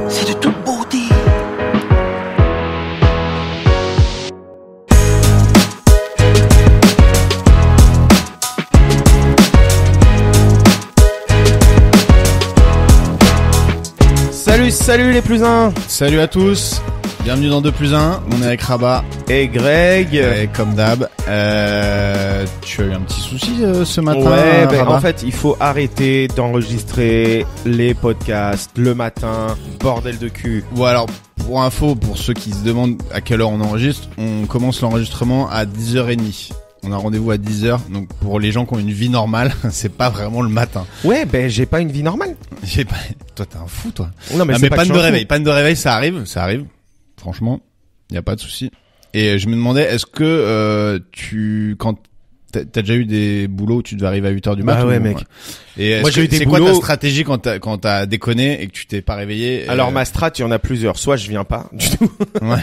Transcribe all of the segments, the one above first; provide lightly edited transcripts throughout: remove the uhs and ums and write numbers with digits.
C'est de toute beauté. Salut les plus 1. Salut à tous, bienvenue dans 2 plus 1, on est avec Rabat Et Greg. et comme d'hab, tu as eu un petit souci ce matin. Ouais, Rabat. en fait, il faut arrêter d'enregistrer les podcasts le matin, bordel de cul. Ou alors, pour info, pour ceux qui se demandent à quelle heure on enregistre, on commence l'enregistrement à 10h30. On a rendez-vous à 10h, donc pour les gens qui ont une vie normale, c'est pas vraiment le matin. Ouais, j'ai pas une vie normale. J'ai pas... Toi, t'es un fou, toi. Non, mais Ah, c'est mais pas panne que de je suis un réveil, panne de réveil, ça arrive. Franchement, y a pas de souci. Et je me demandais, est-ce que quand t'as déjà eu des boulots où tu devais arriver à 8h du Bah matin ouais, mec. Et Moi, j'ai eu des c'est quoi ta boulots- stratégie quand t'as déconné et que tu t'es pas réveillé? Alors ma strat, il y en a plusieurs. Soit je viens pas du tout. Ouais.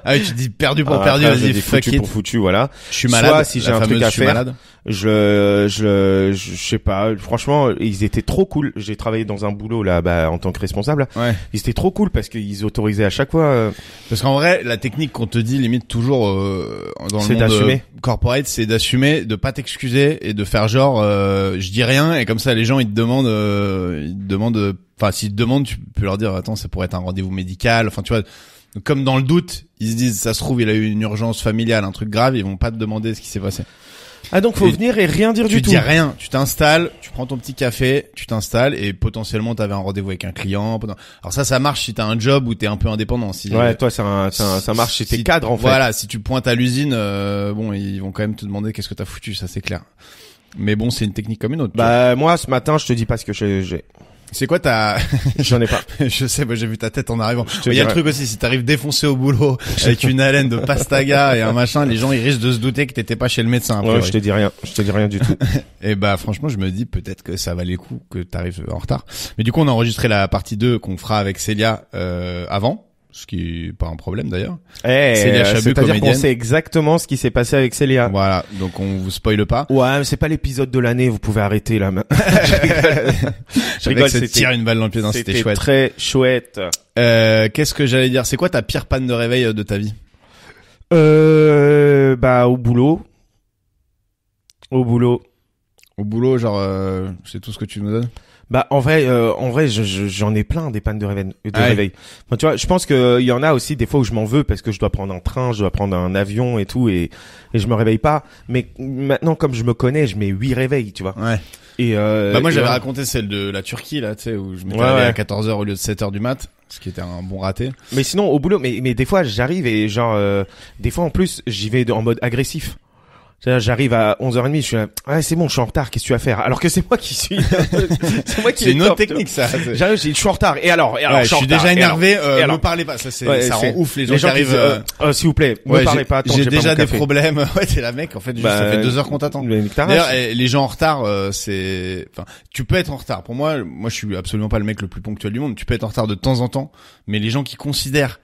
Ah oui, tu te dis perdu pour perdu, Après, je vas-y, dis fuck foutu it. pour foutu, voilà. Je suis malade. Soit si j'ai la un truc fameuse à je suis faire, malade. je sais pas. Franchement, ils étaient trop cool. J'ai travaillé dans un boulot là, en tant que responsable. Ouais. Ils étaient trop cool parce qu'ils autorisaient à chaque fois. Parce qu'en vrai, la technique qu'on te dit limite toujours dans C'est le monde d'assumer. corporate, c'est d'assumer, de pas t'excuser et de faire genre je dis rien et comme ça les gens ils te demandent enfin s'ils te demandent tu peux leur dire attends ça pourrait être un rendez-vous médical, enfin tu vois, comme dans le doute, ils se disent ça se trouve il a eu une urgence familiale, un truc grave, ils vont pas te demander ce qui s'est passé. Ah donc faut Et venir et rien dire Tu du tout. dis rien, tu t'installes, tu prends ton petit café, tu t'installes et potentiellement t'avais un rendez-vous avec un client. Alors ça marche si t'as un job où t'es un peu indépendant. Si Ouais, toi ça marche chez tes cadres en fait. Voilà, si tu pointes à l'usine, bon, ils vont quand même te demander qu'est-ce que t'as foutu, ça c'est clair. Mais bon, c'est une technique comme une autre. tu vois. Bah moi ce matin, je te dis pas ce que j'ai. C'est quoi ta... J'en ai pas. Je sais, moi j'ai vu ta tête en arrivant. te Il y a le dirai. truc aussi, si t'arrives défoncé au boulot avec une haleine de pastaga et un machin, les gens ils risquent de se douter que t'étais pas chez le médecin. a Ouais, priori. je te dis rien. Je te dis rien du tout. Et bah franchement, je me dis peut-être que ça valait le coup que t'arrives en retard. Mais du coup, on a enregistré la partie 2 qu'on fera avec Célia avant. Ce qui est pas un problème d'ailleurs. Célia Chabu, C'est-à-dire qu'on comédienne. sait exactement ce qui s'est passé avec Célia. Voilà, donc on vous spoile pas. Ouais, mais c'est pas l'épisode de l'année, vous pouvez arrêter là. Je Avec se tire une balle dans le pied, non, c'était chouette. très chouette. Qu'est-ce que j'allais dire? C'est quoi ta pire panne de réveil de ta vie? Au boulot. Au boulot, Genre, c'est tout ce que tu me donnes? en vrai, j'en ai plein des pannes de réveil. Ah ouais. Réveil. Enfin, tu vois, je pense que il y en a aussi des fois où je m'en veux parce que je dois prendre un train, je dois prendre un avion et tout et je me réveille pas. Mais maintenant, comme je me connais, je mets 8 réveils, tu vois. Ouais. Et Moi, et j'avais ouais. raconté celle de la Turquie, là, tu sais, où je m'étais Ouais, réveillé ouais. à 14h au lieu de 7h du mat. Ce qui était un bon raté. Mais sinon, au boulot, mais des fois, j'arrive et genre, des fois en plus, j'y vais en mode agressif. C'est-à-dire, j'arrive à 11h30, je suis là, ouais, c'est bon, je suis en retard, qu'est-ce que tu vas faire? Alors que c'est moi qui suis, c'est moi qui C'est est une autre top, tu technique, ça. vois. J'arrive, je suis en retard. Et alors, Ouais, je je suis suis en retard. déjà énervé, Et alors me parlez pas. Ça, c'est, Ouais, ça c'est- rend ouf les gens qui qui arrivent. disent, s'il vous plaît, Ouais, me parlez pas, tant que j'ai j'ai pas déjà mon des café. problèmes. Ouais, t'es la mec, en fait, juste, Bah, ça fait 2 heures qu'on t'attend. Mais nique ta race. D'ailleurs, les gens en retard, c'est, enfin, tu peux être en retard. Pour moi, je suis absolument pas le mec le plus ponctuel du monde. Tu peux être en retard de temps en temps, mais les gens qui considèrent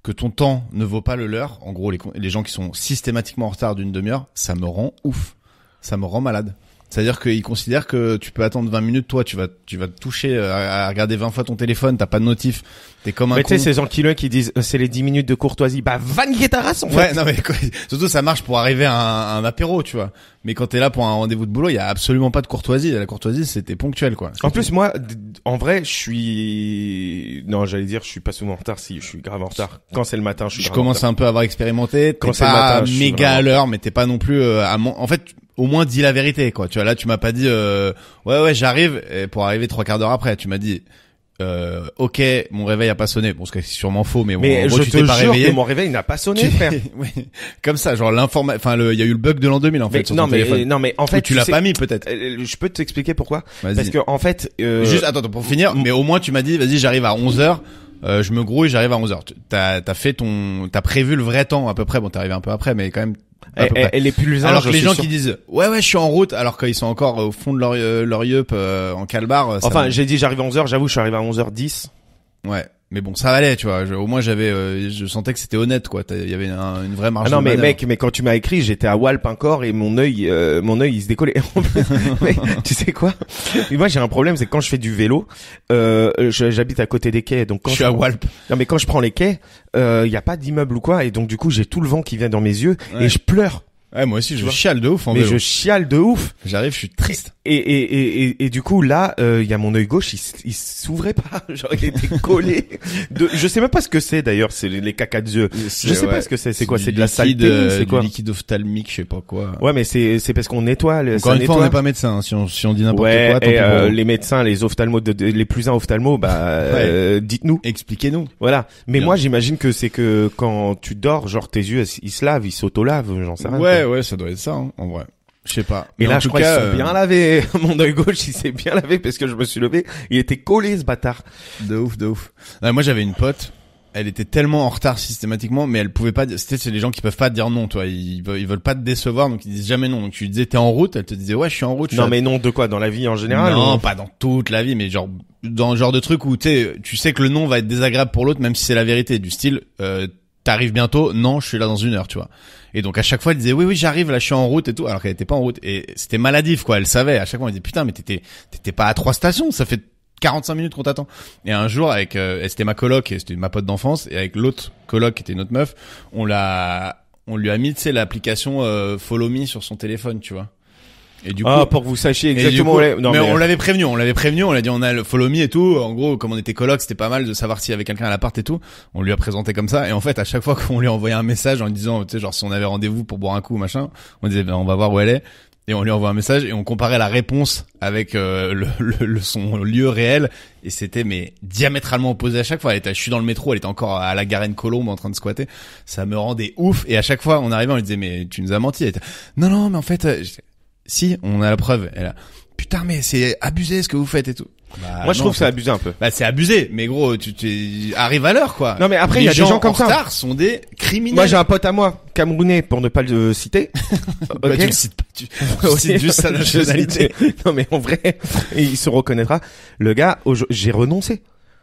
que ton temps ne vaut pas le leur, en gros, les gens qui sont systématiquement en retard d'une demi-heure, ça me rend ouf. Ça me rend malade. C'est-à-dire qu'ils considèrent que tu peux attendre 20 minutes, toi, tu vas te toucher à regarder 20 fois ton téléphone, t'as pas de notif, t'es comme un Mais con. tu sais, ces enculeux qui disent, c'est les 10 minutes de courtoisie. Bah, va niquer ta race, en fait. Ouais, non mais quoi, surtout ça marche pour arriver à un apéro, tu vois. Mais quand t'es là pour un rendez-vous de boulot, il y a absolument pas de courtoisie. La courtoisie, c'était ponctuel, quoi. En plus, moi, en vrai, je suis pas souvent en retard, si, je suis grave en retard. Quand c'est le matin, je suis Je grave en commence retard. un peu à avoir expérimenté. Quand T'es c'est le pas matin, je suis méga vraiment- à l'heure, mais t'es pas non plus en fait, au moins dis la vérité, quoi. Tu vois, là, tu m'as pas dit ouais, j'arrive, et pour arriver 3/4 d'heure après, tu m'as dit ok, mon réveil a pas sonné. Bon, ce qui est sûrement faux, mais, Mais en gros, je tu te t'es pas jure réveillé. que mon réveil n'a pas sonné, frère. Oui. Comme ça, genre il y a eu le bug de l'an 2000 en fait Mais, sur ton téléphone. non, mais en Ou fait, tu l'as sais- pas mis peut-être. Je peux t'expliquer pourquoi? Vas-y. Parce que, en fait, Juste attends pour finir, mais au moins tu m'as dit vas-y, j'arrive à 11h. Je me grouille, j'arrive à 11h. T'as prévu le vrai temps à peu près. Bon, t'es arrivé un peu après, mais quand même à peu près. elle est plus Alors je que les suis gens sûr. qui disent ouais, je suis en route, alors qu'ils sont encore au fond de leur yup en calbar. Enfin, j'ai dit j'arrive à 11h, j'avoue, je suis arrivé à 11h10. Ouais. Mais bon, ça allait, tu vois. Au moins, je sentais que c'était honnête, quoi. Il y avait une vraie marge. Ah non, de mais manœuvre. mec, mais quand tu m'as écrit, j'étais à Walp encore et mon œil, il se décollait. Mais, tu sais quoi? Moi, j'ai un problème, c'est que quand je fais du vélo, j'habite à côté des quais, donc quand Je suis à Walp. non, mais quand je prends les quais, y a pas d'immeuble ou quoi, et donc du coup, j'ai tout le vent qui vient dans mes yeux Ouais. et je pleure. Ouais, moi aussi, Tu je vois. chiale de ouf en Mais vélo. je chiale de ouf. J'arrive, je suis triste. Et du coup là, il y a mon œil gauche, il s'ouvrait pas, genre il était collé. Je sais même pas ce que c'est d'ailleurs, c'est les caca de yeux. Je sais pas ce que c'est quoi, c'est de la saleté, c'est quoi? Du liquide ophtalmique, je sais pas quoi. Ouais, mais c'est parce qu'on nettoie. Encore une fois, on n'est pas médecin. Hein. Si on dit n'importe ouais, quoi, tant et pis pour vous. les médecins, les ophtalmos, les plus ophtalmos, dites-nous. Expliquez-nous. Voilà. Mais Bien. moi, j'imagine que c'est que quand tu dors, genre tes yeux, ils se lavent, ils s'auto-lavent, j'en sais rien. Ouais, quoi. ouais, ça doit être ça, hein, en vrai. Je sais pas. Et Mais là, en je tout crois cas, qu'ils sont bien lavés. Mon œil gauche, il s'est bien lavé parce que je me suis levé. Il était collé, ce bâtard. de ouf. Non, moi, j'avais une pote. Elle était tellement en retard systématiquement, mais elle pouvait pas. C'est les gens qui peuvent pas te dire non, toi. Ils veulent pas te décevoir, donc ils disent jamais non. Donc tu lui disais t'es en route, elle te disait ouais, je suis en route. Non, mais non, de quoi? Dans la vie en général? Non, ou... pas dans toute la vie, mais genre dans le genre de truc où tu sais que le non va être désagréable pour l'autre, même si c'est la vérité. Du style, t'arrives bientôt, non, je suis là dans 1 heure, tu vois. Et donc à chaque fois elle disait oui j'arrive, là je suis en route et tout, alors qu'elle était pas en route. Et c'était maladif, quoi. Elle savait. À chaque fois elle disait putain, mais t'étais pas à 3 stations, ça fait 45 minutes qu'on t'attend. Et un jour avec c'était ma coloc et c'était ma pote d'enfance, et avec l'autre coloc qui était notre meuf, on lui a mis, tu sais, l'application Follow Me sur son téléphone, tu vois. Et du coup, pour que vous sachiez et du exactement coup, où elle est. Non, mais on l'avait prévenu, on l'a dit on a le Follow Me et tout. En gros, comme on était coloc, c'était pas mal de savoir s'il y avait quelqu'un à l'appart et tout. On lui a présenté comme ça, et en fait à chaque fois qu'on lui envoyait un message en lui disant, tu sais, genre si on avait rendez-vous pour boire un coup machin, on disait ben, on va voir où elle est. Et on lui envoie un message et on comparait la réponse avec son lieu réel, et c'était mais diamétralement opposé à chaque fois. Je suis dans le métro, elle était encore à la Garenne-Colombe en train de squatter. Ça me rendait ouf, et à chaque fois on arrivait on lui disait mais tu nous as menti. Elle était, non mais en fait si, on a la preuve. Elle a, putain mais c'est abusé ce que vous faites et tout. Bah, moi, je trouve que c'est abusé un peu. Bah, c'est abusé, mais gros, tu arrives à l'heure, quoi. Non, mais après, il y a des gens comme ça. Les gens en retard sont des criminels. Moi, j'ai un pote à moi, camerounais, pour ne pas le citer. Bah, tu le cites pas, tu cites juste sa nationalité. Non, mais en vrai, il se reconnaîtra. Le gars, j'ai renoncé.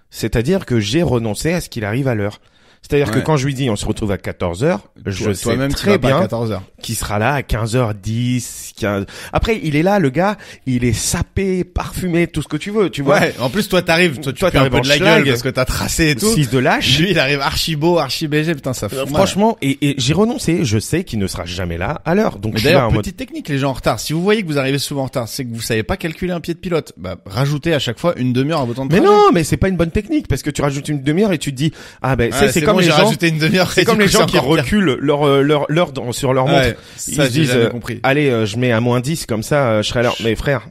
C'est-à-dire que j'ai renoncé à ce qu'il arrive à l'heure. C'est-à-dire que quand je lui dis on se retrouve à 14h, je sais toi-même très bien à 14h. qu'il sera là à 15h10, 15... Après, il est là, le gars, il est sapé, parfumé, tout ce que tu veux, tu vois. Ouais, en plus, toi, t'arrives, tu fais un t'arrives peu en de la schlag, gueule parce que t'as tracé et tout. 6 de lâche. Lui, il arrive archi beau, archi BG, putain, ça fout mal. Franchement, et j'ai renoncé, je sais qu'il ne sera jamais là à l'heure. Donc, mais je suis là d'ailleurs, en petite technique, les gens en retard. Si vous voyez que vous arrivez souvent en retard, c'est que vous savez pas calculer un pied de pilote. Bah, rajoutez à chaque fois une demi-heure à votre temps de Mais trajet. non, mais c'est pas une bonne technique, parce que tu rajoutes une demi-heure et tu te dis, ah ben, c'est comme bon, les j'ai gens, rajouté une demi-heure. c'est comme les gens qui reculent leur sur leur montre. Ouais, Ils ça, se j'ai disent, jamais compris. allez, je mets à -10, comme ça, je serai à l'heure. Mais frère,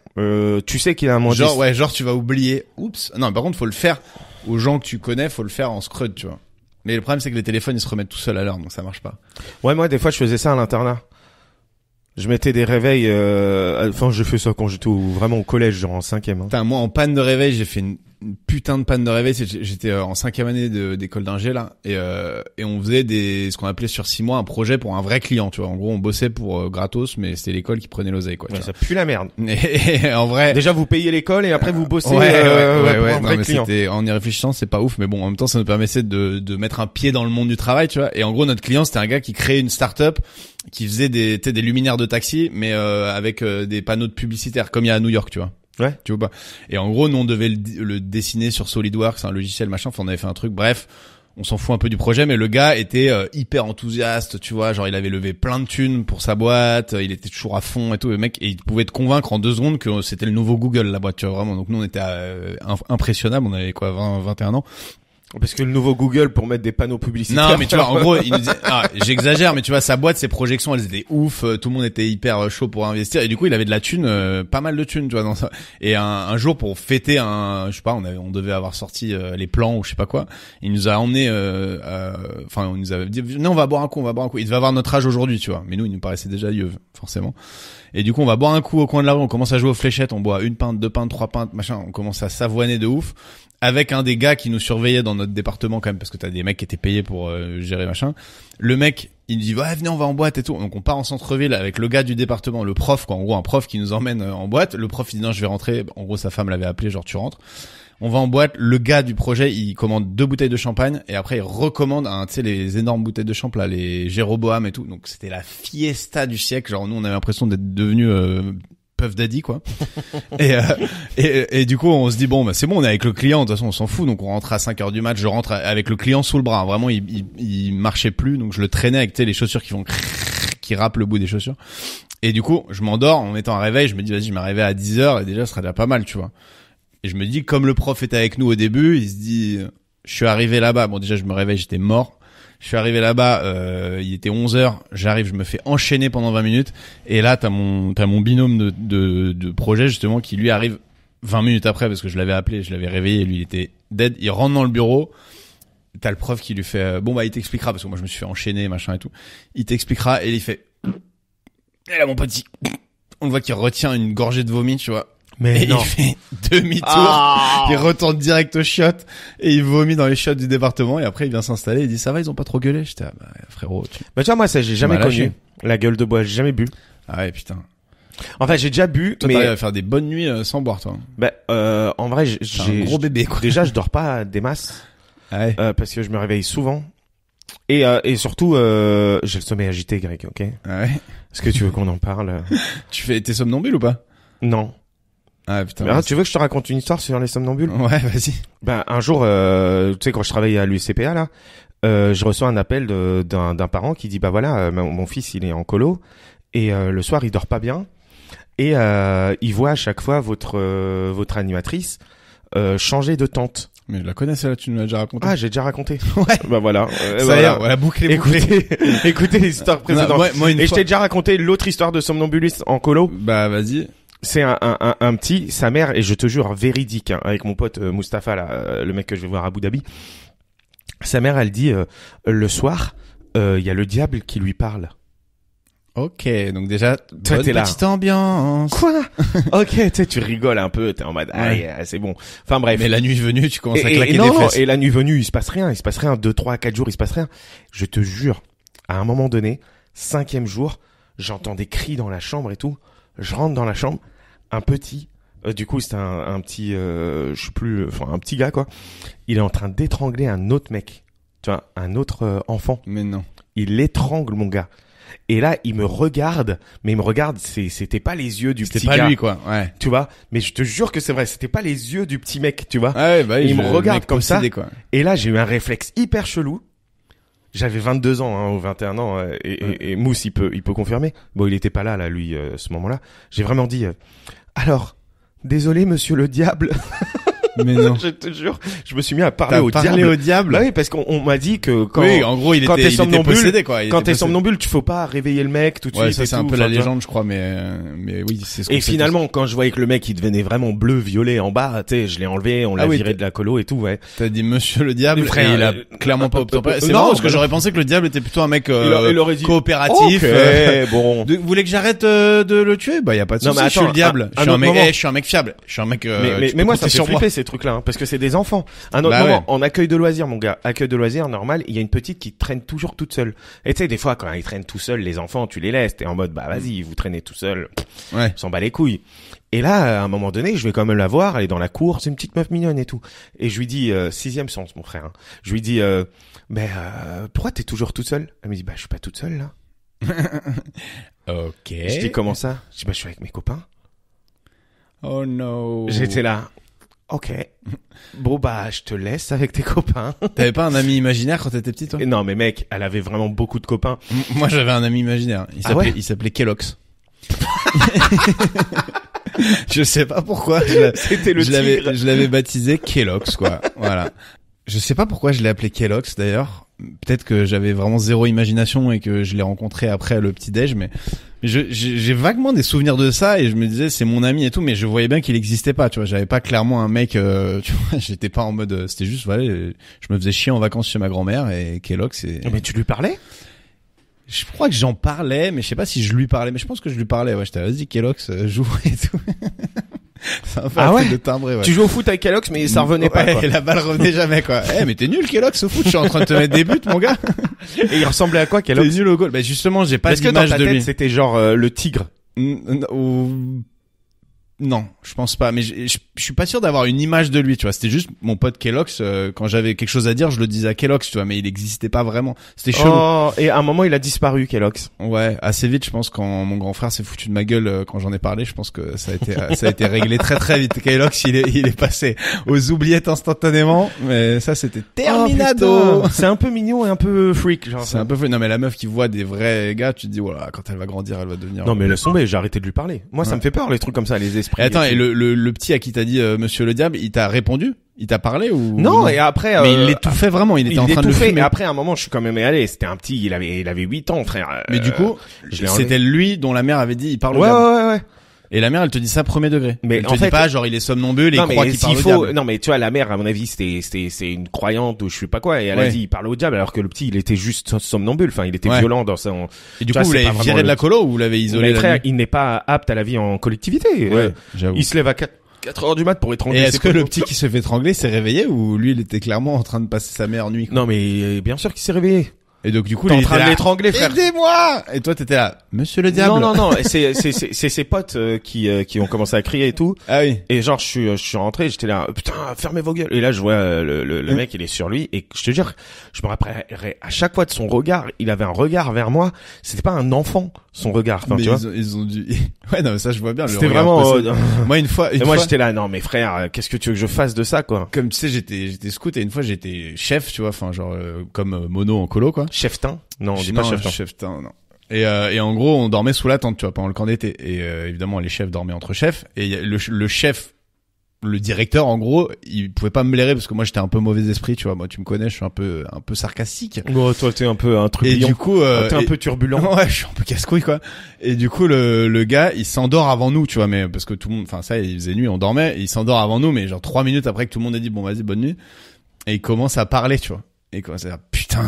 tu sais qu'il est à -10. Genre, ouais, genre, tu vas oublier. Oups. Non, par contre, faut le faire aux gens que tu connais, faut le faire en scrud, tu vois. Mais le problème, c'est que les téléphones, ils se remettent tout seuls à l'heure, donc ça marche pas. Ouais, moi, des fois, je faisais ça à l'internat. Je mettais des réveils, enfin, je fais ça quand j'étais vraiment au collège, genre en 5e. Hein. Putain, moi, en panne de réveil, j'ai fait une putain de panne de réveil. J'étais en 5e année d'école d'ingé, là. Et on faisait ce qu'on appelait sur 6 mois un projet pour un vrai client, tu vois. En gros, on bossait pour gratos, mais c'était l'école qui prenait l'oseille, quoi. Ouais, ça pue la merde. Et en vrai. Déjà, vous payez l'école et après, vous bossez, pour un non, vrai mais client. en y réfléchissant, c'est pas ouf, mais bon, en même temps, ça nous permettait de mettre un pied dans le monde du travail, tu vois. Et en gros, notre client, c'était un gars qui créait une start-up qui faisait des luminaires de taxi, mais avec des panneaux de publicitaires, comme il y a à New York, tu vois. Ouais. Tu vois pas. Et en gros, nous, on devait le dessiner sur SolidWorks, un logiciel, machin. Enfin, on avait fait un truc. Bref, on s'en fout un peu du projet, mais le gars était hyper enthousiaste, tu vois. Genre, il avait levé plein de thunes pour sa boîte. Il était toujours à fond et tout. Le mec, et il pouvait te convaincre en 2 secondes que c'était le nouveau Google, la boîte, tu vois, vraiment. Donc, nous, on était impressionnables. On avait quoi, 21 ans. Parce que le nouveau Google pour mettre des panneaux publicitaires. Non, mais tu vois, en gros, il nous disait, j'exagère, mais tu vois, sa boîte, ses projections, elles étaient ouf, tout le monde était hyper chaud pour investir, et du coup, il avait de la thune, pas mal de thunes, tu vois, dans ça. Et un jour, pour fêter je sais pas, on devait avoir sorti les plans ou je sais pas quoi, il nous a emmené, enfin, on nous avait dit, non, on va boire un coup. Il devait avoir notre âge aujourd'hui, tu vois, mais nous, il nous paraissait déjà vieux, forcément. Et du coup, on va boire un coup au coin de la rue, on commence à jouer aux fléchettes, on boit 1 pinte, 2 pintes, 3 pintes, machin, on commence à s'avoiner de ouf, avec un des gars qui nous surveillait dans notre département quand même, parce que t'as des mecs qui étaient payés pour gérer machin. Le mec, il nous dit ouais, venez, on va en boîte et tout. Donc on part en centre-ville avec le gars du département, le prof, quoi, en gros un prof qui nous emmène en boîte. Le prof il dit non, je vais rentrer. En gros sa femme l'avait appelé, genre tu rentres. On va en boîte, le gars du projet, il commande 2 bouteilles de champagne et après il recommande tu sais les énormes bouteilles de champ là, les Jéroboam et tout. Donc c'était la fiesta du siècle. Genre nous on avait l'impression d'être devenus Puff Daddy quoi. et du coup on se dit bon bah c'est bon, on est avec le client, de toute façon on s'en fout. Donc on rentre à 5h du match, je rentre avec le client sous le bras. Vraiment il marchait plus, donc je le traînais avec les chaussures qui râpent le bout des chaussures. Et du coup, je m'endors en mettant un réveil, je me dis vas-y, je me réveille à 10h et déjà ce sera déjà pas mal, tu vois. Et je me dis comme le prof était avec nous au début, il se dit je suis arrivé là-bas. Bon déjà je me réveille, j'étais mort. Je suis arrivé là-bas, il était 11h, j'arrive, je me fais enchaîner pendant 20 minutes et là t'as mon binôme de projet justement qui lui arrive 20 minutes après parce que je l'avais appelé, je l'avais réveillé, lui il était dead, il rentre dans le bureau. T'as le prof qui lui fait bon bah il t'expliquera parce que moi je me suis fait enchaîner machin et tout. Il t'expliquera et il fait et là mon petit, on le voit qu'il retient une gorgée de vomi, tu vois. Mais et non. il fait demi-tour, il retourne direct aux chiottes et il vomit dans les chiottes du département et après il vient s'installer, il dit ça va, ils ont pas trop gueulé. J'étais bah frérot. Bah tu vois moi ça j'ai jamais m'as lâché. connu la gueule de bois, j'ai jamais bu. Ah ouais putain. Enfin j'ai déjà bu Toi mais t'arrives à faire des bonnes nuits sans boire toi. bah en vrai T'es un gros bébé quoi. déjà je dors pas des masses Ah ouais. parce que je me réveille souvent et surtout j'ai le sommeil agité Greg, OK? Ah ouais. Est-ce que tu veux qu'on en parle? T'es somnambule ou pas? Non. Ah putain. Alors, tu veux que je te raconte une histoire sur les somnambules? Ouais, vas-y. Ben un jour, tu sais quand je travaillais à l'USCPA là, je reçois un appel d'un parent qui dit bah voilà, mon fils il est en colo et le soir il dort pas bien et il voit à chaque fois votre animatrice changer de tente. Mais je la connais celle-là, tu nous l'as déjà raconté. Ah j'ai déjà raconté. Ouais. Bah voilà. Ça y est, voilà, bouclé. Écoutez l'histoire précédente. Moi une et je fois. t'ai déjà raconté l'autre histoire de somnambuliste en colo. Bah vas-y. C'est un petit, sa mère, et je te jure, véridique, hein, avec mon pote Mustapha, là, le mec que je vais voir à Abu Dhabi. Sa mère, elle dit, le soir, il y a le diable qui lui parle. Ok, donc déjà, Toi, bonne t'es là. petite ambiance. Quoi? Ok, tu sais, tu rigoles un peu, t'es en mode, aïe, c'est bon. Enfin bref. Mais la nuit venue, tu commences à Et claquer non, des fesses. et la nuit venue, il se passe rien, 2, 3, 4 jours, il se passe rien. Je te jure, à un moment donné, 5e jour, j'entends des cris dans la chambre et tout. Je rentre dans la chambre, un petit, du coup c'était un petit, je sais plus, enfin un petit gars quoi. Il est en train d'étrangler un autre mec, tu vois, un autre enfant. Mais non. Il l'étrangle mon gars. Et là il me regarde, mais il me regarde, c'était pas les yeux du petit C'était pas gars, lui quoi. Ouais. tu vois. Mais je te jure que c'est vrai, c'était pas les yeux du petit mec, tu vois. Ah ouais, bah Il me regarde comme ça. Quoi. Et là j'ai eu un réflexe hyper chelou. J'avais 22 ans hein, ou 21 ans et Mousse il peut confirmer. Bon, il était pas là lui ce moment-là. J'ai vraiment dit alors désolé monsieur le diable. Mais non. Je te jure, je me suis mis à parler au diable. Parlé au diable. Bah oui, parce qu'on m'a dit que quand oui, en gros, il quand était somnambule, possédé quoi. quand t'es somnambule, tu faut pas réveiller le mec tout de ouais, suite. ça et c'est un tout. peu Enfin, la tu vois. légende, je crois, mais oui, c'est ce qu'on Et sait finalement, quand je voyais que le mec il devenait vraiment bleu, violet en bas, tu sais, je l'ai enlevé, on l'a oui, viré de la colo et tout, ouais. tous. T'as dit monsieur le diable, Frère, et il a clairement pas obtempéré. C'est non, marrant parce que bah j'aurais pensé que le diable était plutôt un mec il aurait dit coopératif. Ok, bon. Vous voulez que j'arrête de le tuer? Bah y a pas de Non, souci. mais Je suis attends, le diable. un autre moment. Je suis un mec fiable. Je suis un mec. Mais moi ça me fait flipper ces trucs-là, hein, parce que c'est des enfants. Un autre Bah moment, ouais. en accueil de loisirs, mon gars, accueil de loisirs normal, il y a une petite qui traîne toujours toute seule. Et tu sais, des fois quand ils traînent tout seuls, les enfants, tu les laisses, t'es en mode bah vas-y, vous traînez tout seul, Ouais. on s'en bat les couilles. Et là, à un moment donné, je vais quand même la voir, elle est dans la cour, c'est une petite meuf mignonne et tout. Et je lui dis 6e sens, mon frère. Hein. Je lui dis mais pourquoi t'es toujours toute seule? Elle me dit bah je suis pas toute seule là. Ok. Je dis comment ça? Je dis bah je suis avec mes copains. Oh no. J'étais là. Ok. Bon bah je te laisse avec tes copains. T'avais pas un ami imaginaire quand t'étais petit, toi? Et non mais mec, elle avait vraiment beaucoup de copains. Moi, j'avais un ami imaginaire. Ouais Il s'appelait Kellogg's. Je sais pas pourquoi. C'était le tigre. Je l'avais baptisé Kellogg's, quoi. Voilà. Je sais pas pourquoi je l'ai appelé Kellogg's, d'ailleurs. Peut-être que j'avais vraiment zéro imagination et que je l'ai rencontré après le petit-déj, mais j'ai vaguement des souvenirs de ça et je me disais c'est mon ami et tout, mais je voyais bien qu'il existait pas, tu vois. J'avais pas clairement un mec, tu vois, j'étais pas en mode, c'était juste, voilà, je me faisais chier en vacances chez ma grand-mère et Kellogg's et... Mais tu lui parlais? Je crois que j'en parlais, mais je sais pas si je lui parlais, mais je pense que je lui parlais, ouais, j'étais, vas-y, Kellogg's, joue et tout. C'est un peu un truc de timbré, ouais. Tu joues au foot avec Kellogg's, mais ça revenait pas, quoi. Et la balle revenait jamais, quoi. Mais t'es nul, Kellogg's, au foot, je suis en train de te mettre des buts, mon gars. Et il ressemblait à quoi, T'es Kellogg's? nul au goal. Bah, justement, j'ai pas Est-ce que dans d'image ta de tête, lui. c'était genre le tigre? Non, Non, je pense pas. Mais je suis pas sûr d'avoir une image de lui, tu vois. C'était juste mon pote Kellogg's. Quand j'avais quelque chose à dire, je le disais à Kellogg's, tu vois. Mais il existait pas vraiment. C'était chelou. Oh, et à un moment, il a disparu, Kellogg's. Ouais, assez vite, je pense. Quand mon grand frère s'est foutu de ma gueule quand j'en ai parlé, je pense que ça a été réglé très très vite. Kellogg's, il est passé aux oubliettes instantanément. Mais ça, c'était terminado. Oh, c'est un peu mignon et un peu freak, genre. C'est un peu. Non, mais la meuf qui voit des vrais gars, tu te dis voilà, quand elle va grandir, elle va devenir. Non, mais laisse tomber. J'ai arrêté de lui parler. Moi, ça me fait peur les trucs comme ça, les esprits. Et attends, et le petit à qui t'as dit Monsieur le Diable, il t'a répondu? Il t'a parlé ou non, et après mais il l'étouffait vraiment, il était en train de le fumer. Et après à un moment, je suis quand même allé, c'était un petit, il avait 8 ans, frère. Mais du coup, c'était lui dont la mère avait dit il parle au diable. Ouais. Et la mère, elle te dit ça premier degré. Mais elle en te fait, dit pas genre il est somnambule et il croit qu'il parle au diable. Non, mais tu vois, la mère, à mon avis, c'est une croyante ou je sais pas quoi, et elle a dit il parle au diable, alors que le petit, il était juste somnambule, enfin, il était violent dans son. Et du coup, vous l'avez viré de la colo ou vous l'avez isolé? Mais frère, il n'est pas apte à la vie en collectivité. Ouais, j'avoue. Il se lève à 4 heures du mat pour étrangler. Et est-ce que le petit qui se fait étrangler s'est réveillé ou lui, il était clairement en train de passer sa meilleure nuit, quoi? Non, mais bien sûr qu'il s'est réveillé. Et donc du coup, t'es en train de l'étrangler, frère. Aidez-moi! Et toi, t'étais là, Monsieur le Diable. Non. C'est ses potes qui ont commencé à crier et tout. Ah oui. Et genre, je suis rentré, j'étais là, putain, fermez vos gueules. Et là, je vois le mec, il est sur lui. Et je te jure, je me rappellerai à chaque fois de son regard. Il avait un regard vers moi. C'était pas un enfant, son regard. Enfin, mais tu vois. Ils ont dû. Ouais, non, mais ça, je vois bien. C'était vraiment. Moi, une fois. Moi, j'étais là, non, mais frère, qu'est-ce que tu veux que je fasse de ça, quoi? Comme tu sais, j'étais scout et une fois, j'étais chef, tu vois. Enfin, genre comme mono en colo, quoi. Cheftain. Non, on dit pas cheftain. Non. Et en gros, on dormait sous la tente, tu vois, pendant le camp d'été. Et évidemment, les chefs dormaient entre chefs. Et le chef, le directeur, en gros, il pouvait pas me blairer parce que moi, j'étais un peu mauvais esprit, tu vois. Moi, tu me connais, je suis un peu sarcastique. Bon, toi, t'es un peu un truc. Et du coup, t'es un peu turbulent. Ouais, je suis un peu casse-couille, quoi. Et du coup, le gars, il s'endort avant nous, tu vois, mais parce que tout le monde, enfin, ça, il faisait nuit, on dormait, et il s'endort avant nous, mais genre 3 minutes après que tout le monde a dit, bon, vas-y, bonne nuit. Et il commence à parler, tu vois. Et il commence à dire, putain.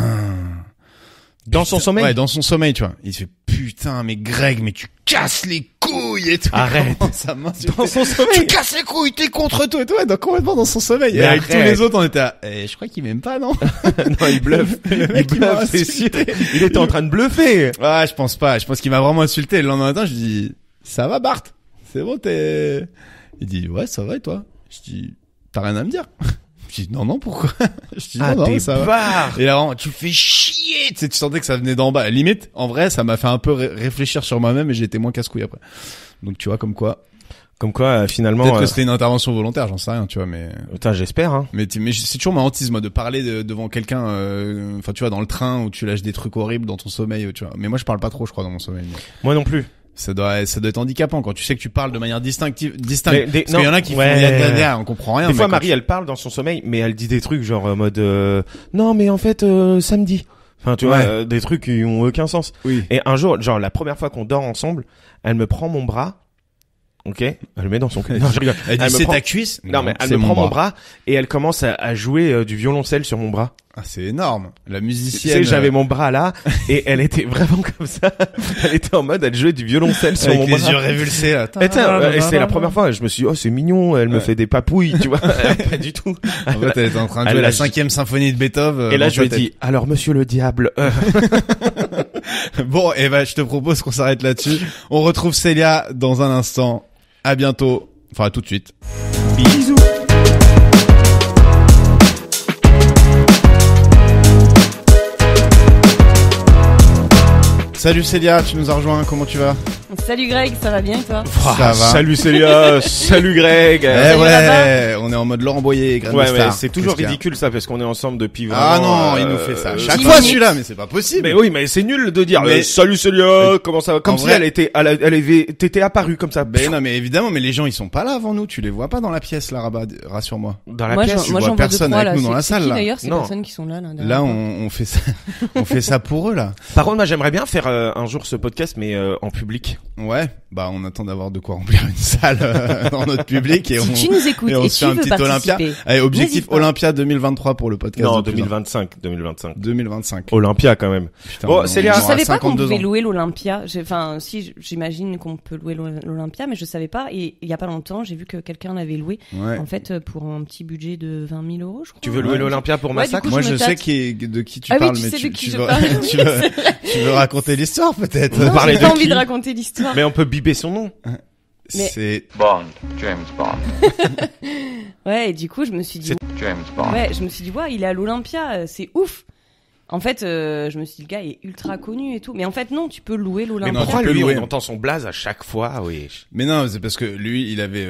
Dans son sommeil? Ouais, dans son sommeil, tu vois. Il fait, putain, mais Greg, mais tu casses les couilles et tout. Arrête. Dans son sommeil. Tu casses les couilles, t'es contre tout et tout. Ouais, donc complètement dans son sommeil. Mais et avec arrête. tous les autres, on était là, je crois qu'il m'aime pas, non? Non, il bluffe. Le mec, il bluffe, c'est sûr. Il était en train de bluffer. Ouais, je pense pas. Je pense qu'il m'a vraiment insulté. Le lendemain matin, je dis, ça va, Bart? C'est bon, Il dit, ouais, ça va et toi? Je dis, t'as rien à me dire? Je dis non, pourquoi? Je dis non, ça va. Et là, vraiment, tu fais chier. Tu sais, tu sentais que ça venait d'en bas. Limite, en vrai, ça m'a fait un peu réfléchir sur moi-même et j'ai été moins casse-couille après. Donc tu vois, comme quoi, finalement. Peut-être que c'était une intervention volontaire, j'en sais rien, tu vois, mais. Putain, j'espère, hein. Mais c'est toujours ma hantise, moi, de parler devant quelqu'un, enfin, tu vois, dans le train où tu lâches des trucs horribles dans ton sommeil, tu vois. Mais moi, je parle pas trop, je crois, dans mon sommeil. Moi non plus. Ça doit être handicapant quand tu sais que tu parles de manière distincte. Parce qu'il y en a qui font on comprend rien. Des fois, Marie, elle parle dans son sommeil, mais elle dit des trucs genre en mode non, mais en fait samedi. Enfin, tu vois, des trucs qui ont aucun sens. Oui. Et un jour, genre la première fois qu'on dort ensemble, elle me prend mon bras. Ok, elle le met dans son cul. Non, je rigole. Elle dit c'est ta cuisse. Non, mais elle me prend mon bras et elle commence à jouer du violoncelle sur mon bras. Ah, c'est énorme. La musicienne. Tu sais, j'avais mon bras là et elle était vraiment comme ça. Elle était en mode, elle jouait du violoncelle sur mon bras. Avec les yeux révulsés là. Et c'est la première fois. Je me suis dit, oh, c'est mignon. Elle me fait des papouilles, tu vois. Pas du tout. En fait, elle était en train de jouer la 5e symphonie de Beethoven. Et là, je lui ai dit, alors, monsieur le diable. Bon, et je te propose qu'on s'arrête là-dessus. On retrouve Célia dans un instant. À bientôt. Enfin, à tout de suite. Bisous. Salut Célia, tu nous as rejoint, comment tu vas? Salut Greg, ça va bien et toi? Ça va. Salut Célia, salut Greg. Ouais, on est en mode Laurent Boyer, Graine de ouais, Star. c'est toujours ridicule ça parce qu'on est ensemble depuis vraiment. Ah non, il nous fait ça. Chaque 10 fois minutes. celui-là, mais c'est pas possible. Mais oui, mais c'est nul de dire Mais- salut Célia, comment ça va? Comme En si vrai- t'étais apparu comme ça. Ben non, mais évidemment, mais les gens ils sont pas là avant nous, tu les vois pas dans la pièce là, Rabat, rassure-moi. Dans la Moi, pièce. tu j'en vois vois personne 2-3 avec là. nous dans la C'est salle, qui, là. d'ailleurs ces Non. personnes qui sont là derrière Là, toi on fait ça, on fait ça pour eux là. Par contre, moi, j'aimerais bien faire un jour ce podcast, mais en public. Ouais, bah on attend d'avoir de quoi remplir une salle dans notre public et Si on. tu nous écoutes et on et se tu fait un veux petit participer, Olympia. Allez, objectif n'hésite pas. Olympia 2023 pour le podcast. Non, de plus en- 2025. 2025. Olympia quand même. Putain, Bon, on Célia, je aura savais pas qu'on 52 pouvait ans. louer l'Olympia. Enfin, si j'imagine qu'on peut louer l'Olympia, mais je savais pas. Et il y a pas longtemps, j'ai vu que quelqu'un l'avait loué. Ouais. En fait, pour un petit budget de 20 000 euros, je crois. Tu veux louer Ouais. l'Olympia pour Ouais, Massacre? du coup, Moi, je je me sais tâte. de qui tu Ah oui, parles, tu mais sais de qui je veux, parle. tu veux raconter l'histoire peut-être. Non, parler j'ai de pas envie qui de raconter l'histoire. Mais on peut biper son nom. Mais- c'est Bond, James Bond, Ouais, et du coup, je me suis dit, James Bond. ouais, il est à l'Olympia, c'est ouf. En fait, je me suis dit, le gars est ultra connu et tout. Mais en fait, non, tu peux louer Mais l'Olympia. non, pourquoi tu peux lui, louer. on entend son blaze à chaque fois, oui. Mais non, c'est parce que lui, il avait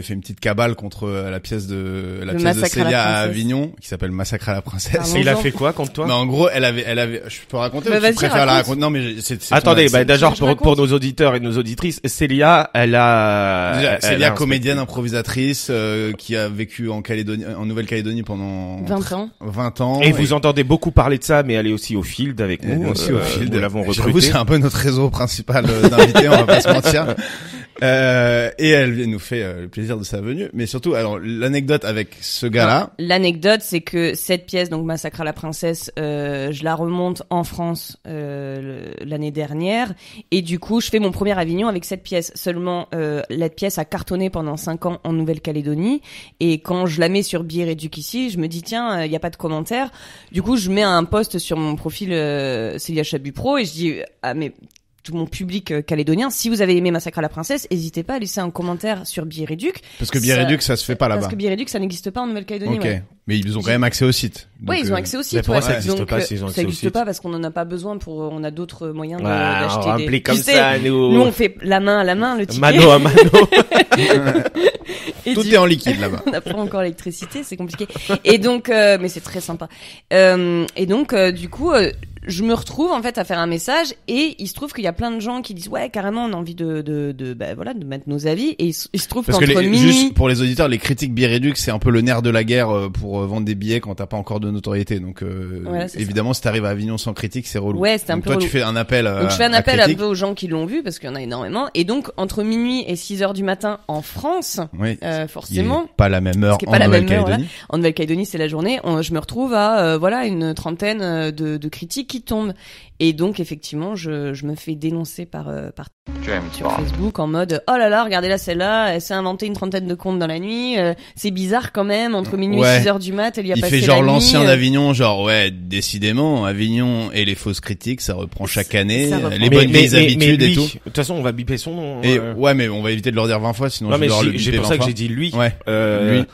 fait une petite cabale contre la pièce de Le Massacre à la Célia à Princesse. Avignon, qui s'appelle Massacre à la Princesse. Pardon. Et il a Jean. fait quoi contre toi? Mais en gros, elle avait, je peux raconter Bah, ou tu vas-y, préfères la raconte. raconter? Non, mais c'est Attendez, ton- d'abord je pour raconte. nos auditeurs et nos auditrices, Célia, elle a... Déjà, elle Célia, a un comédienne improvisatrice, qui a vécu en Nouvelle-Calédonie pendant 20 ans. 20 ans. Et vous entendez beaucoup parler de ça, mais elle est aussi au Field avec Elle est nous. aussi au Field. Nous l'avons J'avoue, recrutée. c'est un peu notre réseau principal d'invités, on va pas se mentir. Et elle nous fait le plaisir de sa venue. Mais surtout, alors, l'anecdote avec ce gars-là. Non, l'anecdote, c'est que cette pièce, donc Massacre à la Princesse, je la remonte en France l'année dernière, et du coup, je fais mon premier Avignon avec cette pièce. Seulement, la pièce a cartonné pendant 5 ans en Nouvelle-Calédonie, et quand je la mets sur Bière Éduc ici, je me dis tiens, il y a pas de commentaires. Du coup, je mets un post sur mon profil Célia Chabu Pro, et je dis ah mais tout mon public calédonien, si vous avez aimé Massacre à la Princesse, n'hésitez pas à laisser un commentaire sur Bière Éduc. Parce que Biarritz, ça se fait pas là-bas. Parce que Bière Éduc, ça n'existe pas en Nouvelle-Calédonie. Ok. Ouais. Mais ils ont quand même accès au site. Oui, Donc, ils ont accès au mais site. pourquoi ouais. ça existe Donc, pas s'ils ont ça accès au n'existe site pas parce qu'on en a pas besoin on a d'autres moyens on d'acheter remplit des. comme Tu sais, ça, nous. nous on fait la main à la main le ticket. Mano à mano. Et Tout du- est en liquide là-bas. On n'a pas encore l'électricité, c'est compliqué. Et donc, mais c'est très sympa. Et donc, du coup, je me retrouve en fait à faire un message et il se trouve qu'il y a plein de gens qui disent ouais carrément on a envie de mettre nos avis et il se trouve Parce que qu'entre minuit juste pour les auditeurs, les critiques Biarritz, c'est un peu le nerf de la guerre pour vendre des billets quand t'as pas encore de notoriété. Donc Voilà, c'est évidemment, si t'arrives à Avignon sans critique, c'est relou. Ouais, c'était un Donc peu toi, relou. tu fais un appel. donc je fais un à appel un critique. peu aux gens qui l'ont vu parce qu'il y en a énormément et donc entre minuit et 6h du matin en France Oui. forcément Qui est pas la même heure Ce qui est en pas la même heure, Nouvelle-Calédonie. en Nouvelle-Calédonie c'est la journée je me retrouve à une trentaine de critiques qui tombent et donc effectivement je me fais dénoncer par James sur Bond. Facebook en mode oh là là regardez là celle-là elle s'est inventé une trentaine de comptes dans la nuit c'est bizarre quand même entre minuit Ouais. et 6h du mat elle y a Il passé fait genre la nuit, l'ancien d'Avignon, genre ouais, décidément, Avignon et les fausses critiques, ça reprend chaque année, ça reprend. les bonnes vieilles habitudes lui, et tout. de toute façon, on va biper son nom. Et ouais, mais on va éviter de leur dire 20 fois, sinon Non, je mais vais devoir le j'ai biper pour 20 ça que fois. j'ai dit lui. Ouais. Lui.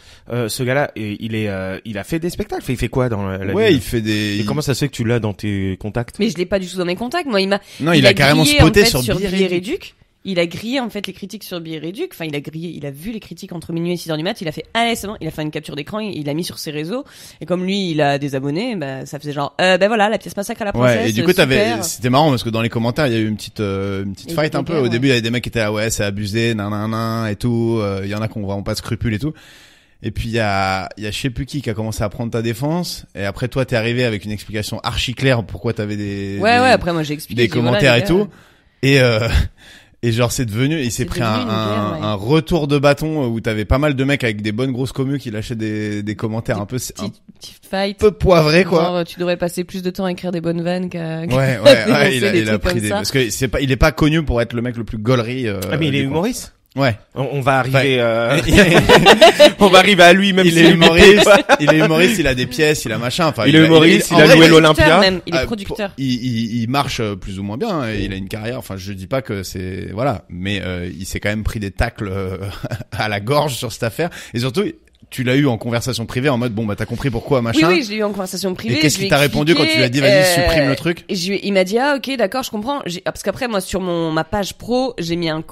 Ce gars-là, il a fait des spectacles. Il fait quoi dans la Ouais, vie il fait des. Et comment ça se fait que tu l'as dans tes contacts? mais je l'ai pas du tout dans mes contacts moi Non, il a carrément grillé, spoté en fait, sur sur Bière Bière Éduc. Éduc. Il a grillé en fait les critiques sur Bière Éduc. Enfin, il a vu les critiques entre minuit et 6h du mat. Il a fait allez c'est bon. Il a fait une capture d'écran. Il l'a mis sur ses réseaux. Et comme lui, il a des abonnés, bah ça faisait genre voilà la pièce Massacre à la Princesse. Ouais, et du coup, super. c'était marrant parce que dans les commentaires, il y a eu une petite Et fight des un peu. guerres, Au ouais. début, il y avait des mecs qui étaient là, ouais, c'est abusé, nan, et tout. Il y en a qui ont vraiment pas de scrupules et tout. Et puis, il y a je sais plus qui a commencé à prendre ta défense. Et après, toi, t'es arrivé avec une explication archi claire pourquoi t'avais Ouais. Après, moi, j'ai expliqué. des j'ai dit, voilà, commentaires les et gars, tout. Et genre c'est devenu, il s'est C'est pris devenu une guerre, ouais. un retour de bâton où t'avais pas mal de mecs avec des bonnes grosses communes qui lâchaient des commentaires un peu Petite fight. peu poivrés quoi. Genre, tu devrais passer plus de temps à écrire des bonnes vannes qu'à. Ouais, dénoncer il a des trucs pris comme des, ça. parce que il est pas connu pour être le mec le plus gaulerie. Ah, mais il est du coin. humoriste? Ouais. On va arriver, Ouais. on va arriver à lui, même Il s'il est est humoriste, il est humoriste, il a des pièces, il a machin, enfin. Il est humoriste, en il a vrai, loué Il est producteur l'Olympia. même. Il est producteur. Il marche plus ou moins bien, et il a une carrière, enfin je dis pas que c'est, voilà, mais il s'est quand même pris des tacles à la gorge sur cette affaire, et surtout, tu l'as eu en conversation privée en mode bon bah t'as compris pourquoi machin. Oui, je l'ai eu en conversation privée. Et qu'est-ce je lui ai qu'il t'a répondu quand tu lui as dit expliqué, vas-y supprime le truc? Et il m'a dit ah ok d'accord je comprends. Parce qu'après moi sur ma page pro j'ai mis un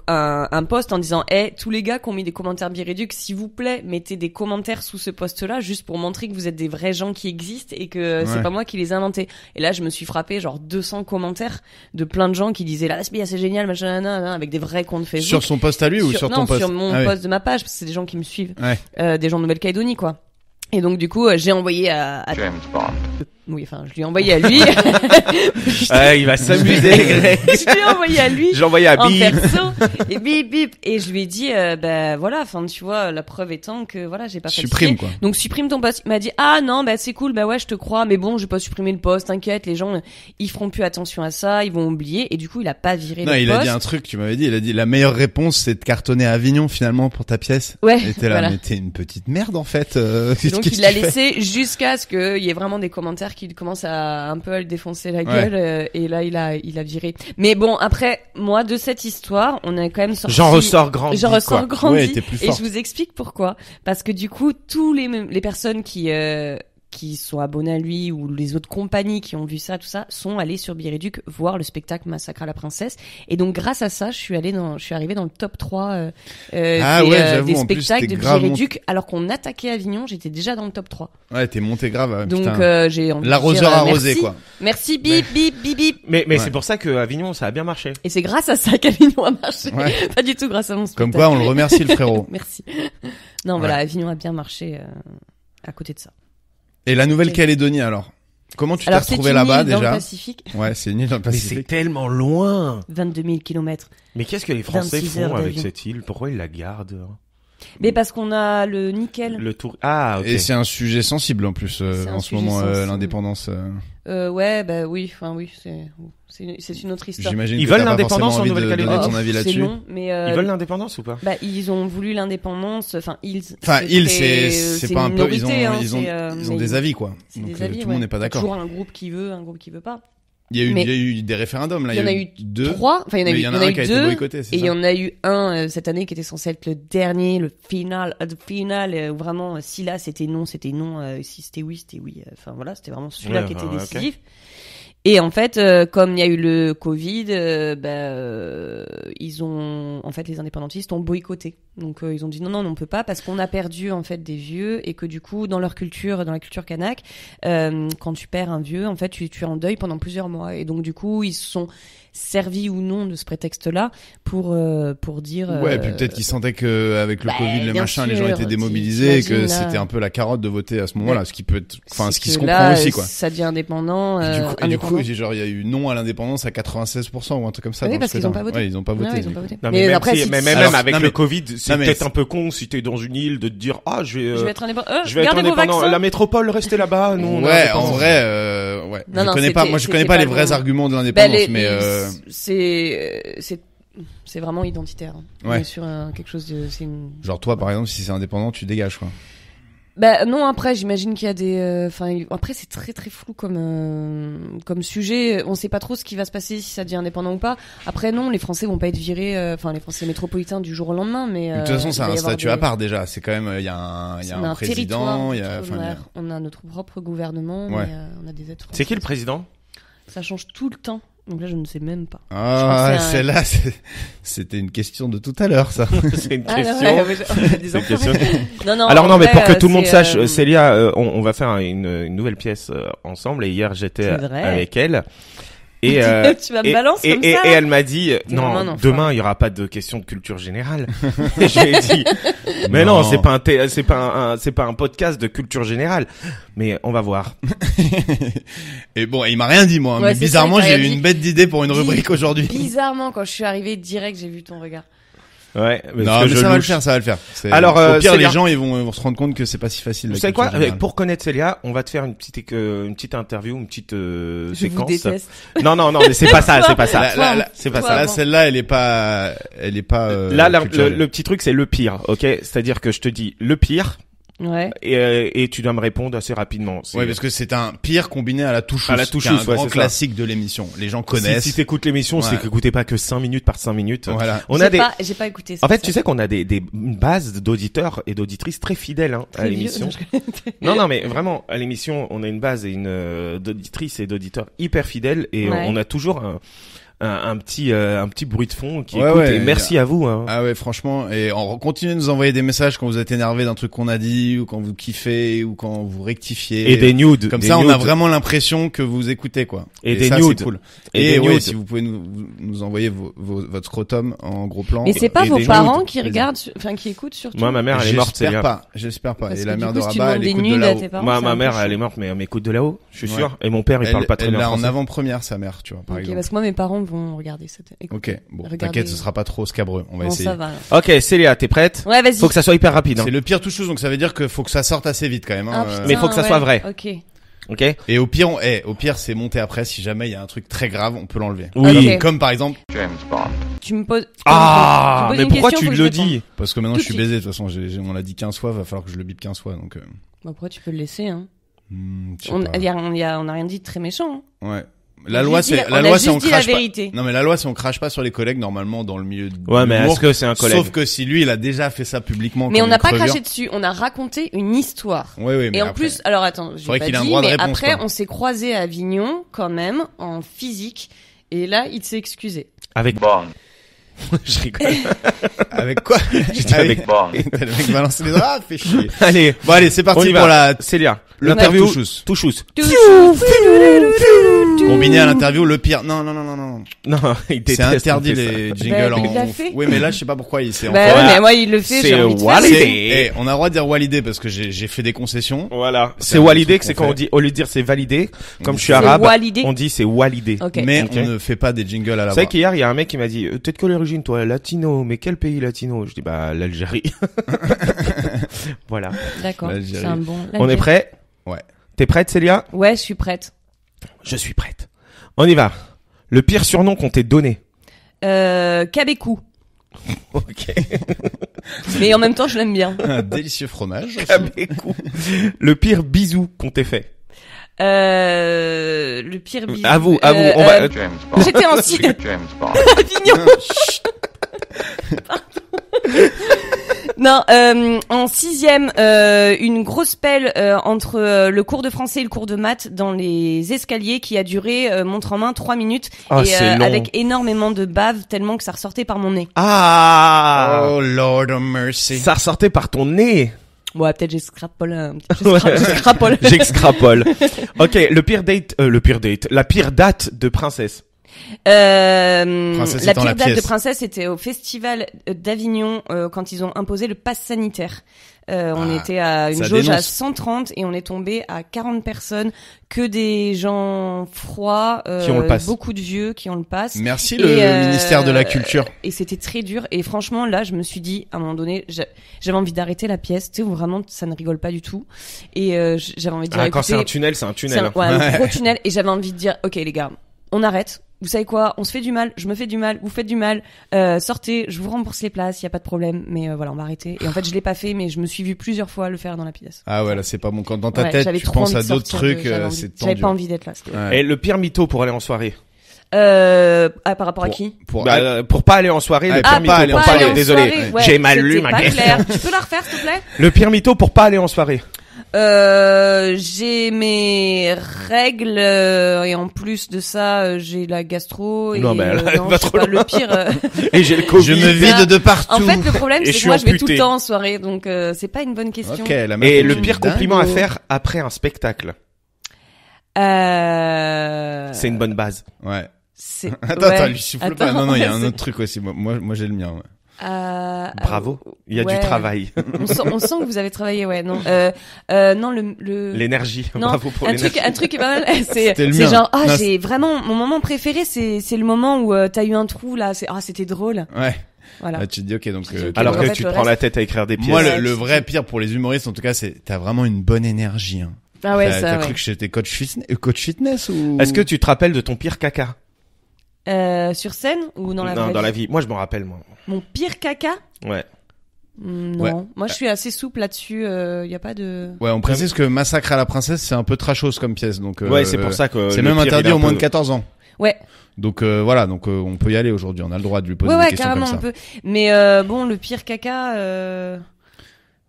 post en disant tous les gars qui ont mis des commentaires Bière Éduc s'il vous plaît mettez des commentaires sous ce post là juste pour montrer que vous êtes des vrais gens qui existent et que c'est Ouais. pas moi qui les ai inventés. Et là je me suis frappé genre 200 commentaires de plein de gens qui disaient là c'est génial machin avec des vrais comptes Facebook. Sur son post à lui ou sur ton non, post? sur mon Ah oui. post de ma page parce que c'est des gens qui me suivent, Ouais. des gens de Nouvelle-Calédonie quoi. Et donc du coup j'ai envoyé à James Bond. oui, enfin, je lui ai envoyé à lui. Ouais, il va s'amuser, Greg. Je lui ai envoyé à lui. J'ai envoyé à En Bip. perso. Et bip, bip. Et je lui ai dit, voilà, enfin, tu vois, la preuve étant que, voilà, j'ai pas fait Supprime quoi. Donc, supprime ton post. Il m'a dit, ah non, c'est cool, ouais, je te crois, mais bon, je vais pas supprimer le post, t'inquiète, les gens, ils feront plus attention à ça, ils vont oublier. Et du coup, il a pas viré Non, le il post. a dit un truc, tu m'avais dit, il a dit la meilleure réponse c'est de cartonner à Avignon finalement pour ta pièce. Ouais, Et t'es là, voilà. mais t'es une petite merde en fait. Et donc, Qu'est-ce il l'a que tu fais laissé jusqu'à ce qu'il y ait vraiment des commentaires qu'il commence à un peu à le défoncer la gueule et là il a viré. Mais bon, après moi de cette histoire, on a quand même sorti. J'en ressors grandi. Ouais, t'es plus et forte. je vous explique pourquoi. Parce que du coup, tous les personnes qui sont abonnés à lui ou les autres compagnies qui ont vu ça, tout ça, sont allés sur Biréduc voir le spectacle Massacre à la princesse. Et donc, grâce à ça, je suis arrivé dans le top 3 des spectacles de Biréduc. Alors qu'on attaquait Avignon, j'étais déjà dans le top 3. Ouais, t'es monté grave. Donc, j'ai envie de l'arroseur dire, arrosé, merci. quoi. Merci, bip, bip, bip, bip. Mais c'est pour ça que Avignon, ça a bien marché. Et c'est grâce à ça qu'Avignon a marché. Ouais. Pas du tout grâce à mon spectacle. Comme quoi, on le remercie, le frérot. Merci. Non, voilà, Avignon a bien marché à côté de ça. Et la Nouvelle-Calédonie, alors? Comment tu t'es Alors, c'est retrouvé une là-bas, île dans le déjà? Pacifique. Ouais, c'est une île dans le Mais c'est Pacifique. tellement loin. 22 000 kilomètres. Mais qu'est-ce que les Français 26 heures font avec d'avion. cette île? Pourquoi ils la gardent? Mais parce qu'on a le nickel. Le tour. Ah, ok. Et c'est un sujet sensible, en plus, C'est un en ce sujet moment, sensible. l'indépendance. Ouais, bah oui, c'est une autre histoire. J'imagine Ils que veulent t'as pas l'indépendance forcément en envie de Nouvelle-Calédonie. donner ton avis C'est là-dessus. long, mais Ils veulent l'indépendance ou pas? bah ils ont voulu l'indépendance. Enfin, Enfin, c'est pas un peu, ils ont mais des avis, quoi. C'est Donc, des avis, tout le monde n'est pas d'accord. Toujours un groupe qui veut, un groupe qui veut pas. Il y Mais a eu des référendums, là. Il y en a eu deux. 3. Enfin, il y en a eu un qui a été deux. boycotté, c'est Et il y ça? en a eu un cette année qui était censé être le dernier, le final, où vraiment si là c'était non, si c'était oui, c'était oui. Enfin voilà, c'était vraiment celui-là qui était ouais, décisif. Et en fait, comme il y a eu le Covid, ils ont, en fait, les indépendantistes ont boycotté. Donc ils ont dit non, on peut pas parce qu'on a perdu en fait des vieux et que du coup, dans la culture kanak, quand tu perds un vieux, en fait, tu es en deuil pendant plusieurs mois. Et donc du coup, ils se sont servis ou non de ce prétexte-là pour dire. Ouais, puis peut-être qu'ils sentaient que avec le Covid, le bien machin, les gens sûr, étaient démobilisés et que t'imagines, là. c'était un peu la carotte de voter à ce moment-là, ce qui peut être, enfin, C'est ce qui se que comprend là, aussi, quoi. Ça devient indépendant. Et du coup, genre, il y a eu non à l'indépendance à 96% ou un truc comme ça. Oui, dans parce ce qu'ils ont fait-là. pas voté. Ouais, ils ont pas voté. Non, ils ont du pas coup. voté. Non, mais même, après, si, si mais tu- même Alors, avec non, le mais- Covid, c'est non, mais peut-être c'est- un peu con si t'es dans une île de te dire, je vais être indépendant. je vais être Gardez vos indépendant. vaccins. La métropole, restez là-bas. Nous, on est Ouais, indépendants. en vrai, ouais. Non, non, Moi, je c'était connais pas les pas vrais bon. arguments de Bah, l'indépendance, mais c'est vraiment identitaire. On Ouais. est sur quelque chose de, c'est une... genre toi, par exemple, si c'est indépendant, tu dégages, quoi. Bah non, après j'imagine qu'il y a des, enfin après c'est très très flou comme sujet. On sait pas trop ce qui va se passer si ça devient indépendant ou pas. Après non, les Français vont pas être virés, enfin les Français métropolitains du jour au lendemain, mais. De toute façon, c'est il va un y avoir statut des- à part déjà. C'est quand même, il y a un président, il y a, enfin, il y a- on a notre propre gouvernement, Ouais. mais on a des aides françaises. C'est qui le président? Ça change tout le temps. Donc là, je ne sais même pas. Ah, Je pense que celle-là, c'était une question de tout à l'heure, ça. C'est une Ah, question. ouais, on a des C'est une enfants. question. Non, Alors en non, mais vrai, pour que tout le monde c'est, sache, Célia, on va faire une nouvelle pièce ensemble. Et hier, j'étais C'est vrai. avec elle. Et Tu vas me balancer comme et ça, et là elle m'a dit non, vraiment un enfant. demain il y aura pas de questions de culture générale. Et je lui ai dit mais non, c'est pas un podcast de culture générale. Mais on va voir. Et bon, il m'a rien dit, moi. Ouais, Mais c'est bizarrement, ça, il t'a j'ai eu rien une bête d'idée pour une rubrique aujourd'hui. Bizarrement, quand je suis arrivée direct, j'ai vu ton regard. Ouais. Non, parce que mais je ça va le louche. faire, ça va le faire. Alors, au pire, Célia- les gens, ils vont se rendre compte que c'est pas si facile. Vous la savez quoi? culture générale. Pour connaître Célia, on va te faire une petite interview, une petite Je vous séquence. déteste. Non, mais c'est pas ça, c'est pas ça. C'est pas Toi, ça. Là, avant. celle-là, elle est pas. Là, culturelle. le petit truc, c'est le pire, ok? C'est-à-dire que je te dis le pire, Ouais. et tu dois me répondre assez rapidement. Ouais, parce que c'est un pire combiné à la touche. À la toucheuse, un ouais, grand c'est ça. classique de l'émission. Les gens connaissent. Si t'écoutes l'émission, c'est Ouais. qu'écoutez pas que 5 minutes par 5 minutes. Voilà. On a des, J'ai pas écouté ça. en fait, tu sais qu'on a des une base d'auditeurs et d'auditrices très fidèles, hein, à Très l'émission. vieux. Non, mais vraiment, à l'émission, on a une base et une d'auditrices et d'auditeurs hyper fidèles et Ouais. on a toujours un petit bruit de fond qui Ouais, écoute ouais, et merci à vous. Hein. Ah ouais, franchement, et continuez de nous envoyer des messages quand vous êtes énervé d'un truc qu'on a dit, ou quand vous kiffez, ou quand vous rectifiez. Et des nudes. Comme des ça, on a nudes. vraiment l'impression que vous écoutez, quoi. Et des ça, nudes. c'est cool. Et Et, des ouais, nudes. si vous pouvez nous envoyer votre scrotum en gros plan. Mais c'est pas Et vos des parents nudes. qui regardent, enfin qui écoutent surtout. Moi, ma mère, elle est morte, Célia. J'espère pas. Parce Et que la du mère coup, de si tu Rabat, demandes elle des écoute de nudes à là-haut. tes parents, Moi, c'est ma un peu mère, chaud. elle est morte, mais elle m'écoute de là-haut, je suis Ouais. sûr. Et mon père, il parle pas très Elle bien l'a en français. avant-première, sa mère, tu vois, par Ok, exemple. parce que moi mes parents vont regarder ça. Ok, bon, Regardez. t'inquiète, ce sera pas trop scabreux. On va Bon, essayer. ça va. Là. Ok, Célia, t'es prête? Ouais, vas-y. Faut que ça soit hyper rapide. Hein. C'est le pire touche-chose, donc ça veut dire que faut que ça sorte assez vite quand même. Hein. Ah, putain, Mais faut que ça soit vrai. Ok. Ok? Et au pire, c'est monter après. Si jamais il y a un truc très grave, on peut l'enlever. Oui. Ok. Comme par exemple, James Bond. Tu me poses. Ah, tu me poses mais une pourquoi question, tu faut le que je réponde. dis? parce que maintenant Tout je suis de suite. baisé. De toute façon, on l'a dit 15 fois, va falloir que je le bip 15 fois. Donc, Bah, pourquoi tu peux le laisser, hein? Je sais On pas. a rien dit de très méchant. Hein. Ouais. La On loi, a juste c'est dit- la on a loi, juste c'est on dit la crache pas. vérité. Non, mais la loi, c'est on crache pas sur les collègues normalement dans le milieu. Ouais, mais l'humour. est-ce que c'est un collègue? Sauf que si lui, il a déjà fait ça publiquement. Mais comme on n'a une pas crevure. craché dessus, on a raconté une histoire. Oui, oui, mais Et en après- plus, alors attends, j'ai Faudrait pas qu'il ait un dit, droit de mais réponse, après quoi. on s'est croisés à Avignon quand même en physique. Et là, il s'est excusé. Avec, Born. je rigole. avec quoi? J'étais avec. Born. Le mec balance les draps, fait chier. Allez, Bon, allez, c'est on parti y pour va. la Célia, le l'interview. Touchous. Touchous. Combiné à l'interview, le pire. Non. Non, il C'est déteste interdit quand on fait ça. les jingles Bah, en. il l'a fait. Oui, mais là, je sais pas pourquoi il s'est Bah encore. ouais, mais moi il le fait, C'est j'ai envie de faire. Walid. C'est- on a le droit de dire Walidé parce que j'ai fait des concessions. Voilà. C'est C'est un walidé, truc que c'est qu'on quand on fait. dit, au lieu de dire c'est validé, comme je suis C'est arabe, walidé. on dit c'est walidé. Ok. Mais Ok. on ne fait pas des jingles à la C'est voix. vrai qu'hier, il y a un mec qui m'a dit, t'es de quelle origine, toi? Latino. Mais quel pays latino? Je dis, bah, l'Algérie. Voilà. D'accord, L'Algérie. c'est un bon. On est prêt? Ouais. T'es prête, Célia? Ouais, je suis prête. Je suis prête. On y va. Le pire surnom qu'on t'ait donné. Cabécou. Ok. Mais en même temps, je l'aime bien. Un délicieux fromage. Cabécou. Le pire bisou qu'on t'ait fait. Le pire bisou. Avoue, on va, James Bond. J'étais en Syrie. James Bond. Avignon. Non, en sixième, une grosse pelle entre le cours de français et le cours de maths dans les escaliers qui a duré montre en main 3 minutes Ah, et c'est long. avec énormément de bave tellement que ça ressortait par mon nez. Ah! Oh Lord of mercy. Ça ressortait par ton nez. Ouais, peut-être j'extrapole un petit peu. J'extrapole. J'extrapole. Ok, la pire date de princesse. Princesse La étant la pire date de pièce. princesse était au festival d'Avignon quand ils ont imposé le pass sanitaire. On était à une ça jauge à dénonce. 130 et on est tombé à 40 personnes, que des gens froids, Qui ont le pass. beaucoup de vieux qui ont le pass. Merci Et, le ministère de la Culture. Et c'était très dur. Et franchement, là, je me suis dit, à un moment donné, j'avais envie d'arrêter la pièce, tu sais, où vraiment ça ne rigole pas du tout. Et j'avais envie de dire, Ah, quand c'est un écoutez, tunnel, c'est un c'est tunnel. un, ouais, un gros tunnel. Et j'avais envie de dire, ok les gars, on arrête. Vous savez quoi, on se fait du mal, je me fais du mal, vous faites du mal, sortez, je vous rembourse les places, y a pas de problème, mais voilà, on va arrêter. Et en fait, je l'ai pas fait, mais je me suis vu plusieurs fois le faire dans la pièce. Ah ouais, là c'est pas bon. Quand dans ta Ouais, tête j'avais tu trop penses envie à de d'autres sortir trucs, j'avais envie- c'est J'avais tendu. pas envie d'être là. c'était- Ouais. Et le pire mytho pour aller en soirée. Par rapport à Pour- qui Pour Pour pas aller en soirée, le Ah, pire pour mytho pas aller pour en pas aller, soirée. désolé. Ouais, J'ai mal lu c'était ma pas question. clair. Tu peux la refaire, s'il te plaît? Le pire mytho pour pas aller en soirée. J'ai mes règles et en plus de ça, j'ai la gastro. Et, Non, mais elle va je sais trop pas, loin. le pire. Et j'ai le Covid. je me vide de partout. En fait, le problème, Et c'est je que suis moi, je vais tout amputé. le temps en soirée, donc c'est pas une bonne question. Ok, la meuf Et est le une pire dingue. compliment à faire après un spectacle. C'est une bonne base. Ouais. C'est... Attends, ouais. attends, lui souffle pas. Attends, Non, il y a un c'est- autre truc aussi. Moi j'ai le mien. Ouais. Bravo. Il y a ouais. du travail. On sent que vous avez travaillé, ouais. Non, non le... L'énergie. Non, Bravo pour un l'énergie. truc qui est pas mal, c'est C'était le mien. genre Non, j'ai vraiment mon moment préféré, c'est le moment où t'as eu un trou là, c'était drôle. Ouais. Voilà. Là, tu te dis ok donc. Ok, Alors en que fait, tu le te prends la reste- tête à écrire des pièces. Moi, Ouais, le puis- vrai pire pour les humoristes, en tout cas, c'est t'as vraiment une bonne énergie. Hein. Ah ouais, T'as ça cru ouais. que j'étais coach fitness ou Est-ce que tu te rappelles de ton pire caca? Sur scène ou dans la Non, vraie dans la vie vie. Moi, je m'en rappelle, moi. Mon pire caca? Ouais. Non, Ouais. moi je suis assez souple là-dessus, y a pas de... Ouais, on précise que Massacre à la princesse, c'est un peu trashos comme pièce, donc. Ouais, c'est pour ça que. C'est le même pire, il interdit est un aux moins de peu- 14 ans. Ouais, Donc voilà, donc on peut y aller aujourd'hui. On a le droit de lui poser ouais, des ouais, questions carrément comme un ça. peu. Mais bon, le pire caca...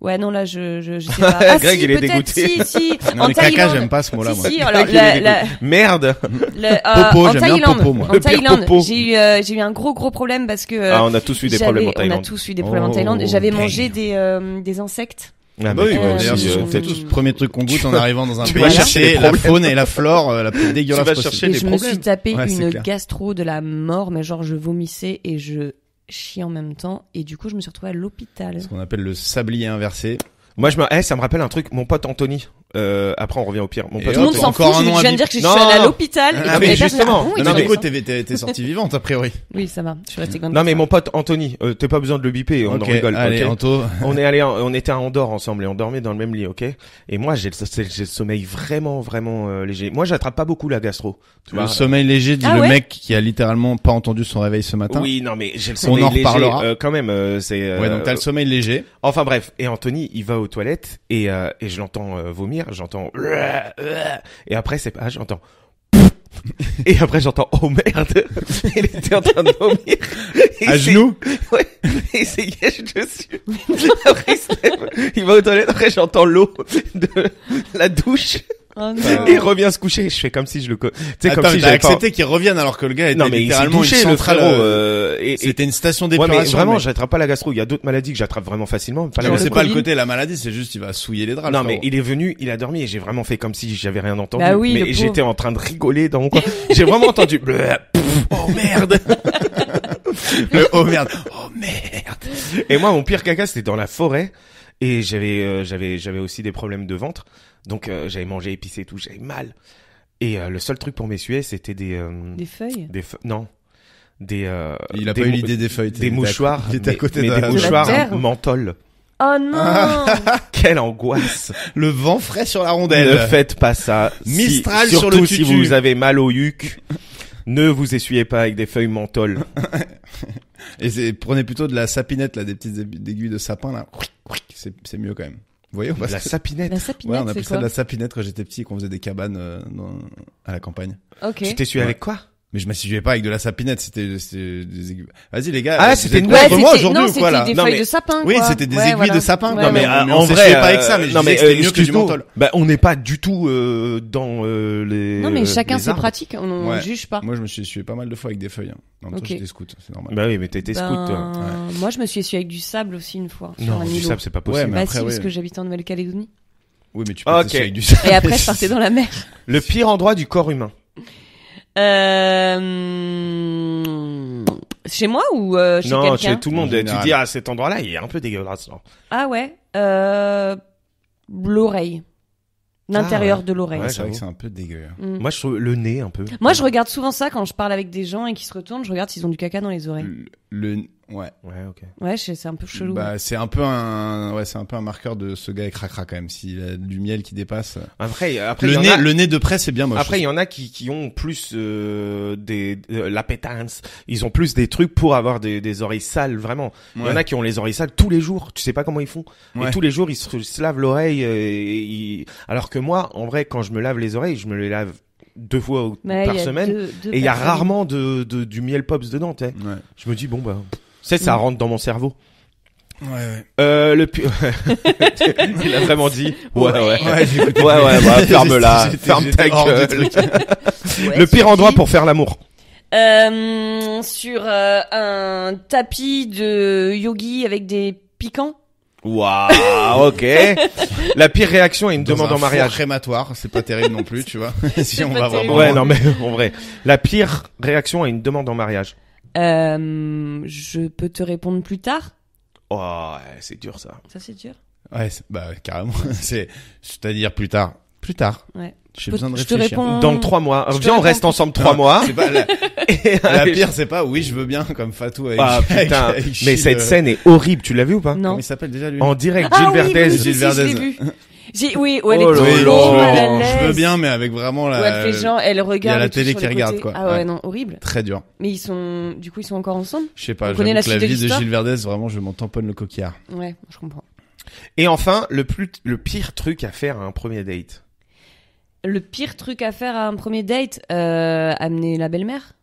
Ouais, non, là, je sais pas. Ah, Greg, si, il est peut-être, dégoûté. si. Non, En mais caca, Thaïlande. j'aime pas ce mot-là, Si, moi. si, alors, Greg, il est dégoûté. Merde. Popo, en j'aime bien Thaïlande, popo, moi. en Le pire Thaïlande, popo. j'ai eu un gros problème parce que Ah, on a tous eu des problèmes en on a Thaïlande. tous eu des problèmes en Oh, Thaïlande. J'avais damn. mangé des insectes. Ah, Bah oui, Euh, d'ailleurs, si, c'est ce qu'on fait t'es- tous. Premier truc qu'on goûte en arrivant dans un tu pays, vas chercher chercher les la problèmes. faune et la flore la plus dégueulasse Tu vas possible. chercher Et les je me problèmes. suis tapé Ouais, c'est une clair. gastro de la mort, mais genre je vomissais et je chiais en même temps. Et du coup, je me suis retrouvée à l'hôpital. Ce qu'on appelle le sablier inversé. Moi, ça me rappelle un truc. Mon pote Anthony. Après, on revient au pire. Mon Et pote Tout le monde Anthony. s'en Encore fout, un je nom à viens de bip. dire que je suis Non. allée à l'hôpital. Ah, et mais les personnes, justement. oui, Non, tu mais du fais coup, ça. t'es sortie vivante, a priori. Oui, ça va. Je suis restée comme Non, mais ça. mon pote Anthony, t'as pas besoin de le biper. On Ok, en rigole. allez, ok Anto. on était à Andorre ensemble et on dormait dans le même lit, ok? Et moi, j'ai le sommeil vraiment léger. Moi, j'attrape pas beaucoup la gastro. Tu Le vois. sommeil léger, dit Ah le ouais mec qui a littéralement pas entendu son réveil ce matin. Oui, non, mais j'ai le On sommeil en léger. reparlera. Quand même, c'est. Ouais, donc t'as le sommeil léger. Enfin bref, et Anthony, il va aux toilettes et je l'entends vomir dormir, j'entends et après c'est pas, j'entends et après j'entends oh merde, il était en train de vomir À genoux. ouais, et il s'est gâché dessus. Après il se lève, il va aux toilettes, après j'entends l'eau de la douche. Oh Et il revient se coucher. Je fais comme si je le tu sais, comme Attends, si t'as j'avais pas... accepté qu'il revienne alors que le gars était Non, mais il s'est littéralement douché, une le centrale. frérot, et C'était une station ouais, mais d'épuration. vraiment, mais... j'attrape pas la gastro. Il y a d'autres maladies que j'attrape vraiment facilement. Pas la Non, mais gastro. c'est pas le Covid. côté la maladie, c'est juste il va souiller les draps. Non, le mais frérot. il est venu, il a dormi et j'ai vraiment fait comme si j'avais rien entendu. Bah oui, le mais pauvre. j'étais en train de rigoler dans mon coin. J'ai vraiment entendu. Oh merde. Oh merde. Oh merde. Et moi, mon pire caca, c'était dans la forêt. Et j'avais aussi des problèmes de ventre. Donc, j'avais mangé épicé et tout. J'avais mal. Et le seul truc pour m'essuyer, c'était des feuilles. non. Des Il a des pas eu mou- l'idée des feuilles. des mouchoirs, Il était à côté mais de des la... De la mouchoirs terre. menthol. Oh non. Quelle angoisse. Le vent frais sur la Ne rondelle. faites pas ça. Mistral Si- sur le surtout si tutu. vous avez mal au huc, ne vous essuyez pas avec des feuilles menthol. Et prenez plutôt de la sapinette là, des petites aiguilles de sapin là. C'est mieux quand même. Vous voyez ou pas? La sapinette. La Ouais, sapinette, on appelait c'est ça de quoi? la sapinette quand j'étais petit et qu'on faisait des cabanes à la campagne. Ok. Tu t'essuyais Ouais. avec quoi? Mais je m'essuyais pas avec de la sapinette, c'était des aiguilles. Vas-y les gars. Ah, vous c'était êtes une contre blague. moi aujourd'hui ou quoi là? des Non, feuilles mais- de sapin. Oui, quoi. c'était des Ouais, aiguilles voilà. de sapin. Ouais, Non, mais ouais. on s'essuyait pas avec ça, mais je disais que c'était mieux que du excuse-nous. menthol. Bah, on n'est pas du tout dans les. Non, mais chacun les ses arbres. pratiques. On Ouais. juge pas. Moi, je me suis essuyé pas mal de fois avec des feuilles. Hein. En même temps, Ok. j'étais scout, c'est normal. Bah oui, mais t'étais scout, toi. Moi, je me suis essuyé avec du sable aussi une fois. sur Non, un du îlot. sable, c'est pas Ouais, possible. mais Bah après, si, parce ouais. que j'habitais en Nouvelle-Calédonie. Oui, mais tu peux Ok. t'essuyer avec du sable. Et après, je partais dans la mer. Le pire endroit du corps humain. Chez moi ou chez Non, quelqu'un chez tout le monde. En Tu général. dis, ah, cet endroit-là, il est un peu dégueulasse, non? Ah ouais. L'oreille. L'intérieur Ah ouais. de l'oreille. Ouais, C'est vrai j'avoue. que c'est un peu dégueu. Mm. Moi, je trouve le nez un peu. Moi, je regarde souvent ça quand je parle avec des gens et qui se retournent. Je regarde s'ils ont du caca dans les oreilles. Ouais. Ouais, ok. Ouais, c'est un peu chelou. Bah, c'est un peu un marqueur de ce gars est cracra quand même. S'il a du miel qui dépasse. Après, il y en a- Le nez de près, c'est bien moche. Après, il y en a qui ont plus la pétence. Ils ont plus des trucs pour avoir des oreilles sales, vraiment. Il y en a qui ont les oreilles sales tous les jours. Tu sais pas comment ils font. Ouais. Et tous les jours, ils se lavent l'oreille. Alors que moi, en vrai, quand je me lave les oreilles, je me les lave 2 fois Mais par il y a semaine. deux Et il y a personnes. rarement du miel pops dedans, tu sais. Ouais. Je me dis, bon, bah, ça rentre dans mon cerveau. Ouais. Il a vraiment dit, ouais. Ouais, j'ai écouté. Ouais, bah, ferme-la, J'étais ferme ta hors du gueule. truc. Ouais, Le pire c'est endroit qui pour faire l'amour. Sur un tapis de yogi avec des piquants. Waouh, ok. La pire réaction à une Dans demande un en mariage. four crématoire, c'est pas terrible non plus, tu vois. Si on pas va terrible. vraiment. Ouais, non, mais en vrai. La pire réaction à une demande en mariage. Je peux te répondre plus tard. Oh, ouais, c'est dur, ça. Ça, c'est dur. Ouais, bah carrément. C'est-à-dire plus tard. Plus tard. Ouais. J'ai besoin de Je te réfléchir. réponds. Dans 3 mois. Je te Viens, on réponds reste plus- ensemble 3 mois. C'est pas la, Et la pire, c'est pas oui, je veux bien comme Fatou avec. Ah, putain. avec Mais Gilles, cette scène est horrible. Tu l'as vu ou pas? Non. Comment il s'appelle déjà lui? En direct, Ah Gilles oui, Verdez. oui, si, Gilles si, Verdez. je l'ai vu. Oui, où elle Oh est là Oui, trop là. mal à je veux l'aise. bien, mais avec vraiment Où elle fait genre, elle regarde. il y a la et tout télé sur qui les regarde, côtés. quoi. Ah ouais, Ouais. non, horrible. très dur. Mais ils sont encore ensemble? Je sais pas, Vous connaissez j'avoue que la la suite de vie de l'histoire Gilles Verdez, vraiment, je m'en tamponne le coquillard. Ouais, je comprends. Et enfin, le pire truc à faire à un premier date. Le pire truc à faire à un premier date, amener la belle-mère.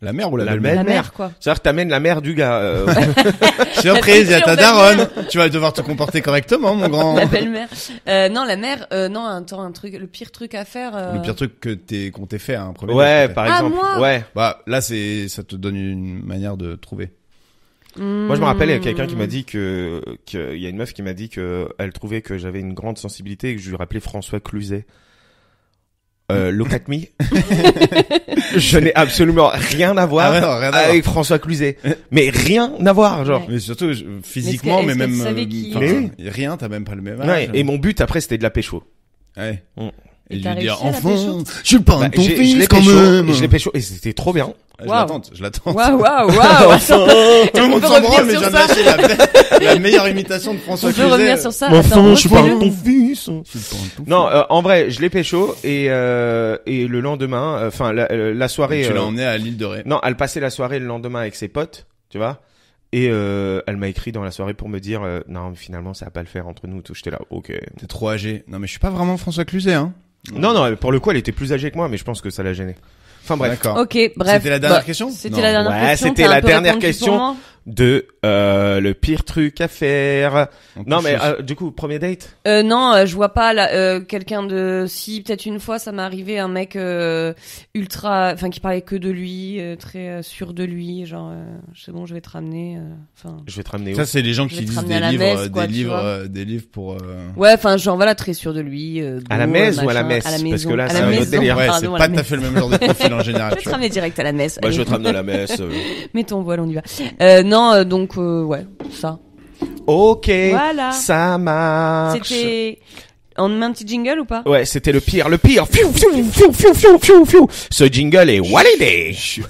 La mère ou la La belle-mère? La Belle-mère. mère, quoi. C'est-à-dire que t'amènes la mère du gars. Surprise, il y a ta Future daronne. Tu vas devoir te comporter correctement, mon grand. La belle-mère. Non, la mère, non, attends, le pire truc à faire. Le pire truc qu'on t'ait fait à un premier Ouais, date, par Ah, exemple. moi Ouais. Bah, là, ça te donne une manière de trouver. Moi, je me rappelle, il y a quelqu'un qui m'a dit il y a une meuf qui m'a dit que elle trouvait que j'avais une grande sensibilité et que je lui rappelais François Cluzet. Look at me. Je n'ai absolument rien à voir Ah ouais, non, rien à voir. avec François Cluzet. Mais rien à voir, genre. Ouais. Mais surtout, physiquement, Mais mais est-ce même, qu'elle savait qui- enfin, Mais oui. rien, t'as même pas le même Ouais, âge. et mon but après, c'était de la pécho. Ouais. Mm. Et Et de t'as lui dire, réussi à la enfant, pécho je suis pas Bah, ton je fils l'ai quand pécho, même. je l'ai pécho, et c'était trop bien. Je Waouh. l'attends. Waouh, waouh, waouh. Attends, Tout le monde on peut s'en branle, revenir mais je sur viens de ça. lâcher la meilleure imitation de François On peut Cluzet. revenir sur ça. Mon Attends, enfant, je suis pas refais-le. ton fils. Je suis pas ton Non, en vrai, je l'ai pécho et le lendemain, enfin la soirée. Tu l'as emmené à l'île de Ré. Non, elle passait la soirée le lendemain avec ses potes, tu vois. Et elle m'a écrit dans la soirée pour me dire non, mais finalement ça va pas le faire entre nous. Tout. J'étais là, ok. T'es trop âgé. Non, mais je suis pas vraiment François Cluzet, hein. Non, pour le coup, elle était plus âgée que moi, mais je pense que ça l'a gêné. Enfin bref. D'accord. Ok, bref. C'était la dernière question? C'était Non. la dernière Ouais, question. c'était t'as un la peu dernière répondu question. pour moi. De le pire truc à faire. On Non, touche mais au- du coup, premier date. Non, je vois pas quelqu'un de si peut-être une fois ça m'est arrivé un mec ultra enfin qui parlait que de lui, très sûr de lui, genre c'est bon, je vais te ramener enfin Je vais te ramener où? Ça, c'est les gens Je qui vais te lisent ramener à la messe, quoi, tu vois. des livres pour, ouais, enfin genre voilà, très sûr de lui À la beau, messe ou à la machin, messe à la Parce maison, que là, à c'est la un autre maison, délire. Ouais, pardon, c'est à pas la tout à messe. fait le même genre de profil en général. Je vais tu te vois. ramener direct à la messe. Bah, je Allez. vais te ramener à la messe. Mets ton voile, on y va. Non, donc ouais, ça. Ok. Voilà. Ça marche. C'était on met un petit jingle ou pas? Ouais, c'était le pire. Fiou, fiou, fiou, fiou, fiou, fiou, fiou. Ce jingle est validé. Je suis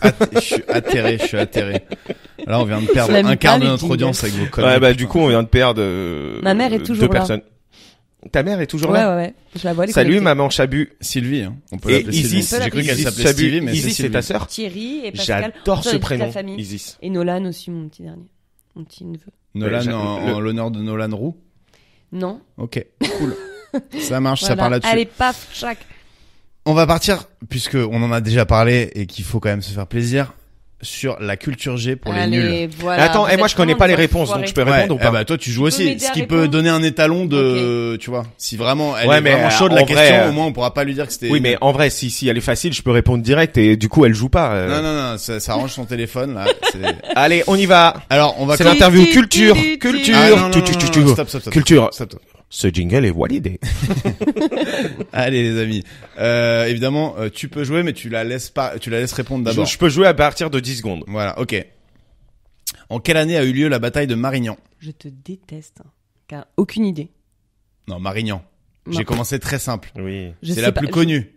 atterré. Là, on vient de perdre Je l'aime un quart pas, de les notre jingles. audience avec vos conneries. Ouais, bah du putain. coup, on vient de perdre. Ma mère est toujours deux là. personnes. Ta mère est toujours Ouais, là. ouais. Je la vois. elle est Salut, connectée. maman Chabu. Sylvie, hein. On peut Et l'appeler Sylvie. Isis. J'ai cru qu'elle Isis s'appelait Chabu. Stevie, mais Isis, c'est c'est ta Sylvie. sœur. Thierry et Pascal. J'adore ce Toute la prénom. famille. Isis. Et Nolan aussi, mon petit dernier. Mon petit neveu. Nolan Ouais, en l'honneur de Nolan Roux. Non. Ok, cool. Ça marche, ça Voilà. part là-dessus. Allez, paf, chac. On va partir, puisque on en a déjà parlé et qu'il faut quand même se faire plaisir, sur la culture G pour les nuls. Allez, voilà. Attends, Vous et moi êtes je connais vraiment pas les des réponses, enfoirés. donc je peux Ouais, répondre ou pas? bah toi tu joues Tu peux aussi, m'aider ce à qui peut répondre donner un étalon de, tu vois, si vraiment elle Ouais, est mais, vraiment chaude la en question, vrai, au moins on pourra pas lui dire que c'était. Oui, mais en vrai, si elle est facile, je peux répondre direct et du coup, elle joue pas. Non, ça arrange son téléphone là. c'est- Allez, on y va. Alors on va. C'est com- l'interview tu- culture. tu- Culture. Ah, non, Tu- tu- tu- tu- stop. Culture. Stop. Ce jingle est validé. Allez les amis, évidemment tu peux jouer mais tu la laisses répondre d'abord. Je peux jouer à partir de 10 secondes. Voilà, ok. En quelle année a eu lieu la bataille de Marignan? Je te déteste. Car aucune idée. Non, Marignan. J'ai Non. commencé très simple. Oui. Je C'est sais la pas, plus connue.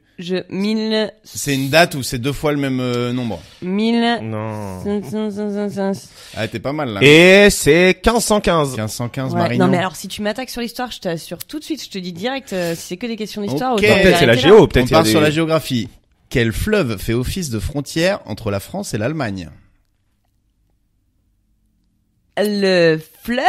Mille. C'est une date où c'est 2 fois le même nombre. Non. Ah, t'es pas mal là. Et c'est 1515. 1515 Ouais. Marignan. Non mais alors si tu m'attaques sur l'histoire, je t'assure tout de suite, je te dis direct si c'est que des questions d'histoire. Ok. autant Peut-être c'est la arrêter géo, là. On peut-être il y a part des... sur la géographie. Quel fleuve fait office de frontière entre la France et l'Allemagne? Le fleuve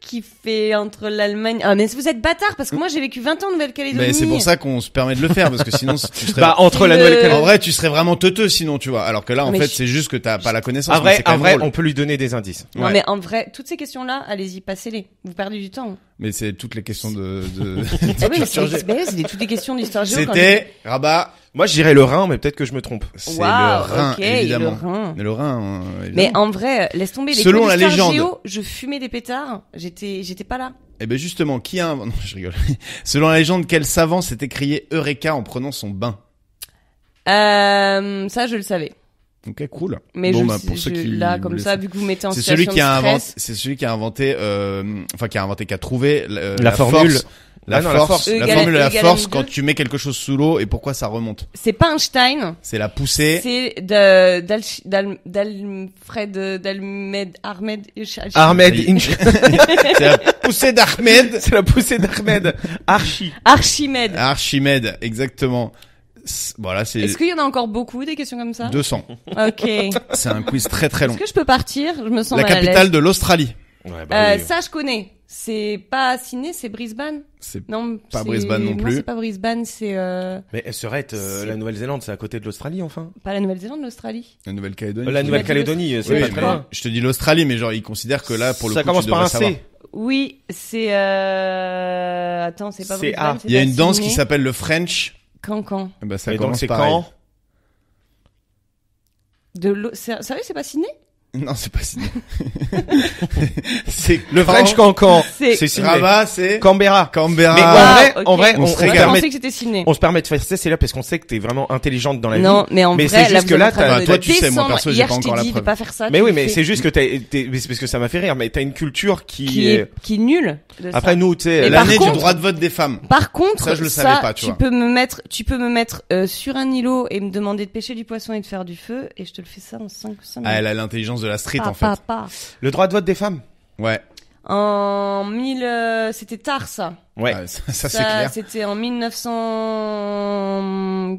qui fait entre l'Allemagne. Ah mais vous êtes bâtard parce que moi j'ai vécu 20 ans en Nouvelle-Calédonie. Mais c'est pour ça qu'on se permet de le faire parce que sinon tu serais Bah, entre la Le- Nouvelle-Calédonie. en vrai tu serais vraiment teuteux sinon tu vois. Alors que là en Mais fait je- c'est juste que t'as pas la connaissance. En mais vrai, c'est quand même drôle. on peut lui donner des indices. Non Ouais. mais en vrai, toutes ces questions-là, allez-y, passez-les. Vous perdez du temps. Mais c'est toutes les questions de Ah oui, mais culture G. c'est toutes les questions d'histoire géo. quand C'était Rabat. Moi, je dirais le Rhin, mais peut-être que je me trompe. C'est Waouh, le Rhin ok, évidemment. le Rhin. Mais le Rhin. Mais évidemment. en vrai, laisse tomber les Selon cours la d'histoire légende. géo, je fumais des pétards. J'étais pas là. Eh ben justement, qui a non, je rigole. Selon la légende, quel savant s'est écrié Eureka en prenant son bain? Ça, je le savais. Ok, cool. Mais Bon, je, bah, pour ceux qui là, comme voulaient ça, vu que vous mettez en c'est situation celui qui a de inventé, stress, c'est celui qui a inventé, qui a trouvé La formule. force, la Ah non, la force, force. la Égale- formule de la égale force M2. quand tu mets quelque chose sous l'eau et pourquoi ça remonte. c'est pas Einstein, C'est la poussée. c'est d'Almed, Ahmed, Ahmed Oui. Inch. C'est la poussée d'Archimède. C'est la poussée d'Ahmed. Archie. Archimède. Archimède, exactement. Voilà, c'est Est-ce qu'il y en a encore beaucoup des questions comme ça? 200. Ok. Est-ce C'est un quiz très très long. que je peux partir? Je me sens La mal à l'aise. capitale de l'Australie. Ouais, bah oui. Ça, je connais. C'est pas Sydney, c'est Brisbane. C'est Non, Pas c'est- Brisbane non plus. c'est pas Brisbane, c'est Mais elle serait c'est- la Nouvelle-Zélande, c'est à côté de l'Australie, enfin. pas la Nouvelle-Zélande, l'Australie. la Nouvelle-Calédonie. La Nouvelle-Calédonie, c'est Oui, pas mais très loin. je te dis l'Australie, mais genre ils considèrent que là pour le Ça coup commence tu par un devrais savoir. C. Oui, c'est attends, c'est pas C'est Brisbane, A. c'est Il y a pas une danse qui Sydney. s'appelle le French. Cancan. Eh ben, ça Et donc commence c'est pareil. quand? Sérieux, c'est pas Sydney? Non, c'est pas Sydney. C'est Le quand- French Cancan. C'est- C'est Sydney. Rabat, c'est Canberra. Canberra. Mais Ah, en vrai, ok. on on se se régale. Je permet, pensais que c'était Sydney. on se permet de faire ça, c'est là parce qu'on sait que t'es vraiment intelligente dans la Non, vie. mais en Mais vrai, c'est là, juste vous que êtes là, en train t'as- de toi, tu sais, moi, descendre. perso, j'ai Hier, pas je t'ai encore la dit de preuve. pas faire ça. Mais tu oui, le mais fais. c'est juste que mais c'est parce que ça m'a fait rire, mais t'as une culture qui est nulle. de ça. Après nous, tu sais, Et L'année par du contre- droit de vote des femmes. Par contre, Ça, je le savais pas, tu vois. peux me mettre sur un îlot et me demander de pêcher du poisson et de faire du feu, et je te le fais ça en 5 Ah, minutes. elle a l'intelligence de la street en fait. Pas. le droit de vote des femmes. Ouais. En 1000, c'était tard ça. Ouais. Ouais, ça c'est clair. C'était en 1900.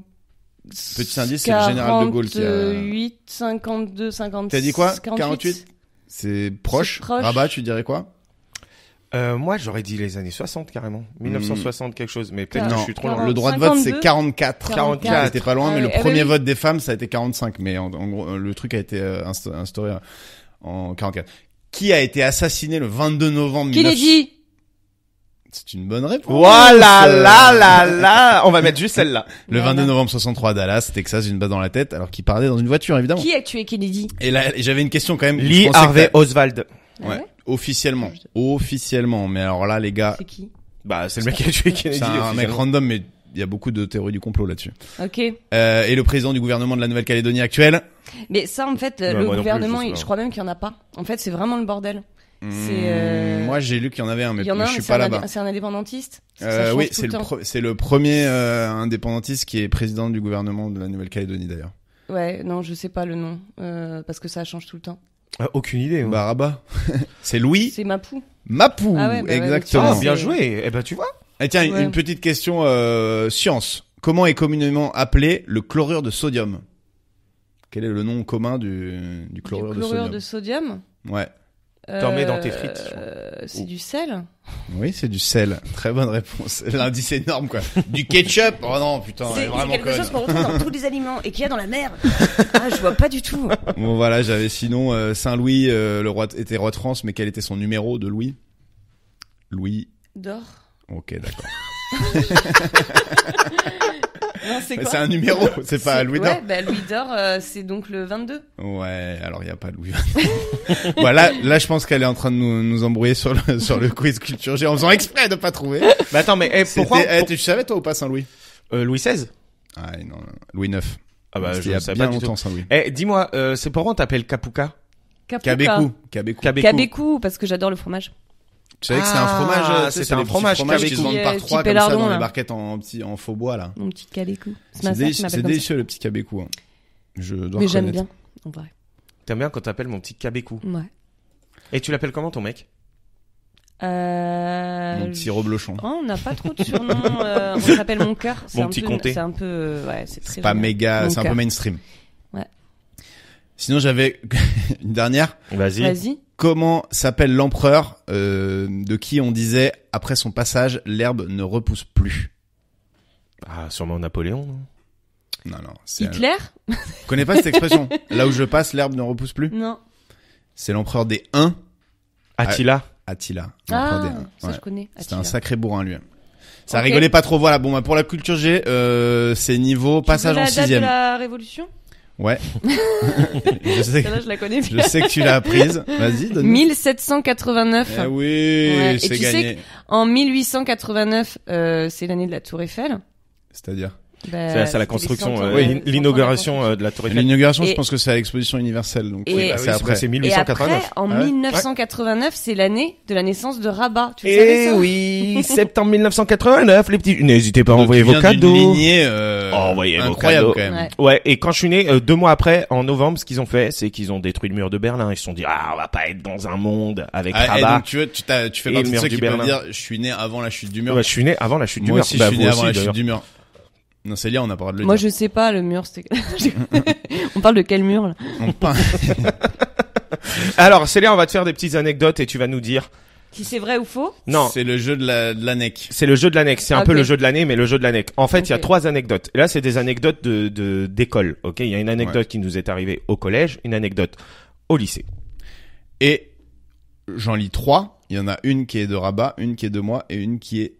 Petit indice, c'est le général de Gaulle qui a- 48, 52, 56. T'as dit quoi 48? 48 C'est proche. C'est proche. Rabat, tu dirais quoi? Moi, j'aurais dit les années 60 carrément. 1960 quelque chose, mais peut-être que Non, je suis trop loin. le droit de vote, c'est 52. 44. C'était pas loin, mais le Ah, premier oui. vote des femmes, ça a été 45. Mais en gros, le truc a été instauré en 44. Qui a été assassiné le 22 novembre 1900? Kennedy. C'est une bonne réponse. Voilà, là. On va mettre juste celle-là. Le Voilà. 22 novembre 63 à Dallas, Texas, une balle dans la tête, alors qu'il parlait dans une voiture, évidemment. Qui a tué Kennedy? Et là, j'avais une question quand même. Je Lee pensais que Harvey Oswald. Ah Ouais. Officiellement. Mais alors là, les gars, C'est qui? Bah, c'est le mec qui a tué Kennedy. c'est un mec officiellement. random, mais il y a beaucoup de théories du complot là-dessus. Ok. Et le président du gouvernement de la Nouvelle-Calédonie actuelle. Mais ça, en fait, Ouais, le moi non plus, gouvernement, je sais pas. je crois même qu'il y en a pas. En fait, c'est vraiment le bordel. C'est, Moi, j'ai lu qu'il y en avait un, mais il y en a un, je suis mais pas là-bas. c'est un indépendantiste. Ça change Oui, tout c'est le temps. c'est le premier indépendantiste qui est président du gouvernement de la Nouvelle-Calédonie d'ailleurs. Ouais, non, je sais pas le nom, parce que ça change tout le temps. Aucune idée. Bah Rabat. C'est Louis C'est Mapou. Mapou, Ah ouais, bah ouais, exactement. Ah, c'est- bien joué. Eh ben, tu vois. Et tiens, Ouais. une petite question science. Comment est communément appelé le chlorure de sodium? Quel est le nom commun du chlorure, Du chlorure de de sodium. Ouais. T'en mets dans tes frites. C'est du sel. Oui, c'est du sel. Très bonne réponse. L'indice énorme, quoi. Du ketchup? Oh non, putain, elle est C'est vraiment quelque conne. chose qu'on retrouve dans tous les aliments et qu'il y a dans la mer. Ah, je vois pas du tout. Bon, voilà, j'avais sinon Saint-Louis, le roi était roi de France, mais quel était son numéro de Louis? Louis. D'or. Ok, d'accord. Non, c'est Mais quoi? c'est un numéro, c'est pas Louis d'or. Ouais, bah Louis d'or, c'est donc le 22. Ouais, alors il y a pas Louis. Voilà, là je pense qu'elle est en train de nous embrouiller sur le quiz culture G en faisant exprès de pas trouver. Mais attends, mais pourquoi Tu savais toi ou pas Saint-Louis? Louis XVI? Ah non, Louis IX. Ah bah, C'était je il y a savais bien pas du longtemps tout. Saint-Louis. Dis-moi, c'est pourquoi on t'appelle Kapuka? Cabécou. Cabécou, parce que j'adore le fromage. Tu savais que c'était un fromage? Tu sais, c'était c'est un les petits fromage fromages qui se Cabécou. vendent par Petit 3 comme ça pélardon, dans là. les barquettes en faux bois là. Mon petit Cabécou. C'est ma sœur qui m'appelle c'est comme ça. délicieux le petit Cabécou. Hein. Je dois Mais j'aime reconnaître. bien, en vrai. T'aimes bien quand t'appelles mon petit Kabekou. Ouais. Et tu l'appelles comment ton mec? Mon petit reblochon. Oh, on n'a pas trop de surnoms. On s'appelle mon cœur. C'est Mon un petit peu, comté. C'est un peu, ouais, c'est très. C'est pas génial. méga, Mon c'est un peu cœur. mainstream. Ouais. Sinon j'avais une dernière. Vas-y. Vas-y. Comment s'appelle l'empereur de qui on disait après son passage l'herbe ne repousse plus? Ah, sûrement Napoléon, non? Non, c'est Hitler? Je connais pas cette expression. Là où je passe, l'herbe ne repousse plus. Non. C'est l'empereur des Huns, Attila. Attila. L'empereur Ah, des Huns. ça Ouais. je connais. C'était Attila. un sacré bourrin lui. Ça Ok. rigolait pas trop. Voilà. Bon, bah, pour la culture G, c'est niveau Tu passage veux en la date de sixième. la Révolution? Ouais. je sais, Celle-là, je la connais je bien. sais que tu l'as apprise. Vas-y, donne-nous. 1789. Eh oui, Ouais. Et c'est tu sais gagné. En 1889, c'est l'année de la Tour Eiffel. C'est-à-dire Bah, C'est la c'était construction, les 100 ans, oui, 100 ans de la l'inauguration construction. de la Tour Eiffel. l'inauguration, je Et- pense que c'est à l'exposition universelle. Donc Et- oui, bah bah, oui, c'est après. c'est Et 1889. après, en Ah ouais 1989, c'est l'année de la naissance de Rabat. Tu le savais Eh ça oui, septembre 1989, les petits. N'hésitez pas à Donc, envoyer tu vos viens d'une cadeaux. lignée, Envoyez vos incroyable cadeaux. quand même. Ouais. Ouais, et quand je suis né, 2 mois après, en novembre, ce qu'ils ont fait, c'est qu'ils ont détruit le mur de Berlin. Ils se sont dit, on va pas être dans un monde avec Ah, et Rabat. donc tu fais Et partie le de mur ceux du qui peuvent Berlin. dire je suis né avant la chute du mur. Ouais, je suis né avant la chute du Moi mur. aussi, Bah, je suis vous né aussi, avant la chute d'ailleurs. du mur. Non, Célia, on n'a pas le droit de le Moi, dire. je sais pas, le mur, c'était... On parle de quel mur, là? On peint. Alors, Célia, on va te faire des petites anecdotes et tu vas nous dire. Si c'est vrai ou faux? Non. C'est le jeu de la NEC. C'est le jeu de l'annexe. C'est un Ok. peu le jeu de l'année, mais le jeu de l'année. En fait, il y a Ok. 3 anecdotes. Et là, c'est des anecdotes d'école. Ok. Il y a une anecdote qui nous est arrivée au collège, une anecdote au lycée. Et j'en lis 3. Il y en a une qui est de Rabat, une qui est de moi et une qui est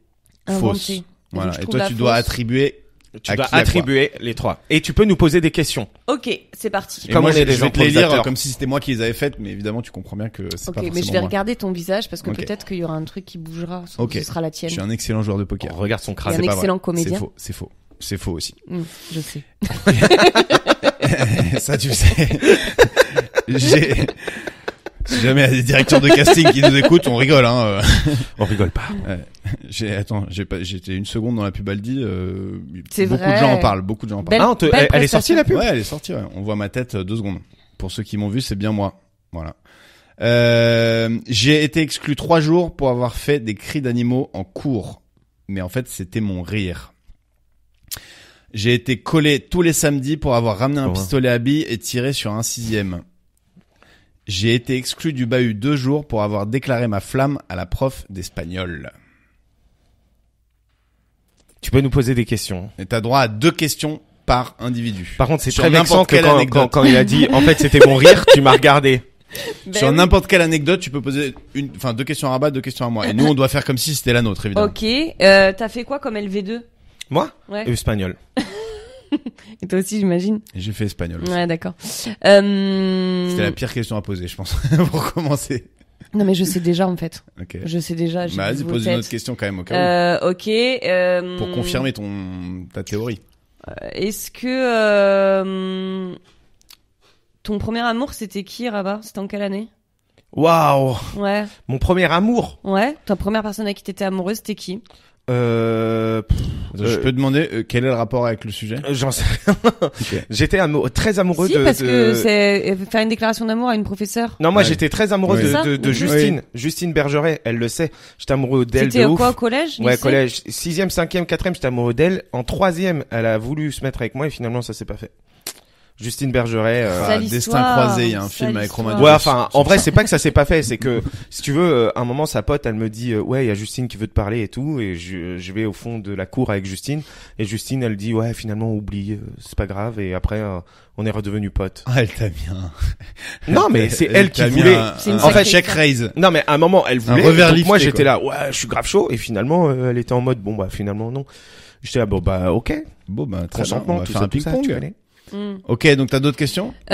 fausse. Inventé. Voilà. Donc, je Et trouve toi, la tu dois fausse. attribuer. Tu À dois qui, à quoi attribuer les 3. Et tu peux nous poser des questions. Ok, c'est parti. Et Comme moi, on est je des vais te les lire improvisateurs. comme si c'était moi qui les avais faites, mais évidemment, tu comprends bien que c'est Ok, pas mais forcément je vais moi. regarder ton visage parce que Ok. peut-être qu'il y aura un truc qui bougera. Ok. Ce sera la Je tienne. suis un excellent joueur de poker. Regarde son Et crâne. un c'est pas excellent vrai. comédien. C'est faux. C'est faux. C'est faux aussi. Je sais. Ça, tu sais. Si jamais il y a des directeurs de casting qui nous écoutent, on rigole, hein. On rigole pas. J'étais une seconde dans la pub Aldi, C'est beaucoup vrai. de gens en parlent, beaucoup de gens en parlent. Belle- Ah, belle elle est sortie la pub? Ouais, elle est sortie, ouais. On voit ma tête 2 secondes. Pour ceux qui m'ont vu, c'est bien moi. Voilà. J'ai été exclu 3 jours pour avoir fait des cris d'animaux en cours. Mais en fait, c'était mon rire. J'ai été collé tous les samedis pour avoir ramené un Oh. pistolet à billes et tiré sur un 6e. J'ai été exclu du bahut 2 jours pour avoir déclaré ma flamme à la prof d'espagnol. Tu peux nous poser des questions. Et t'as droit à 2 questions par individu. Par contre, c'est Sur très vexant n'importe que quelle anecdote. quand il a dit, en fait, c'était mon rire, tu m'as regardé. Ben Sur oui. n'importe quelle anecdote, tu peux poser 2 questions à Rabat, 2 questions à moi. Et nous, on doit faire comme si c'était la nôtre, évidemment. Ok, t'as fait quoi comme LV2? Moi? Ouais. Espagnol. Et toi aussi, j'imagine. Et j'ai fait espagnol aussi. Ouais, d'accord. C'était la pire question à poser, je pense, pour commencer. Non, mais je sais déjà, en fait. Ok. Je sais déjà. j'ai Bah, vu vas-y, vos pose une têtes. autre question quand même au cas où. Ok. Pour confirmer ta théorie. Est-ce que ton premier amour, c'était qui, Rabat? C'était en quelle année? Waouh! Ouais. Mon premier amour. Ouais. Ta première personne avec qui t'étais amoureuse, c'était qui? Je peux demander quel est le rapport avec le sujet? J'en sais rien. J'étais très amoureux Si, de... parce que c'est faire une déclaration d'amour à une professeure. Non, moi Ouais. j'étais très amoureux Ouais. de, C'est ça de Justine. Justine Bergeret, elle le sait. J'étais amoureux d'elle de C'était ouf. quoi, au collège? Ouais, lycée collège. 6e, 5e, 4e, j'étais amoureux d'elle. En 3e, elle a voulu se mettre avec moi et finalement ça s'est pas fait. Justine Bergeret. Sale Destin histoire. croisé, il y a un Sale film avec histoire. Romain Ouais, enfin, en vrai, c'est pas que ça s'est pas fait, c'est que, si tu veux, un moment, sa pote, elle me dit, ouais, il y a Justine qui veut te parler et tout, et je vais au fond de la cour avec Justine, et Justine, elle dit, ouais, finalement, oublie, c'est pas grave, et après, on est redevenus potes. Ah, elle t'a bien. Non, mais c'est elle qui t'a mis voulait. C'est une En fait, sacrée check histoire. raise. Non, mais à un moment, elle voulait, revers donc lifté, moi, j'étais quoi. là, ouais, je suis grave chaud, et finalement, elle était en mode, bon, bah, finalement, non. J'étais là, bon, bah, ok, Bon, bah, très bien. On consentement, va tout faire ça, un tout ça, tu ping-pong. connais. Ok, donc t'as d'autres questions? Il te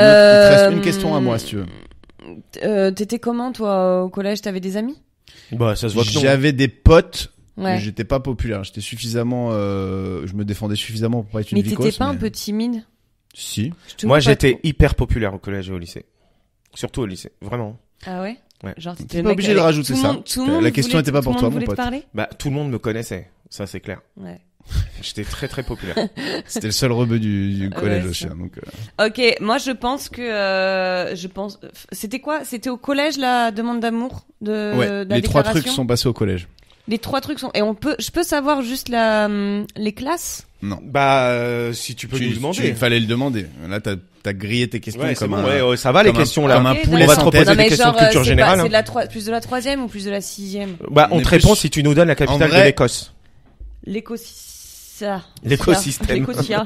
reste une question à moi, si tu veux. T'étais comment, toi, au collège? T'avais des amis? Bah, ça se voit que non. J'avais des potes, mais Ouais. j'étais pas populaire. J'étais suffisamment, je me défendais suffisamment pour pas être une Mais vicose. t'étais pas un mais- peu timide? Si. Je te Moi, vois pas j'étais trop. hyper populaire au collège et au lycée. Surtout au lycée, vraiment. Ah ouais? Ouais. Genre, T'es t'étais le pas mec obligé de avec- rajouter tout le ça. monde- tout le monde La question voulait- était pas pour tout le toi, monde mon voulait te pote. parler? Bah, tout le monde me connaissait, ça c'est clair. Ouais. J'étais très très populaire. C'était le seul rebeu du collège Ouais, aussi. ça. hein, donc, Ok, moi je pense que c'était quoi? C'était au collège la demande d'amour de ouais. de la Les 3 déclaration trucs sont passés au collège. Les 3 trucs sont et je peux savoir juste les classes? Non. Bah, si tu peux nous demander. Il fallait le demander. Là, t'as grillé tes questions Ouais, c'est comme bon, un... ouais, ça va les comme un- questions là. comme un Ok, poulet On va te sans reposer tête. Non, mais des questions de genre, culture c'est générale. pas- hein. C'est plus de la 3e ou plus de la 6e? Bah, on Mais te répond plus- si tu nous donnes la capitale En vrai- de l'Écosse. L'écosystème. L'écosia.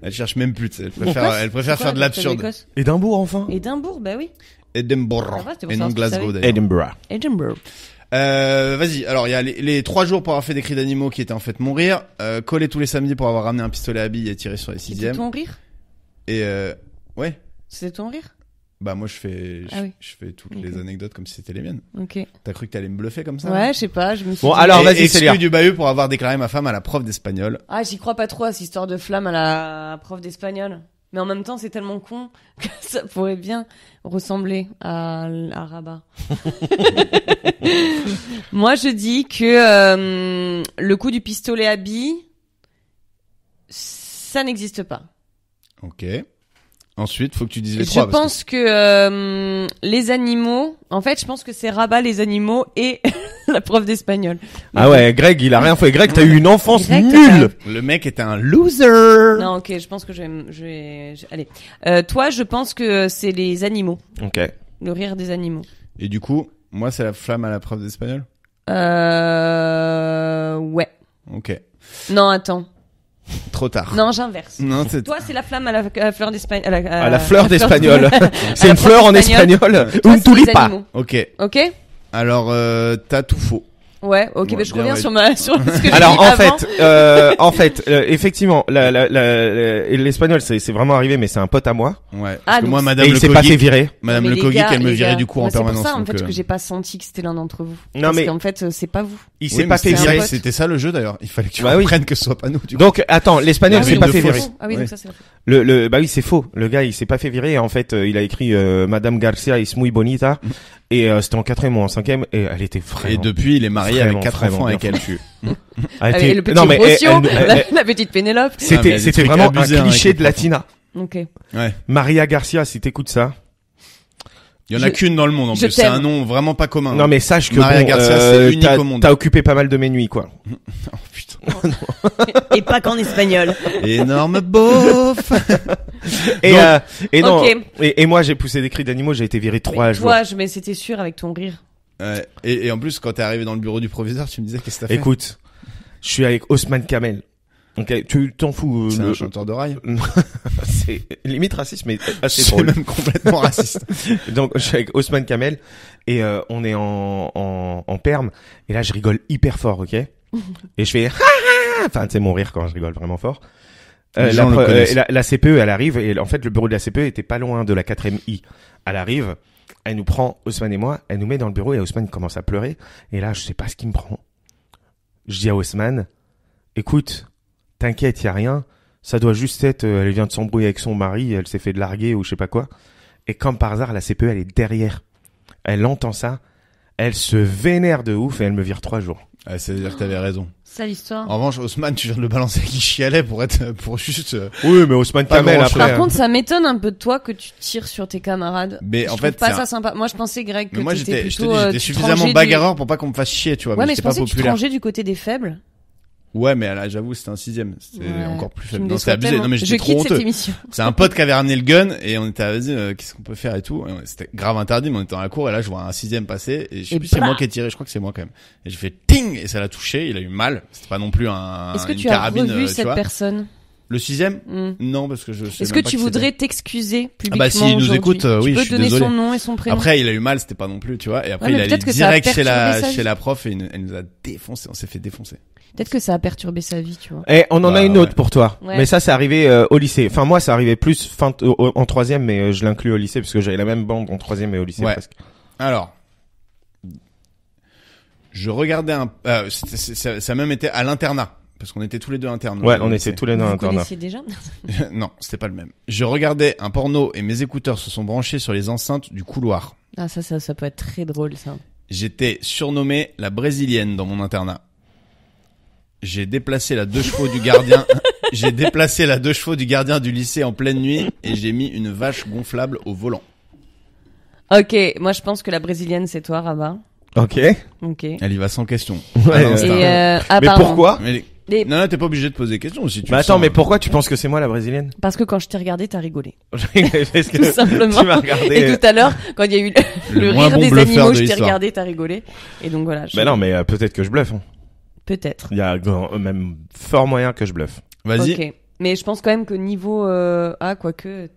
Elle cherche même plus. Tu sais. Elle Pourquoi préfère C'est faire quoi, de l'absurde. Édimbourg enfin. Édimbourg, bah oui. Edinburgh. Ça va, c'était pour Et savoir non si tu Glasgow savais. d'ailleurs. Edinburgh. Edinburgh. Vas-y. Alors, il y a les 3 jours pour avoir fait des cris d'animaux qui étaient en fait mon rire. Coller tous les samedis pour avoir ramené un pistolet à billes et tiré sur les C'était 6e. ton rire? Et ouais. C'était ton rire? Bah moi je fais Ah oui. je fais toutes Ok. les anecdotes comme si c'était les miennes. Ok. T'as cru que t'allais me bluffer comme ça? Ouais, je sais pas, je me suis Bon, dit- alors, Et vas-y, exclu Célia. du bahut pour avoir déclaré ma femme à la prof d'espagnol. Ah, j'y crois pas trop à cette histoire de flamme à la prof d'espagnol. Mais en même temps, c'est tellement con que ça pourrait bien ressembler à Rabat. Moi, je dis que le coup du pistolet à billes, ça n'existe pas. Ok. Ensuite, faut que tu dises les Je 3 parce pense que les animaux, en fait, je pense que c'est Rabat les animaux et la prof d'espagnol. Ah ouais, Greg, il a rien fait. Greg, t'as eu une enfance Greg, nulle. que le mec était un loser. Non, ok, je pense que allez. Toi, je pense que c'est les animaux. Ok. Le rire des animaux. Et du coup, moi c'est la flamme à la prof d'espagnol. Ouais. Ok. Non, attends. Trop tard. Non, j'inverse. Non, c'est Toi, c'est la flamme à la fleur d'Espagne. À la fleur d'espagnol. C'est la une fleur en fleur espagnol. Toi, Un c'est les tulipa. animaux. Ok. Ok? Alors t'as tout faux. Ouais, ok, Ouais, mais je bien, reviens ouais. sur ce que j'ai Alors dit avant. en fait, effectivement, l'espagnol c'est vraiment arrivé, mais c'est un pote à moi Ouais. Ah, Parce que donc moi, c'est- Madame et il Le s'est pas fait Cogic, virer. Madame Mais Le les Cogic, gars, elle me les virait gars, du cours en moi, permanence. C'est pour ça, en donc, fait, que j'ai pas senti que c'était l'un d'entre vous. Non, Parce mais- qu'en fait, c'est pas vous. Il oui, s'est pas mais fait c'est un virer. pote. C'était ça le jeu d'ailleurs. Il fallait que tu Bah oui. comprennes que ce soit pas nous. Du coup. Donc attends, l'espagnol Ah s'est oui, pas de fait fausse. virer. Ah oui, Ouais. donc ça, c'est la faute. Bah oui, c'est faux. Le gars, il s'est pas fait virer. Et en fait, il a écrit Madame Garcia es muy bonita. Et c'était en 4e ou en 5e. Et elle était vraiment. Et depuis, il est marié avec Vraiment, 4 vraiment enfants avec bien elle. elle Avec était- le petit non, mais Rocio, elle- la petite Pénélope. Ah, mais il y c'était a des c'était trucs vraiment abusés, un hein, avec cliché les de Latina. Ok. Ouais. Maria Garcia, si t'écoutes ça, Il y en a qu'une dans le monde en je plus. C'est t'aime. un nom vraiment pas commun. Non, mais sache que Maria bon, Garcia, c'est unique t'as, au monde. t'as occupé pas mal de mes nuits, quoi. Oh putain. Et pas qu'en espagnol. Énorme beauf. Et, Donc, non. ok. Et moi, j'ai poussé des cris d'animaux, j'ai été viré 3 Mais jours. toi, mais c'était sûr avec ton rire. Ouais. Et en plus, quand t'es arrivé dans le bureau du proviseur, tu me disais qu'est-ce que t'as fait? Écoute, je suis avec Haussmann Kamel. Ok, tu t'en fous. C'est un chanteur de rail. C'est limite raciste, mais assez C'est drôle. même complètement raciste. Donc, je suis avec Haussmann Kamel et on est en perm. Et là, je rigole hyper fort, ok? Et je fais enfin, c'est mon rire quand je rigole vraiment fort. Les gens le connaissent. La CPE, elle arrive et en fait, le bureau de la CPE était pas loin de la 4ème I. Elle arrive, elle nous prend, Haussmann et moi, elle nous met dans le bureau et Haussmann commence à pleurer. Et là, je sais pas ce qui me prend. Je dis à Haussmann, écoute, t'inquiète, y a rien. Ça doit juste être, elle vient de s'embrouiller avec son mari, elle s'est fait larguer ou je sais pas quoi. Et comme par hasard, la CPE, elle est derrière. Elle entend ça, elle se vénère de ouf et elle me vire 3 jours. Ouais, c'est-à-dire que t'avais raison. Ça l'histoire. En revanche, Haussmann, tu viens de le balancer qui chialait pour juste, Oui, mais Haussmann Pas Kamel grand-chose. après. Par contre, ça m'étonne un peu de toi que tu tires sur tes camarades. Mais Je en trouve fait, pas c'est ça un- sympa. Moi, je pensais, Greg, que mais moi, t'étais je te plutôt, dis, j'étais tu te suffisamment rangeais bagarreur pour pas qu'on me fasse chier, tu vois. Ouais, mais je j'étais pas pensais que tu te populaire. rangeais du côté des faibles. Ouais, mais là, j'avoue, c'était un 6ème. C'était Ouais, encore plus tu faible. me Non, déçois c'était abusé. tellement. Non, mais Je j'étais trop quitte cette honteux. émission. C'est un pote qui avait ramené le gun et on était, vas-y, qu'est-ce qu'on peut faire et tout. Et c'était grave interdit, mais on était dans la cour et là, je vois un 6ème passer et je sais Et plus si c'est blah moi qui ai tiré, je crois que c'est moi quand même. Et j'ai fait ting et ça l'a touché, il a eu mal. C'était pas non plus Est-ce que une tu as carabine, revu tu cette vois. personne? Le 6ème? Hmm. Non, parce que je sais Est-ce même que pas tu qui voudrais t'excuser publiquement bah, s'il nous aujourd'hui écoute, oui, Tu je peux suis donner désolé. son nom et son prénom. Après, il a eu mal, c'était pas non plus, tu vois. Et après, Ouais, mais il est allé peut-être que ça a direct chez perturbé sa chez vie. la prof et elle nous a défoncé. On s'est fait défoncer. Peut-être que ça a perturbé sa vie, tu vois. Et on en Bah, a une ouais. autre pour toi. Ouais. Mais ça, c'est arrivé au lycée. Enfin, moi, ça arrivait plus en 3ème, mais je l'inclus au lycée parce que j'avais la même bande en 3ème et au lycée Ouais. presque. Alors, je regardais ça a même été à l'internat. Parce qu'on était tous les deux internes. Ouais, au on lycée. était tous les deux Vous internats. connaissiez déjà? Non, c'était pas le même. Je regardais un porno et mes écouteurs se sont branchés sur les enceintes du couloir. Ah, ça peut être très drôle, ça. J'étais surnommé la brésilienne dans mon internat. J'ai déplacé la 2 chevaux du gardien. J'ai déplacé la 2 chevaux du gardien du lycée en pleine nuit et j'ai mis une vache gonflable au volant. Ok, moi je pense que la brésilienne c'est toi, Rabat. Ok. Ok. Et Elle y va sans question. Ouais, Ah non, c'est mais pardon. pourquoi? Mais Et- non, t'es pas obligé de poser des questions si tu Mais le attends, sens. mais pourquoi tu penses que c'est moi la brésilienne? Parce que quand je t'ai regardé, t'as rigolé. Parce que Tout simplement. tu m'as regardé. Et tout à l'heure, quand il y a eu le moins rire bon des bluffeur animaux, de je t'ai l'histoire. regardé, t'as rigolé. Et donc voilà. Mais non, mais peut-être que je bluffe. Hein. Peut-être. Il y a même fort moyen que je bluffe. Vas-y. Ok. Mais je pense quand même que niveau quoique.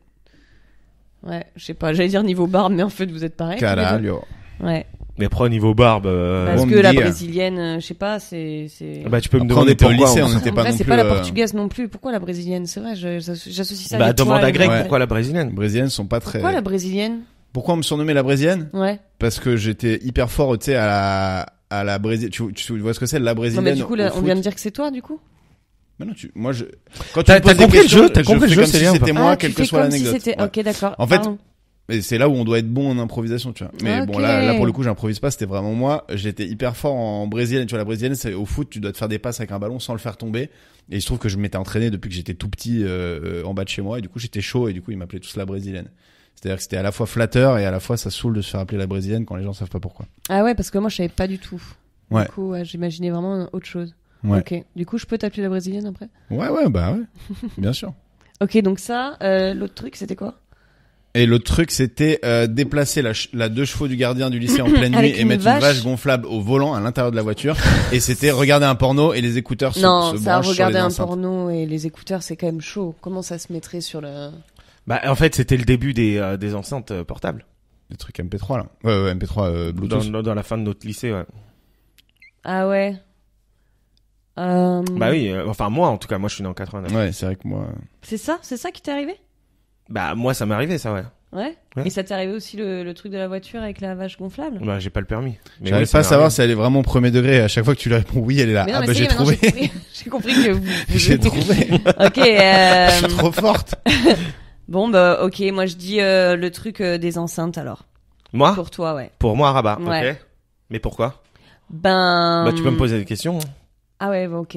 Ouais, je sais pas. J'allais dire niveau barbe, mais en fait vous êtes pareil. tous les deux. Caralho. Ouais. Mais pro niveau barbe. Parce bon que me la dire. brésilienne, je sais pas, c'est. Bah tu peux me Après, on demander était au pourquoi. lycée, on on s'en était fout. pas En vrai, non c'est plus, pas la portugaise non plus. Pourquoi la brésilienne? C'est vrai, j'associe ça. Bah avec demande toi, à Greg Ouais. pourquoi la brésilienne. Les brésiliennes sont pas très... Pourquoi la brésilienne? Pourquoi on me surnommait la brésilienne? Ouais. Parce que j'étais hyper fort, tu sais, à la Brésil. Tu vois ce que c'est, la Non, brésilienne? mais du coup, là, au on vient foot de dire que c'est toi, du coup. Mais non, moi, quand T'as tu me poses compris des le jeu, questions, t'as je compris le fais jeu, comme c'est si bien, c'était quoi. moi, tu quelle que fais soit comme si l'anecdote. c'était. Ouais. Ok, d'accord. En fait, Pardon. Et c'est là où on doit être bon en improvisation, tu vois. Mais bon, Ok. là, pour le coup, j'improvise pas, c'était vraiment moi. J'étais hyper fort en brésilienne. Tu vois, la brésilienne, c'est au foot, tu dois te faire des passes avec un ballon sans le faire tomber. Et il se trouve que je m'étais entraîné depuis que j'étais tout petit, en bas de chez moi. Et du coup, j'étais chaud et du coup, ils m'appelaient tous la brésilienne. C'est-à-dire que c'était à la fois flatteur et à la fois ça saoule de se faire appeler la brésilienne quand les gens savent pas pourquoi. Ah ouais, parce que moi, je savais pas du tout. Ouais. Du coup, ouais, j'imaginais vraiment autre chose. Ouais. Ok. Du coup, je peux t'appeler la brésilienne après? Ouais, bah ouais. Bien sûr. Ok, donc ça, l'autre truc, c'était quoi? Et l'autre truc, c'était déplacer la 2 chevaux du gardien du lycée en pleine nuit Avec et une mettre vache. une vache gonflable au volant à l'intérieur de la voiture. Et c'était regarder un porno et les écouteurs Non, se ça, branchent sur regarder les un enceintes. porno et les écouteurs, c'est quand même chaud. Comment ça se mettrait sur le... Bah en fait c'était le début des enceintes portables. Des trucs MP3 là. Ouais, MP3 Bluetooth. Dans la fin de notre lycée. Ouais. Ah ouais. Bah oui. Enfin moi en tout cas moi je suis né en 89. Ouais, c'est vrai que moi. C'est ça qui t'est arrivé? Bah moi ça m'est arrivé ça ouais. Ouais. Ouais. Et ça t'est arrivé aussi le truc de la voiture avec la vache gonflable? Bah j'ai pas le permis. Mais J'arrive oui, pas à ça m'est savoir arrivé. si elle est vraiment premier degré. À chaque fois que tu lui réponds oui, elle est là. Mais non, Ah mais bah ça y j'ai est, maintenant, trouvé. j'ai compris que vous... J'ai trouvé. Ok, Je suis trop forte. bon, bah, ok, moi je dis le truc des enceintes alors. Moi Pour toi, ouais. Pour moi Rabat. Ouais. Ok. Mais pourquoi Ben... Bah tu peux me poser des questions. Ah ouais, bon, ok.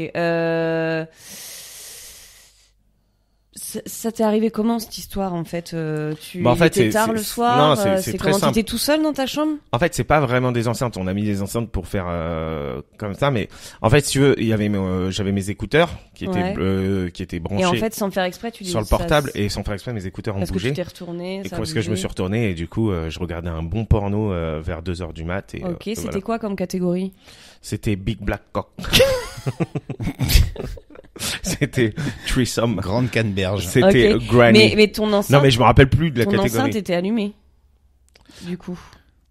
Ça t'est arrivé comment cette histoire en fait Tu Bah, en fait, étais c'est- tard c'est- le soir. non, c'est très comment simple. t'étais tout seul dans ta chambre? En fait, c'est pas vraiment des enceintes. On a mis des enceintes pour faire comme ça, mais en fait, si tu veux, il y avait j'avais mes écouteurs qui étaient branchés Et en fait, sans faire exprès, tu dis sur le ça, portable et sans faire exprès, mes écouteurs ont parce que bougé. tu t'es retourné. Et ça parce que je me bougeait. suis retourné et du coup, je regardais un bon porno vers 2h du mat. Et, Ok, c'était voilà. quoi comme catégorie? C'était Big Black Cock. C'était Threesome. Grande canneberge. C'était Ok. Granny. Mais ton enceinte, Non, mais je me rappelle plus de la ton catégorie. enceinte était allumée. Du coup.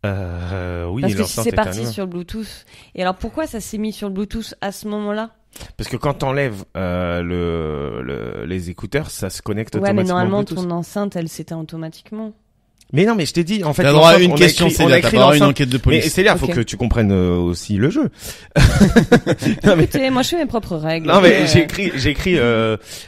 Oui, Parce que si l'enceinte c'est était parti allumée. sur le Bluetooth. Et alors pourquoi ça s'est mis sur le Bluetooth à ce moment-là? Parce que quand t'enlèves les écouteurs, ça se connecte Ouais, mais automatiquement au normalement Bluetooth. ton enceinte, elle s'éteint automatiquement. Mais non, mais je t'ai dit, en fait, T'as droit à l'enceinte, une on a question, écrit- c'est on a là. T'as écrit pas droit à une l'enceinte. enquête de Mais police. c'est là, faut Ok. que tu comprennes aussi le jeu. non, mais, Écoutez, moi je fais mes propres règles. non, mais Euh, j'ai écrit,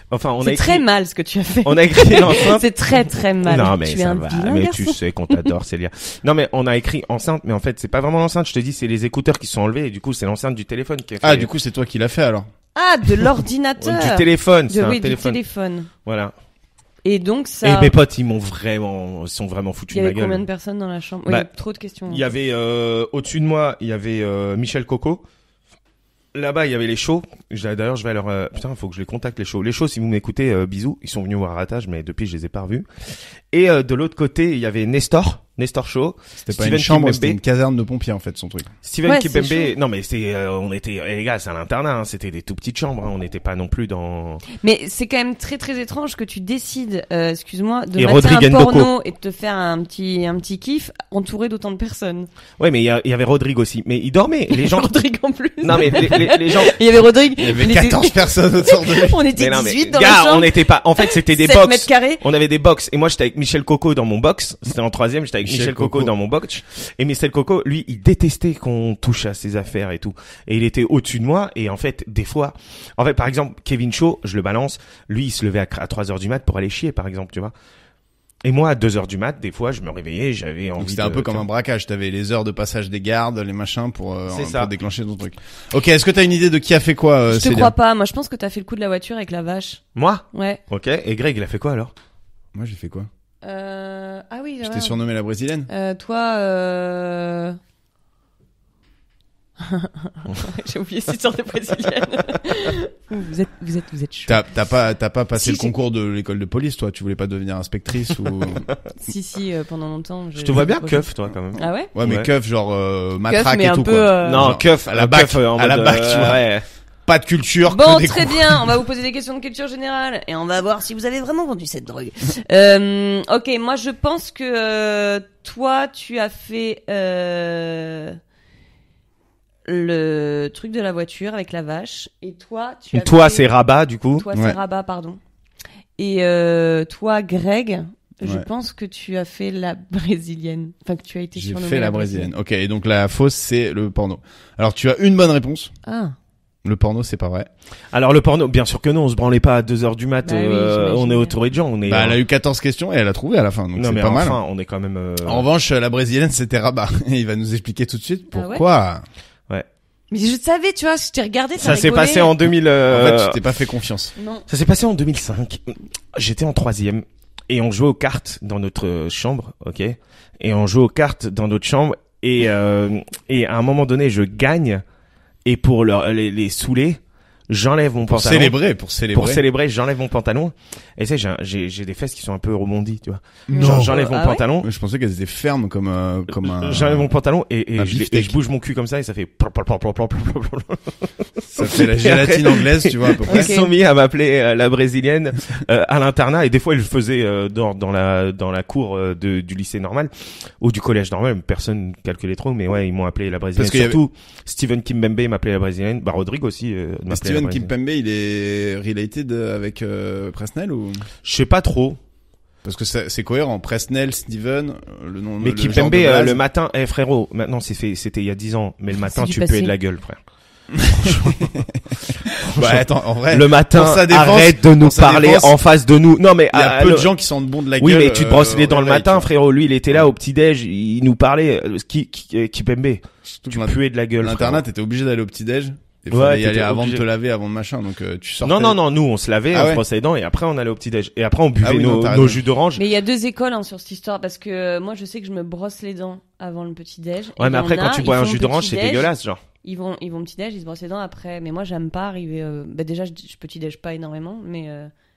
enfin, on a c'est écrit, très mal ce que tu as fait. on a écrit l'enceinte. C'est très très mal. Non, mais tu es ça un va. vilain Mais garçon. tu sais qu'on t'adore, Célia. Non, mais on a écrit enceinte, mais en fait, c'est pas vraiment l'enceinte. Je te dis, c'est les écouteurs qui sont enlevés et du coup, c'est l'enceinte du téléphone qui est fait. Ah, du coup, c'est toi qui l'as fait alors. Ah, de l'ordinateur. du téléphone, c'est un Oui, du téléphone. téléphone. Voilà. Et donc ça. Et mes potes, ils sont vraiment foutus Il y de ma avait gueule. combien de personnes dans la chambre? Oui, Bah, trop de questions. Il y avait au-dessus de moi, il y avait Michel Coco. Là-bas, il y avait les shows. D'ailleurs, je vais à leur putain, faut que je les contacte les shows. Les shows, si vous m'écoutez, bisous. Ils sont venus voir Ratage, mais depuis, je les ai pas revus. Et de l'autre côté, il y avait Nestor Show. C'était pas Steven une chambre, Kimpembe. c'était une caserne de pompiers en fait, son truc. Steven Ouais, c'est Kimpembe. chaud. Non, mais on était, les gars, c'est à l'internat. Hein, c'était des tout petites chambres. Hein, on n'était pas non plus dans. Mais c'est quand même très très étrange que tu décides, excuse-moi, de Et mater Rodrigue un porno Ndoko. et de te faire un petit kiff entouré d'autant de personnes. Ouais, mais il y avait Rodrigue aussi. Mais il dormait. Les gens. Rodrigue en plus. Non, mais les gens. Il y avait Rodrigue. Il y avait on était- 14 personnes autour de lui. On était Mais non, 18 mais dans gars, la chambre. on n'était pas. En fait, c'était des 7 box. mètres carrés. On avait des box et moi j'étais avec Michel Coco dans mon box. C'était en troisième, j'étais avec Michel Michel Coco Coco. dans mon box. Et Michel Coco, lui, il détestait qu'on touche à ses affaires et tout. Et il était au-dessus de moi. Et en fait, des fois, par exemple, Kevin Shaw, je le balance. Lui, il se levait à 3h du mat pour aller chier, par exemple, tu vois. Et moi, à 2h du mat, des fois, je me réveillais, j'avais envie Donc c'était un peu comme un braquage. T'avais les heures de passage des gardes, les machins pour C'est ça. déclencher ton truc. Ok, est-ce que t'as une idée de qui a fait quoi Je te Célia crois pas. Moi, je pense que t'as fait le coup de la voiture avec la vache. Moi? Ouais. Ok. Et Greg, il a fait quoi alors? Moi, j'ai fait quoi Ah oui. Je t'ai surnommé la brésilienne. Toi. J'ai oublié cette sorte de brésilienne. vous êtes chaud. T'as pas passé Si, le si. concours de l'école de police, toi. Tu voulais pas devenir inspectrice ou. Si, pendant longtemps. Je te vois bien keuf, toi, quand même. Ah ouais? Ouais, mais Ouais. keuf, genre Keuf, matraque mais et un tout peu. quoi. Non, Genre, keuf, à la bac, keuf, en à la mode, bac, tu vois. ouais. Pas de culture. Bon, que des très coups. bien. On va vous poser des questions de culture générale et on va voir si vous avez vraiment vendu cette drogue. Ok, moi je pense que toi tu as fait le truc de la voiture avec la vache et toi tu as Toi, fait... c'est Rabat, du coup. Toi Ouais. c'est Rabat, pardon. Et toi Greg, je Ouais. pense que tu as fait la brésilienne. Enfin que tu as été J'ai surnommé fait la brésilienne. Ok, et donc la fausse, c'est le porno. Alors tu as une bonne réponse. Ah. Le porno, c'est pas vrai. Alors le porno, bien sûr que non, on se branlait pas à 2h du mat, Bah oui, j'imagine. on est autour de gens, on est. Bah, elle a eu 14 questions et elle a trouvé à la fin, donc non c'est mais pas mal. enfin, on est quand même. En revanche, la brésilienne, c'était Rabat. Et il va nous expliquer tout de suite Ah ouais pourquoi. Mais je savais, tu vois, je t'ai regardé. t'as Ça s'est rigolé. passé en 2000. En fait, tu t'es pas fait confiance. Non. Ça s'est passé en 2005. J'étais en troisième et on jouait aux cartes dans notre chambre, ok. Et on jouait aux cartes dans notre chambre et à un moment donné, je gagne et pour les saouler, j'enlève mon Pour pantalon. célébrer. Pour célébrer, j'enlève mon pantalon. Et tu sais, j'ai des fesses qui sont un peu rebondies, tu vois. Non. J'enlève mon Ah ouais pantalon. Je pensais qu'elles étaient fermes comme un. J'enlève mon pantalon et un je beefsteak. bouge mon cul comme ça et ça fait plop, plop, plop, plop, plop, plop, plop. Ça fait la gélatine anglaise, tu vois, à peu près. Ils se sont mis à m'appeler la brésilienne à l'internat et des fois ils le faisaient dans la cour du lycée normal ou du collège normal, personne calculait trop, mais ouais, ils m'ont appelé la brésilienne. Parce qu'il y Surtout Steven Kimpembe m'appelait la brésilienne, bah Rodrigue aussi m'appelait la Steven brésilienne. Kimpembe, il est related avec Presnel ou? Je sais pas trop, Parce que c'est cohérent. Presnel, Steven, le nom. mais le genre Kimpembe de blaze. le matin, frérot, maintenant c'était il y a 10 ans, mais le matin du tu passé. puais de la gueule, frère. Bah attends, en vrai. Le matin, pour sa défense- arrête de nous pour sa parler défense, en face de nous. Non mais Il y a peu de gens qui sentent bon de la oui, gueule. mais tu te brosses les dents au le réveil, matin, tu vois. frérot. Lui, il était là au petit-déj, il nous parlait, Kimpembe. Surtout Tu que puais de la gueule, l'internat, frérot. t'étais obligé d'aller au petit-déj. Il fallait y t'étais aller avant de obligé. te laver, avant de machin, donc tu sortais. Non, nous on se lavait, Ah on ouais. se brossait les dents et après on allait au petit-déj. Et après on buvait oui, non, t'as raison. nos jus d'orange. Mais il y a deux écoles hein, sur cette histoire parce que moi je sais que je me brosse les dents avant le petit déj. Ouais, mais après quand tu bois un jus d'orange, c'est dégueulasse, genre. Ils vont petit déj, ils se brossent les dents après. Mais moi j'aime pas arriver. Déjà je petit déj pas énormément, mais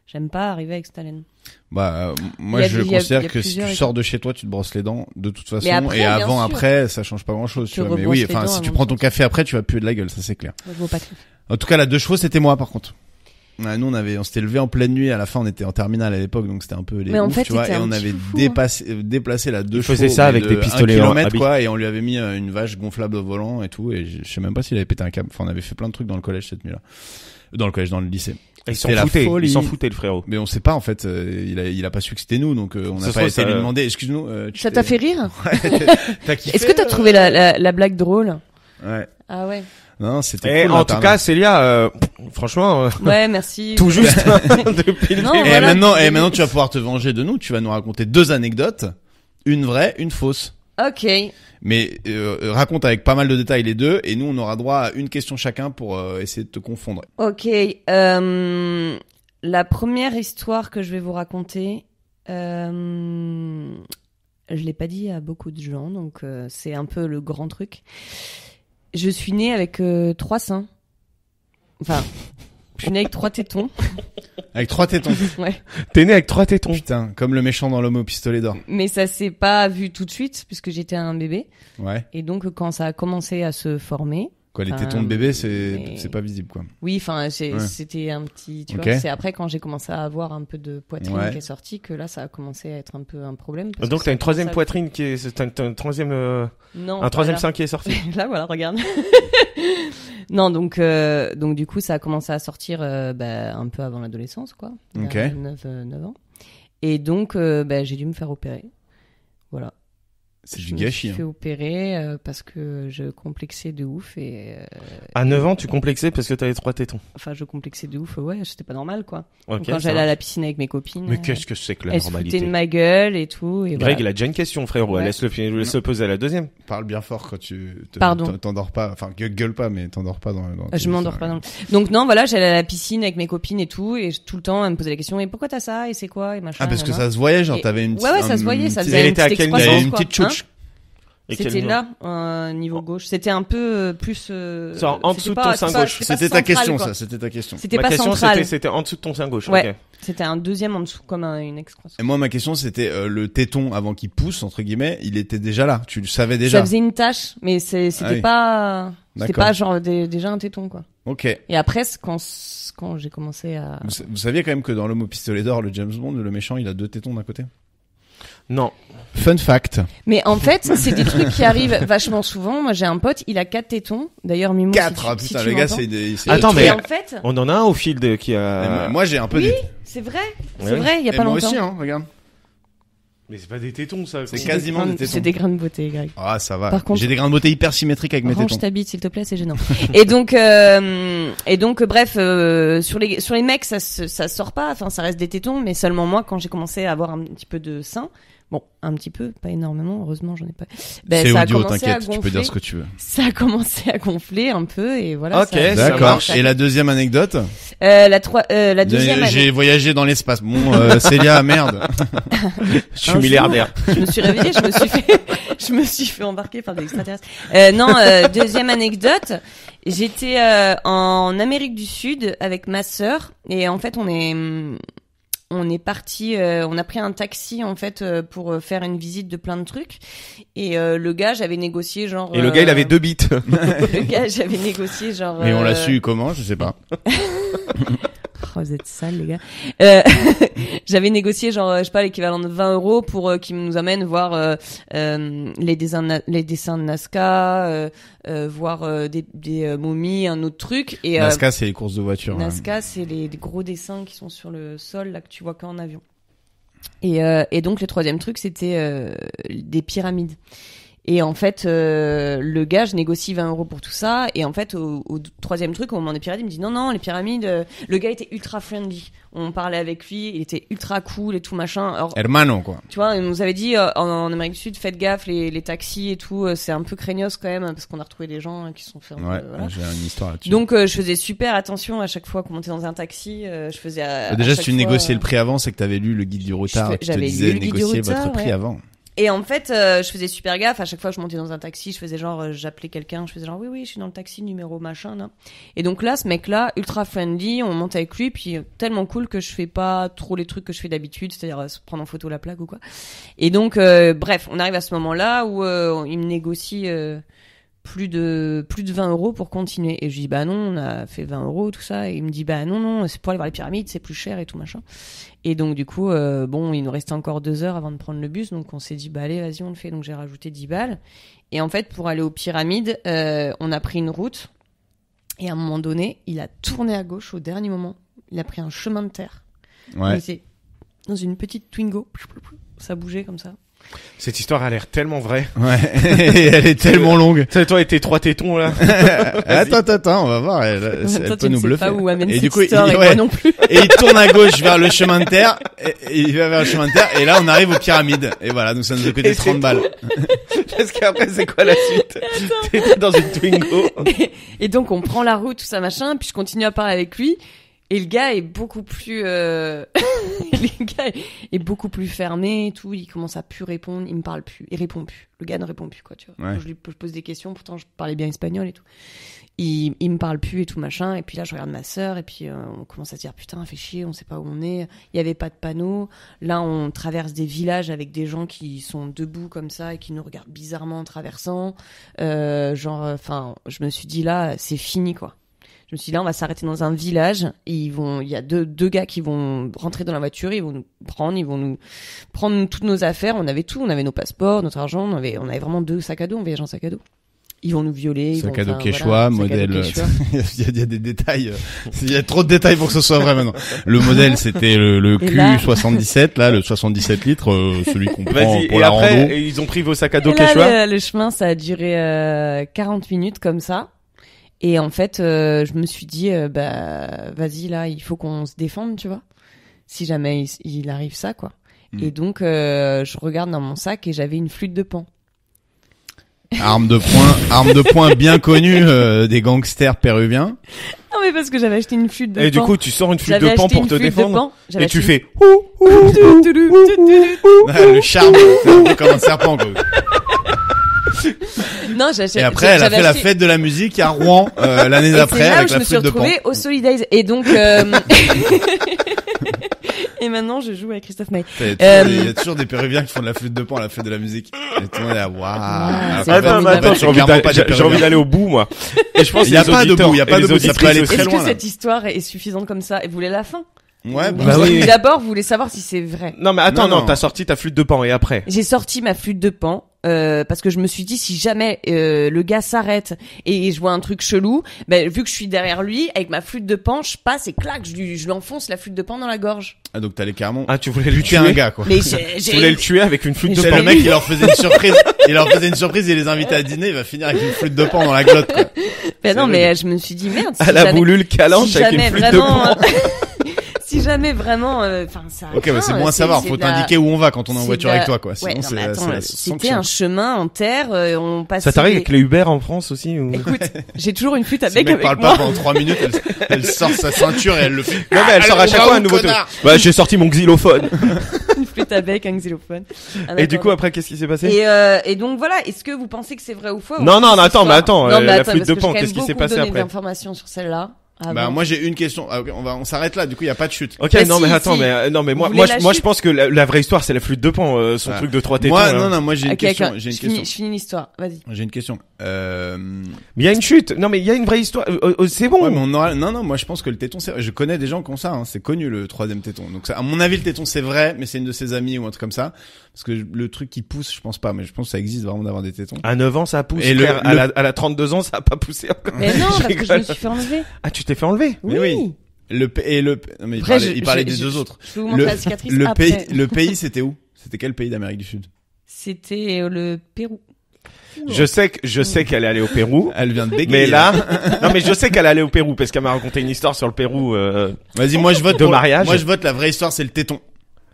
j'aime pas arriver avec cette haleine. Bah moi Il y a- je il y a considère que si plusieurs tu sors de chez toi, tu te brosses les dents de toute façon. Mais après, et bien avant, sûr. après, ça change pas grand-chose. Tu Tu vois. Mais rebrosses oui, les enfin dents si tu avant prends de ton sortir. café après, tu vas puer de la gueule, ça c'est clair. Moi, je vois pas tout. En tout cas, la 2 chevaux, c'était moi par contre. Ouais, nous on s'était levé en pleine nuit. À la fin, on était en terminale à l'époque, donc c'était un peu les Mais en ouf, fait, tu vois. t'étais Et un on petit avait fou, déplacé la 2 Il chevaux. faisait ça mais avec de des pistolets 1 en kilomètre, habit. quoi, et on lui avait mis une vache gonflable au volant et tout. Et je sais même pas s'il avait pété un câble. Enfin, on avait fait plein de trucs dans le collège cette nuit-là. Dans le lycée. Ils C'était la folie. Ils s'en foutaient le frérot. Mais on sait pas en fait. Il a pas su que c'était nous, donc on Ça n'a se pas trouve, été ça- lui demander. Excuse-nous. Ça t'a fait rire T'as kiffé, Est-ce que t'as trouvé la blague drôle Ouais. Ah ouais. Non, c'était Et cool. en tout l'internat. cas, Célia, franchement, Ouais, merci. tout juste depuis le Non, début. Et voilà. maintenant, tu vas pouvoir te venger de nous. Tu vas nous raconter 2 anecdotes, une vraie, une fausse. Ok. Mais raconte avec pas mal de détails les deux, et nous, on aura droit à une question chacun pour essayer de te confondre. Ok. La première histoire que je vais vous raconter, je l'ai pas dit à beaucoup de gens, donc c'est un peu le grand truc. Je suis née avec 3 seins. Enfin, je suis née avec 3 tétons. Avec 3 tétons. Ouais. T'es né avec 3 tétons. Putain, comme le méchant dans L'homme au pistolet d'or. Mais ça s'est pas vu tout de suite puisque j'étais un bébé. Ouais. Et donc quand ça a commencé à se former, Quoi, les Enfin, tétons de bébé, mais- c'est pas visible, quoi. oui, enfin Ouais. c'était un petit, tu Ok. vois. C'est après quand j'ai commencé à avoir un peu de poitrine Ouais. qui est sortie que là ça a commencé à être un peu un problème. parce Donc que t'as ça une troisième commence à- poitrine qui est, t'as un troisième, Non. un troisième voilà. sein qui est sorti. Là voilà, regarde. Non, donc du coup ça a commencé à sortir un peu avant l'adolescence quoi. Ok. 9 ans. Et donc j'ai dû me faire opérer. Voilà. C'est Je du me gâchis. suis fait Hein. opérer parce que je complexais de ouf et À 9 ans, tu complexais parce que t'avais 3 tétons. enfin je complexais de ouf, ouais, c'était pas normal quoi. Ok. Donc, quand ça j'allais à va. la piscine avec mes copines, Mais qu'est-ce que c'est que la elles se foutaient normalité? de ma gueule et tout. Et Greg, voilà. il a déjà une question, frérot. Ouais. Laisse le poser à la deuxième. Parle bien fort quand Pardon. t'endors pas. Enfin, gueule pas, mais t'endors pas dans Je m'endors pas dans le... Donc non, voilà, j'allais à la piscine avec mes copines et tout, et tout le temps, elles me posaient la question, et pourquoi t'as ça, et c'est quoi, et machin. Ah, parce que nanana. ça se voyait, genre, Et- t'avais une Ouais, ça se voyait, ça petite- faisait Elle une était à petite quel niveau? T'avais excroissance, une quoi. petite chouche. Et quel C'était niveau? là, niveau gauche. C'était un peu plus... Genre, en dessous de ton sein gauche. C'était ta question, ça. C'était ta question. C'était Ma pas question, central. c'était en dessous de ton sein gauche. Ouais. Ok. C'était un deuxième en dessous, comme une excroissance. Et moi, ma question, c'était le téton avant qu'il pousse, entre guillemets, il était déjà là. Tu le savais déjà. Ça faisait une tache, mais c'était Ah oui. pas... C'était D'accord. pas genre déjà un téton, quoi. Ok. Et après, quand j'ai commencé à... Vous saviez quand même que dans L'homme au pistolet d'or, le James Bond, le méchant, il a 2 tétons d'un côté. Non. Fun fact. Mais en fait, c'est des trucs qui arrivent vachement souvent. Moi, j'ai un pote, il a 4 tétons. D'ailleurs, Mimo, 4. si Ah tu, putain, si le tu gars, m'entends. c'est Attends, Et mais- en fait, On en a un au field qui a. Moi, j'ai un peu oui, des. c'est vrai, Ouais. il y a Et pas moi longtemps. aussi, hein, regarde. Mais c'est pas des tétons, ça. C'est con. quasiment des C'est tétons. des grains de beauté, Greg. Ah, ça va. Par contre- J'ai des grains de beauté hyper symétriques avec mes Range tétons. ta bite, s'il te plaît, c'est gênant. et donc, bref, sur les mecs, ça sort pas. Enfin, ça reste des tétons, mais seulement moi, quand j'ai commencé à avoir un petit peu de sein. Bon, un petit peu, pas énormément, heureusement, j'en ai pas. Ben, C'est ça a audio, commencé à t'inquiète, tu peux gonfler. dire ce que tu veux. Ça a commencé à gonfler un peu, et voilà. Ok, ça- ça D'accord. marche. Et la deuxième anecdote? La deuxième année. J'ai voyagé dans l'espace. Bon, Célia, merde. Je suis Un jour, milliardaire. Je me suis réveillée, je me suis fait embarquer par des extraterrestres. Deuxième anecdote. J'étais en Amérique du Sud avec ma sœur et en fait on est parti, on a pris un taxi en fait pour faire une visite de plein de trucs et le gars j'avais négocié genre. Et le gars, il avait 2 bits. Le gars j'avais négocié genre. Mais on l'a su comment? Je sais pas. Oh, vous êtes sales, les gars. J'avais négocié, genre, je sais pas, l'équivalent de 20 € pour qu'ils nous amènent voir les dessins de Nazca, voir des momies, un autre truc. Et Nazca, c'est les courses de voiture. Nazca, c'est les gros dessins qui sont sur le sol, là, que tu vois qu'en avion. Et donc, le troisième truc, c'était des pyramides. Et en fait, le gars, je négocie 20 € pour tout ça. Et en fait, au troisième truc, au moment des pyramides, il me dit non, les pyramides. Le gars était ultra friendly. On parlait avec lui, il était ultra cool et tout machin. Alors, Hermano, quoi. tu vois, il nous avait dit en Amérique du Sud, faites gaffe, les taxis et tout, c'est un peu craignos quand même, parce qu'on a retrouvé des gens qui sont fait. Ouais, voilà. j'ai une histoire là-dessus. Donc, je faisais super attention à chaque fois qu'on montait dans un taxi. Je faisais. Déjà, à si chaque tu fois, négociais le prix avant, c'est que t'avais lu le guide du retard. Qui te j'avais lu disait le guide du négocier retard, votre prix ouais. avant. Et en fait, je faisais super gaffe. À chaque fois que je montais dans un taxi, je faisais genre, j'appelais quelqu'un, je faisais genre, oui, je suis dans le taxi numéro machin, là. Et donc là, ce mec-là, ultra friendly, on monte avec lui, puis tellement cool que je fais pas trop les trucs que je fais d'habitude, c'est-à-dire se prendre en photo la plaque ou quoi. Et donc, bref, on arrive à ce moment-là où il me négocie plus de 20 € pour continuer. Et je dis, bah non, on a fait 20 €, tout ça. Et il me dit, bah non, c'est pour aller voir les pyramides, c'est plus cher et tout machin. Et donc, du coup, bon, il nous restait encore 2 heures avant de prendre le bus. Donc, on s'est dit, bah allez, vas-y, on le fait. Donc, j'ai rajouté 10 balles. Et en fait, pour aller aux pyramides, on a pris une route. Et à un moment donné, il a tourné à gauche au dernier moment. Il a pris un chemin de terre. Ouais. Il était dans une petite Twingo. Ça bougeait comme ça. Cette histoire a l'air tellement vraie. Ouais. Et elle est tellement longue. Tu sais, toi et tes 3 tétons, là. Attends, on va voir. Elle Toi, peut tu ne nous sais bluffer. pas où amène Et cette du coup, histoire, et ouais. moi non plus. Et il tourne à gauche vers le chemin de terre. Et il va vers le chemin de terre. Et là, on arrive aux pyramides. Et voilà, nous, ça nous a coûté Et 30 c'est balles. Parce qu'après, c'est quoi la suite? T'étais dans une Twingo. Et donc, on prend la route, tout ça, machin, puis je continue à parler avec lui. Et le gars est beaucoup plus, le gars est beaucoup plus fermé et tout. Il commence à plus répondre. Il me parle plus. Il répond plus. Le gars ne répond plus, quoi, tu vois. Ouais. Je pose des questions. Pourtant, je parlais bien espagnol et tout. Il me parle plus et tout, machin. Et puis là, je regarde ma sœur. Et puis, on commence à se dire, putain, fait chier. On sait pas où on est. Il y avait pas de panneau. Là, on traverse des villages avec des gens qui sont debout comme ça et qui nous regardent bizarrement en traversant. Enfin, je me suis dit, là, c'est fini, quoi. Je me suis dit, là, on va s'arrêter dans un village. Et il y a deux gars qui vont rentrer dans la voiture. Ils vont nous prendre toutes nos affaires. On avait tout. On avait nos passeports, notre argent. On avait vraiment 2 sacs à dos. On voyageait en sac à dos. Ils vont nous violer. Sac à dos Quechua, modèle. Il y a des détails. Il y a trop de détails pour que ce soit vrai maintenant. Le modèle, c'était le Q77, là, le 77 litres, celui qu'on prend pour et la après, rando. ils ont pris vos sacs à dos Et là, Quechua. le chemin, ça a duré 40 minutes comme ça. Et en fait, je me suis dit, bah, vas-y, là, il faut qu'on se défende, tu vois. Si jamais il arrive ça, quoi. Et donc, je regarde dans mon sac et j'avais une flûte de Pan. Arme de poing bien connue des gangsters péruviens. Non, mais parce que j'avais acheté une flûte de Pan. Et du coup, tu sors une flûte J'avais de Pan acheté pour une te flûte de défendre. Pan. J'avais Et tu acheté fais Le charme, c'est un peu comme un serpent, quoi. Non, j'ai acheté. Et après, elle a fait la fête de la musique à Rouen l'année d'après avec avec là où la je me suis flûte de Pan. retrouvée au Solidays. Et donc, et maintenant, je joue avec Christophe Maé. Il y a toujours des Péruviens qui font de la flûte de Pan à la fête de la musique. Et tout le monde est là, waouh. c'est Attends, formidable. j'ai envie d'aller au bout, moi. Et je pense Il y a pas de bout, il y a pas de bout, ça peut aller très Est-ce loin, que là. cette histoire est suffisante comme ça? Et vous voulez la fin? Ouais, bah oui. D'abord, vous voulez savoir si c'est vrai. Non, mais attends, Non. non, t'as sorti ta flûte de Pan et après. J'ai sorti ma flûte de Pan parce que je me suis dit si jamais le gars s'arrête et je vois un truc chelou, ben vu que je suis derrière lui avec ma flûte de Pan, je passe et clac, je lui enfonce la flûte de Pan dans la gorge. Ah, donc t'allais carrément Ah, tu voulais lui tuer tuer un gars, quoi. Mais Tu voulais le tuer avec une flûte de Mais C'est Pan. le mec, il leur faisait une surprise. Il les invitait à dîner, il va finir avec une flûte de Pan dans la glotte, quoi. Ben non, C'est mais je me suis dit merde. Si Elle a jamais, voulu le calanche si avec une jamais flûte de vraiment, Pan. si jamais vraiment, enfin ça. Ok, bah c'est bon à savoir. Faut t'indiquer où on va quand on est en c'est voiture de la- avec toi, quoi. Ouais, Sinon, non, mais attends, c'est c'était sanction. un chemin en terre. On passe. Ça t'arrive avec les Uber en France aussi ou... Écoute, j'ai toujours une flûte à Ce bec mec avec parle moi. pas pendant 3 minutes, elle sort sa ceinture et elle le fait. Non, mais elle sort à chaque fois un nouveau truc. Bah, j'ai sorti mon xylophone. Une flûte à bec, un xylophone. Un Et du accord. coup, après, qu'est-ce qui s'est passé? Et donc voilà, est-ce que vous pensez que c'est vrai ou faux? Non, non, cette attends, mais histoire attends, Non, mais la attends, flûte parce de que Pan, j'ai quand qu'est-ce même qui s'est beaucoup passé donné après? d'informations sur celle-là. Bah, avant. moi, j'ai une question. Ah, ok, on s'arrête là. Du coup, il y a pas de chute. Ok, Bah, non, si, mais attends, si. non, mais Vous moi, voulez la je chute pense que la vraie histoire, c'est la flûte de Pan, son Ah. truc de 3 tétons. Moi, là. non, moi, j'ai une Ok, question. ok, J'ai une je question. finis l'histoire. Vas-y. J'ai une question. Mais il y a une chute. Non, mais il y a une vraie histoire. C'est bon. Ouais, mais non, moi je pense que le téton, je connais des gens qui ont ça, hein. C'est connu le 3e téton. Donc ça, à mon avis, le téton c'est vrai, mais c'est une de ses amies ou un truc comme ça. Parce que le truc qui pousse, je pense pas, mais je pense que ça existe vraiment d'avoir des tétons. À 9 ans, ça pousse. Et frère. À la 32 ans, ça a pas poussé encore. Mais non, parce que je rigole. me suis fait enlever. Ah, tu t'es fait enlever? Mais oui. Non, mais Après, il parlait des deux autres. Je vais vous montrer la cicatrice après. Le pays, c'était où? C'était quel pays d'Amérique du Sud? C'était le Pérou. Je sais qu'elle est allée au Pérou. Elle vient de bégayer. Mais là, non, mais je sais qu'elle est allée au Pérou parce qu'elle m'a raconté une histoire sur le Pérou. Vas-y, moi je vote de mariage. Moi je vote la vraie histoire, c'est le téton.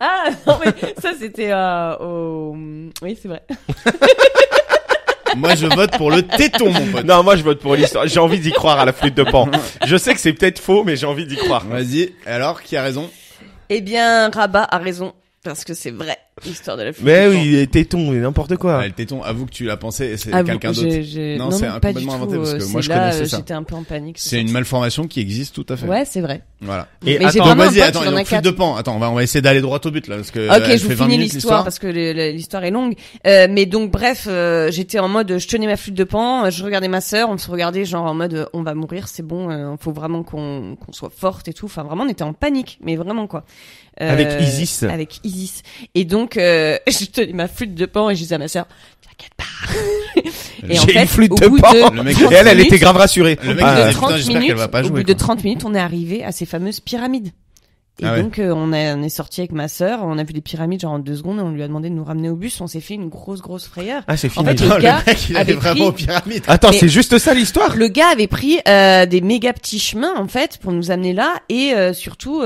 Ah non mais ça c'était au. Oui c'est vrai. Moi je vote pour le téton, mon pote. Non, moi je vote pour l'histoire. J'ai envie d'y croire à la flûte de Pan. Je sais que c'est peut-être faux, mais j'ai envie d'y croire. Vas-y. Alors, qui a raison? Eh bien Rabat a raison parce que c'est vrai l'histoire de la flûte. Mais de Pan. oui, les tétons, mais n'importe quoi. Ouais, le téton, avoue que tu l'as pensé et c'est Ah, quelqu'un j'ai- d'autre. j'ai- Non, c'est pas du complètement tout, inventé parce que moi, je c'est là, connaissais ça. J'étais un peu en panique. C'est une malformation qui existe tout à fait. Ouais, c'est vrai. Voilà. Et Mais j'ai attends, Donc vraiment un vas-y, pote, attends, il en a donc flûte 4. de Pan. Attends, on va essayer d'aller droit au but là parce que Ok, elle je vous fait 20 finis minutes l'histoire parce que l'histoire est longue. Mais donc bref, j'étais en mode, je tenais ma flûte de Pan, je regardais ma sœur, on se regardait genre en mode, on va mourir, c'est bon, faut vraiment qu'on soit forte et tout. Enfin vraiment, on était en panique, mais vraiment quoi. Avec Isis. Avec Isis. Et donc, je tenais ma flûte de Pan et je disais à ma sœur, t'inquiète pas. Et en J'ai fait, une flûte au de bout Pan. de Le mec- 30 Et elle minutes, était grave rassurée. Le mec, au bout il de a dit, 30 putain, j'espère minutes, qu'elle va pas au jouer, bout de quoi. 30 minutes, on est arrivé à ces fameuses pyramides. Et Ah ouais. donc, on est sorti avec ma sœur, on a vu les pyramides genre en 2 secondes, et on lui a demandé de nous ramener au bus, on s'est fait une grosse frayeur. Ah, c'est En fini. fait, Attends, le gars le mec, il allait avait vraiment pris- aux pyramides. Attends, Mais- c'est juste ça l'histoire? Le gars avait pris des méga petits chemins en fait pour nous amener là et surtout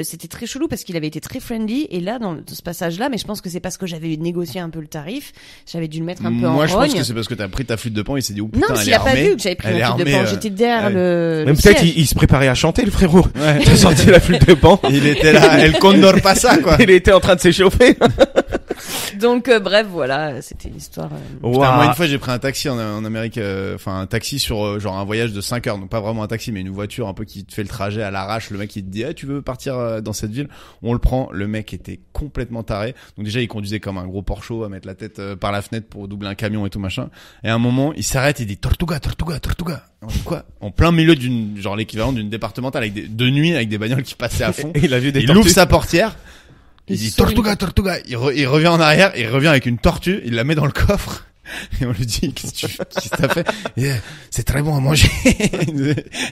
c'était très chelou parce qu'il avait été très friendly et là dans ce passage-là, mais je pense que c'est parce que j'avais négocié un peu le tarif, j'avais dû le mettre un peu en Moi, je pense rogne. que c'est parce que t'as pris ta flûte de Pan, il s'est dit, oh Non, putain, mais elle il est a pas armée. vu que j'avais pris Elle est ma flûte de armée, Pan, j'étais derrière ouais. le Même peut-être siège. il se préparait à chanter, le frérot. Ouais. Il a sorti la flûte de Pan. Il était là, El Condor pasa, quoi. Il était en train de s'échauffer. Donc bref, voilà, c'était l'histoire. Putain, moi, une Waouh. fois, j'ai pris un taxi en Amérique, enfin, un taxi sur, genre, un voyage de 5 heures. Donc, pas vraiment un taxi, mais une voiture un peu qui te fait le trajet à l'arrache. Le mec, il te dit, ah, tu veux partir dans cette ville? On le prend. Le mec était complètement taré. Donc, déjà, il conduisait comme un gros Porsche à mettre la tête par la fenêtre pour doubler un camion et tout machin. Et à un moment, il s'arrête, il dit, Tortuga, Tortuga, Tortuga. On dit quoi? En plein milieu d'une, genre, l'équivalent d'une départementale avec de nuit, avec des bagnoles qui passaient à fond. Et il a vu des Il tortues. ouvre sa portière. Il Il dit sourit. Tortuga, Tortuga. Il revient en arrière, il revient avec une tortue, il la met dans le coffre. Et on lui dit, qu'est-ce que t'as fait? C'est très bon à manger.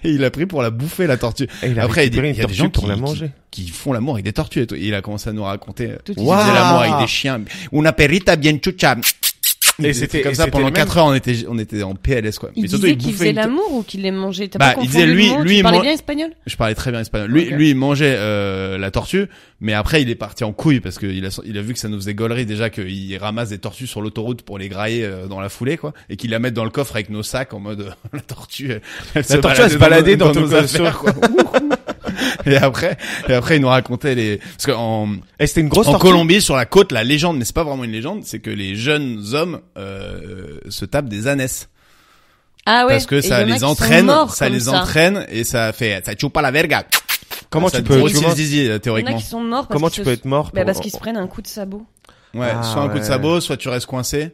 Et il a pris pour la bouffer, la tortue. Et il a Après, récupéré il y a une des tortue gens pour la manger. qui font l'amour avec des tortues et tout. Et il a commencé à nous raconter, Tout il est- faisait Waouh. l'amour avec des chiens. Una perrita bien chucha. Et c'était comme et ça c'était pendant les mêmes. 4 heures, on était en PLS, quoi. Il Mais surtout, disait il qu'il bouffait faisait une- l'amour ou qu'il les mangeait. T'as Bah, pas il confondu disait, lui- le mot lui, tu parlais moi- bien espagnol? Je parlais très bien espagnol. Lui, Ok. lui, il mangeait la tortue, mais après, il est parti en couille parce que il a vu que ça nous faisait gaulerie déjà qu'il ramasse des tortues sur l'autoroute pour les grailler dans la foulée, quoi, et qu'il la mette dans le coffre avec nos sacs en mode la tortue. Elle La tortue, elle se baladait dans nos ton affaires, quoi. et après, il nous racontait parce que Et c'était une grosse en tortue. Colombie, sur la côte, la légende, mais c'est pas vraiment une légende, c'est que les jeunes hommes se tapent des ânesses. Ah ouais. Parce que Et ça il y en a les qui sont entraîne, morts ça comme les entraîne et ça chupa la verga. Comment ça tu te peux, grossit comment, le zizi, Il y en a théoriquement. qui sont morts parce comment qu'ils tu peux être mort Bah pour- parce qu'ils se prennent un coup de sabot. Ouais, Ah, soit un coup de ouais. sabot, soit tu restes coincé.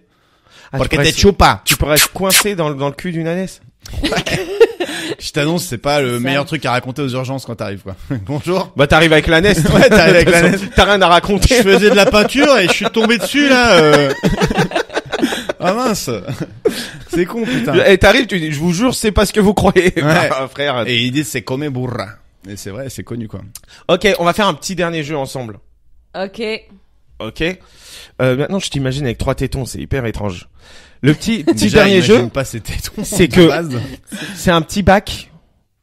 Ah, Porque tu te restes- chupa. Tu pourrais être coincé dans le cul d'une ânesse. Je t'annonce, c'est pas le C'est ça. meilleur truc à raconter aux urgences quand t'arrives, quoi. Bonjour. Bah, t'arrives avec l'ânesse. Ouais, t'arrives avec l'ânesse. T'as rien à raconter. Je faisais de la peinture et je suis tombé dessus, là, Ah mince. C'est con, putain. Et t'arrives, tu dis, je vous jure, c'est pas ce que vous croyez. Ouais. Bah, frère. Et ils disent c'est come burra. Et c'est vrai, c'est connu, quoi. Ok, on va faire un petit dernier jeu ensemble. Ok. Ok. Maintenant, je t'imagine avec 3 tétons, c'est hyper étrange. Le petit Déjà, dernier imagine jeu, pas ces tétons c'est de que- base. c'est un petit bac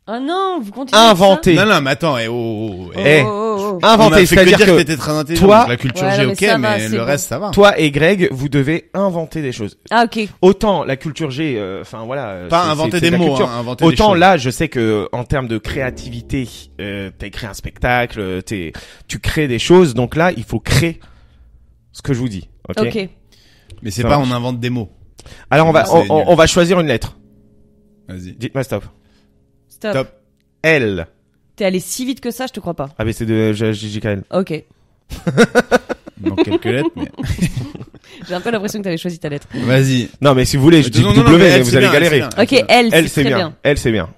Oh non, vous continuez. inventé. Non, non, mais attends, oh. Ça Eh. oh. On a Inventé, fait que c'est-à-dire dire que que t'étais très intelligent. toi- donc la culture Ouais, G, non, mais ok, ça va, mais c'est le bon. reste, ça va. toi et Greg, vous devez inventer des choses. Ah ok. Autant la culture G, enfin voilà. Pas c'est- inventer c'est des de la mots, culture. hein, inventer des Autant choses. là, je sais que en termes de créativité, t'as écrit un spectacle, tu crées des choses. Donc là, il faut créer ce que je vous dis. Ok. Ok. Mais c'est Ça pas marche. on invente des mots. Alors on va C'est nul. on va choisir une lettre. Vas-y. Dites-moi stop. Stop. Top. L. T'es allé si vite que ça, je te crois pas. Ah mais c'est de JJKL. Ok. Il manque quelques lettres, mais. J'ai un peu l'impression que t'avais choisi ta lettre. Vas-y. Non mais si vous voulez, je dis Non, non, non, W, mais mais elle, vous c'est allez bien, galérer. elle, c'est bien. Ok, elle, Elle c'est c'est très bien. bien. Elle c'est bien.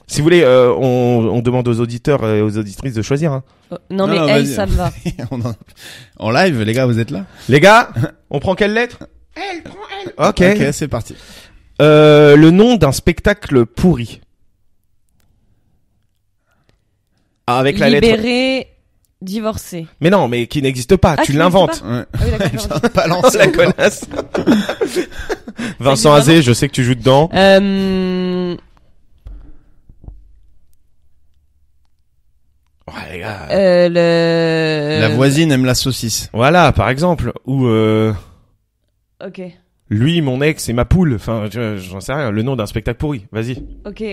Si vous voulez, on demande aux auditeurs et aux auditrices de choisir. Hein. Oh, non, Non, mais non, elle, vas-y. ça me va. En live, les gars, vous êtes là? Les gars, on prend quelle lettre? Elle, prends elle. Ok. Ok, c'est parti. Le nom d'un spectacle pourri. Ah, avec la lettre. Libéré. Divorcé. Mais non, mais qui n'existe pas. Ah, tu qui l'inventes. Ouais. Ah oui, d'accord. Putain, pardon. balance. La connasse. Vincent existe Azé, je sais que tu joues dedans. Ouais, les gars. La voisine aime la saucisse. Voilà, par exemple. Ou Ok. lui, mon ex et ma poule. Enfin, j'en sais rien. Le nom d'un spectacle pourri. Vas-y. Ok.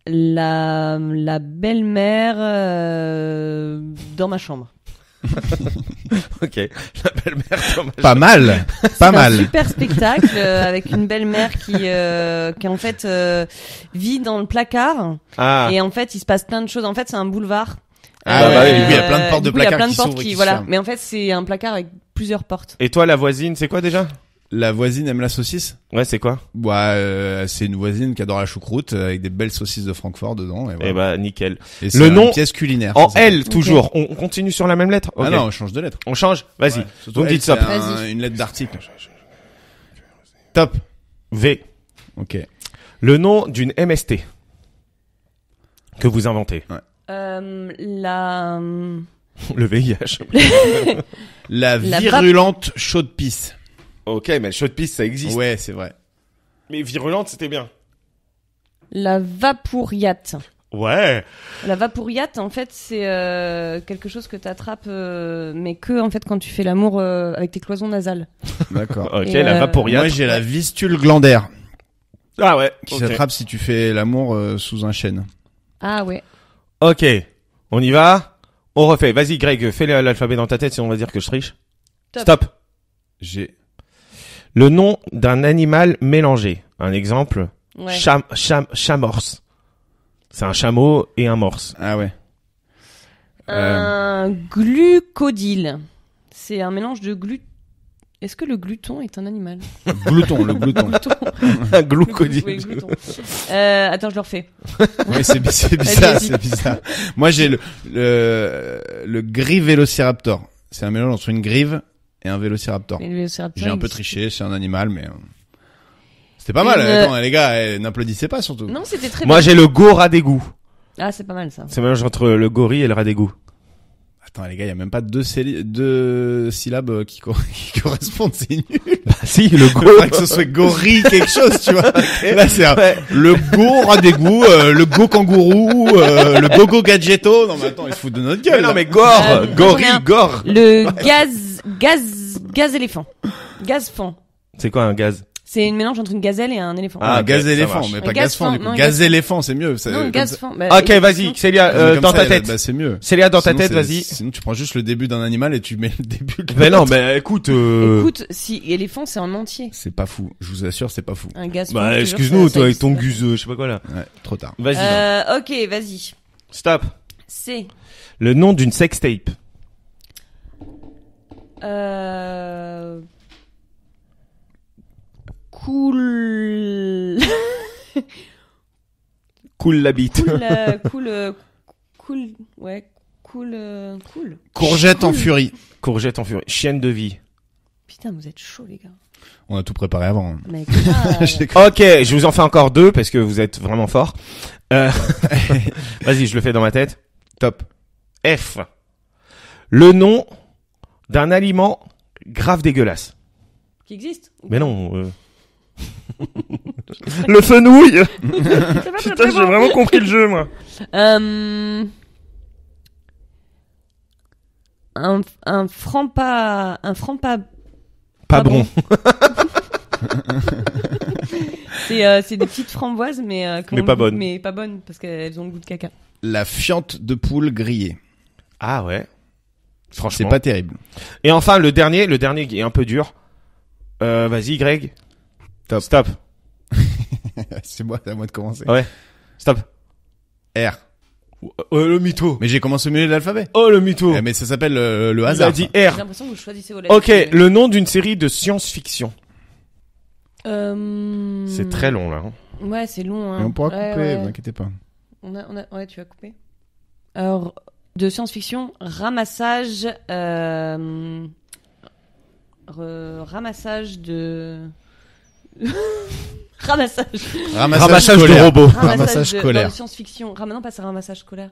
La belle-mère dans ma chambre. Ok. La belle-mère. Pas mal. Pas C'est un mal. super spectacle avec une belle-mère qui en fait vit dans le placard Ah. et en fait il se passe plein de choses. En fait c'est un boulevard. Ah bah oui, du coup, il y a plein de portes de du coup, il y a placard plein de qui portes s'ouvrent et qui qui voilà. se ferment. Mais en fait c'est un placard avec plusieurs portes. Et toi, la voisine, c'est quoi déjà? La voisine aime la saucisse. Ouais, c'est quoi? C'est une voisine qui adore la choucroute avec des belles saucisses de Francfort dedans. Et voilà. Eh bah, nickel. Et le c'est nom une pièce culinaire. En ça L, toujours. On continue sur la même lettre? s'appelle. Ok. Ah non, on change de lettre. On change? Vas-y. Ouais. Surtout Vous me L, dites stop. c'est Vas-y. une lettre d'article. Top. V. Ok. Le nom d'une MST. Que vous inventez. La Le VIH. La La virulente chaude pisse. Ok, mais le show de piste, ça existe. Ouais, c'est vrai. Mais virulente, c'était bien. la vapouriate. Ouais. La vapouriate, en fait, c'est quelque chose que t'attrapes, mais que en fait quand tu fais l'amour avec tes cloisons nasales. D'accord. Ok, Et, la vapouriate. Moi, j'ai la vistule glandaire Ah ouais. qui Ok. s'attrape si tu fais l'amour sous un chêne. Ah ouais. Ok. On y va. On refait. Vas-y, Greg, fais l'alphabet dans ta tête, sinon on va dire que je triche. Top. Stop. J'ai Le nom d'un animal mélangé. Un exemple. Ouais. Chamorse. C'est un chameau et un morse. Ah ouais. Un glucodile. C'est un mélange de Est-ce que le gluton est un animal? Glouton, le glouton. Un glucodile. Oui, gluton. Attends, je le refais. Oui, c'est bizarre, Vas-y. c'est bizarre. Moi, j'ai le gris vélociraptor. C'est un mélange entre une grive et un vélociraptor. Mais le vélociraptor J'ai un peu existe. triché, c'est un animal, mais c'était pas mal. Une- Attends, les gars, n'applaudissez pas surtout. Non, c'était très Moi, bien. j'ai le go rat d'égout. Ah, c'est pas mal ça. C'est un mélange entre le gorille et le rat d'égout. Attends, les gars, il y a même pas deux syllabes qui correspondent, c'est nul. Bah si, le Il go. faudrait que ce soit gorille quelque chose, tu vois. Là, c'est le go rat d'égout, le go kangourou, le gogo gadgetto. Non, mais attends, ils se foutent de notre gueule. Mais non, là. mais gore, J'en ai gorille, un. gore. Le gaz éléphant. Gaz-fan. C'est quoi un gaz? C'est une mélange entre une gazelle et un éléphant. Ah, ok, gaz ça éléphant, marche. mais Un pas gaz gaz fan, du fan, coup. non, Gaz gaz éléphant, c'est mieux. Ça- Non, comme gaz-fan. ça- Bah, Ok, vas-y, Célia, comme dans ça, ta tête. Bah, c'est mieux. Célia, dans ta Sinon, tête, c'est- vas-y. Sinon, tu prends juste le début d'un animal et tu mets le début de Mais non, l'autre. mais écoute, Écoute, si éléphant, c'est en entier. C'est pas fou. Je vous assure, c'est pas fou. Un gaz. bah, excuse-nous, toi, avec ton guse, je sais pas quoi, là. Ouais, trop tard. Vas-y. Ok, vas-y. Stop. C'est Le nom d'une sextape. Cool. Cool la bite. Cool. Ouais, cool. Courgette en furie. Courgette en furie. Chienne de vie. Putain, vous êtes chaud, les gars. On a tout préparé avant. hein. Mais grave. Je déconne. Ok, je vous en fais encore deux parce que vous êtes vraiment forts. Vas-y, je le fais dans ma tête. Top. F. Le nom d'un aliment grave dégueulasse. Qui existe? Mais non. Le fenouil. Putain, j'ai vraiment compris le jeu, moi. Un franc pas. Pas bon. C'est des petites framboises, mais Mais pas bonnes. Mais pas bonnes parce qu'elles ont le goût de caca. La fiente de poule grillée. Ah ouais. C'est Franchement. pas terrible. Et enfin, le dernier qui est un peu dur. Vas-y, Greg. Top. Stop. C'est à moi de commencer. Ouais. Stop. R. Le mytho. Mais j'ai commencé au milieu de l'alphabet. Oh, le mytho. Mais ça s'appelle le Il hasard. a dit J'ai R. l'impression que vous choisissez vos lettres. Ok, le nom d'une série de science-fiction. C'est C'est très long, là. hein. Ouais, c'est long. Hein. Mais on pourra Ouais, couper, ouais. vous inquiétez pas. Ouais, tu vas couper. Alors, de science-fiction, ramassage, ramassage de, Ramassage. Ramassage de scolaire. robots. Ramassage de, scolaire. dans la science-fiction. Non, pas ça, ramassage scolaire.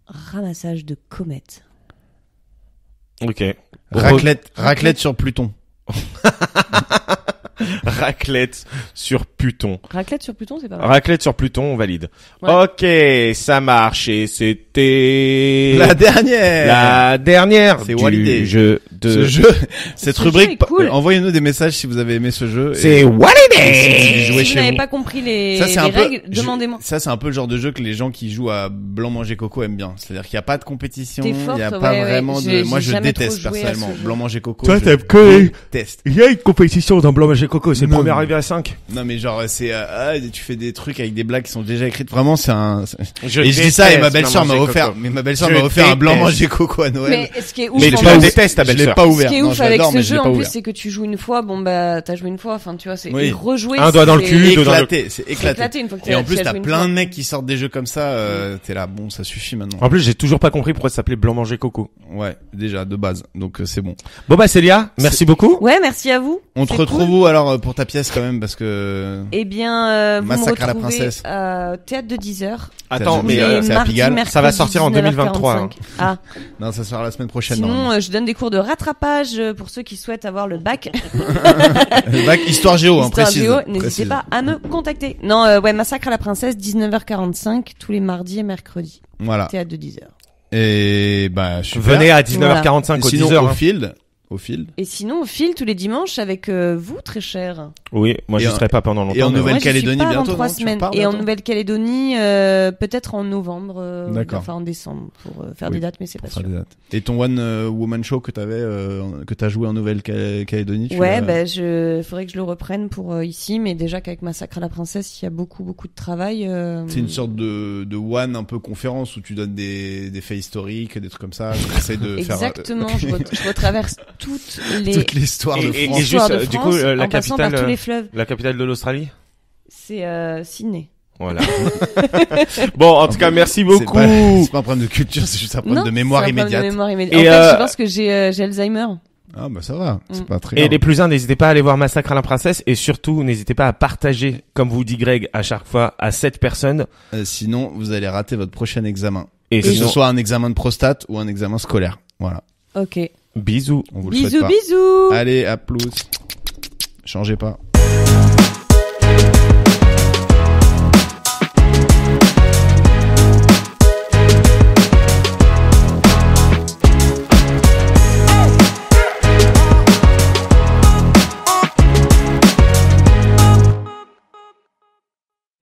Ramassage de comètes. Ok. Raclette sur Pluton. Raclette sur Pluton. Raclette sur Pluton, c'est pas mal. Raclette sur Pluton, on valide. Ouais. Ok, ça marche et c'était La dernière. C'est du Walidé. jeu de Ce jeu, cette Ce rubrique, jeu est cool. envoyez-nous des messages si vous avez aimé ce jeu. C'est Et Walidé. jouez Si chez vous n'avez vous. pas compris les Ça, c'est un peu- règles, demandez-moi. Ça, c'est un peu le genre de jeu que les gens qui jouent à Blanc Manger Coco aiment bien. C'est-à-dire qu'il n'y a pas de compétition, T'es il forte, n'y a ouais, pas ouais. vraiment J'ai- de... Moi, j'ai je jamais trop déteste joué à ce personnellement. jeu. Blanc Manger Coco, Toi, je t'aimes que- déteste. Il y a une compétition dans Blanc Manger Coco, c'est le Non. premier arrivé à 5. Non, mais genre, c'est... tu fais des trucs avec des blagues qui sont déjà écrites. Vraiment, c'est un... Et je dis déteste ça et ma belle-sœur Blanc m'a Manger offert... Coco. Mais ma belle-sœur Je m'a offert un Blanc déteste. Manger Coco à Noël. Mais ce qui est ouf, Mais en tu fait, la détestes, ta Je l'ai belle-sœur. pas ce ouvert. qui est Non, ouf je avec l'adore, ce mais je l'ai jeu pas en plus, ouvert. c'est que tu joues une fois, bon bah t'as joué une fois, enfin tu vois, c'est Oui. et rejouer. Un doigt dans le c'est- cul, deux dans le- Éclaté, c'est c'est éclaté. une fois que Et en plus, tu as t'as joué une plein fois. de mecs qui sortent des jeux comme ça, t'es là, bon, ça suffit maintenant. En plus, j'ai toujours pas compris pourquoi ça s'appelait Blanc Manger Coco. Ouais, déjà, de base. Donc, c'est bon. Bon bah Célia, merci beaucoup. Ouais, merci à vous. On te C'est retrouve cool. où alors pour ta pièce quand même parce que Eh bien, vous me Massacre à la retrouvez princesse. à Théâtre de 10h. Attends, Tous mais les c'est à mardi, Pigalle. mercredi, Ça va sortir en 2023, 19h45. Ah, non, ça sera la semaine prochaine. sinon, normalement. je donne des cours de rattrapage pour ceux qui souhaitent avoir le bac. Le bac histoire géo, hein, Histoire précise. géo, n'hésitez Précise. pas à me contacter. Non, ouais, Massacre à la princesse, 19h45, tous les mardis et mercredis. Voilà. Théâtre de 10h. Et bah super. Venez à 19h45 au Sinon 10h. au hein. field, au field. Et sinon, au fil tous les dimanches avec vous, très cher. Oui, moi Et je en- serai pas pendant longtemps. et en mais Nouvelle- Moi, j'y suis Nouvelle-Calédonie pas avant bientôt, 3 non Tu semaines. repars Et en bientôt Nouvelle-Calédonie, peut-être en novembre, D'accord. enfin en décembre, pour faire Oui. des dates, mais c'est pas On fera sûr. des dates. Et ton One Woman Show que t'avais, que t'as joué en Nouvelle-Calédonie. Ouais, faudrait que je le reprenne pour ici, mais déjà qu'avec Massacre à la princesse, il y a beaucoup de travail. C'est une sorte de one un peu conférence où tu donnes des faits historiques, des trucs comme ça. J'essaie de faire Exactement, je retraverse toutes les toute l'histoire de Et- et- France. et histoires juste, de du France, coup, la en passant par capitale, tous les fleuves. La capitale de l'Australie. C'est Sydney. Voilà. Bon, en tout cas, merci beaucoup. C'est pas un problème de culture, c'est juste un problème de mémoire c'est un problème immédiate. de mémoire immédiate. Et, En fait, je pense que j'ai Alzheimer. Ah bah ça va, c'est Mm. pas très Et grave. les plus uns, n'hésitez pas à aller voir Massacre à la princesse et surtout, n'hésitez pas à partager, comme vous dit Greg, à chaque fois, à 7 personnes. Sinon, vous allez rater votre prochain examen. Et Que ce sinon, soit un examen de prostate ou un examen scolaire. Voilà. Ok. bisous. On vous le souhaite Bisous, pas. bisous. Allez, à plus. Changez pas.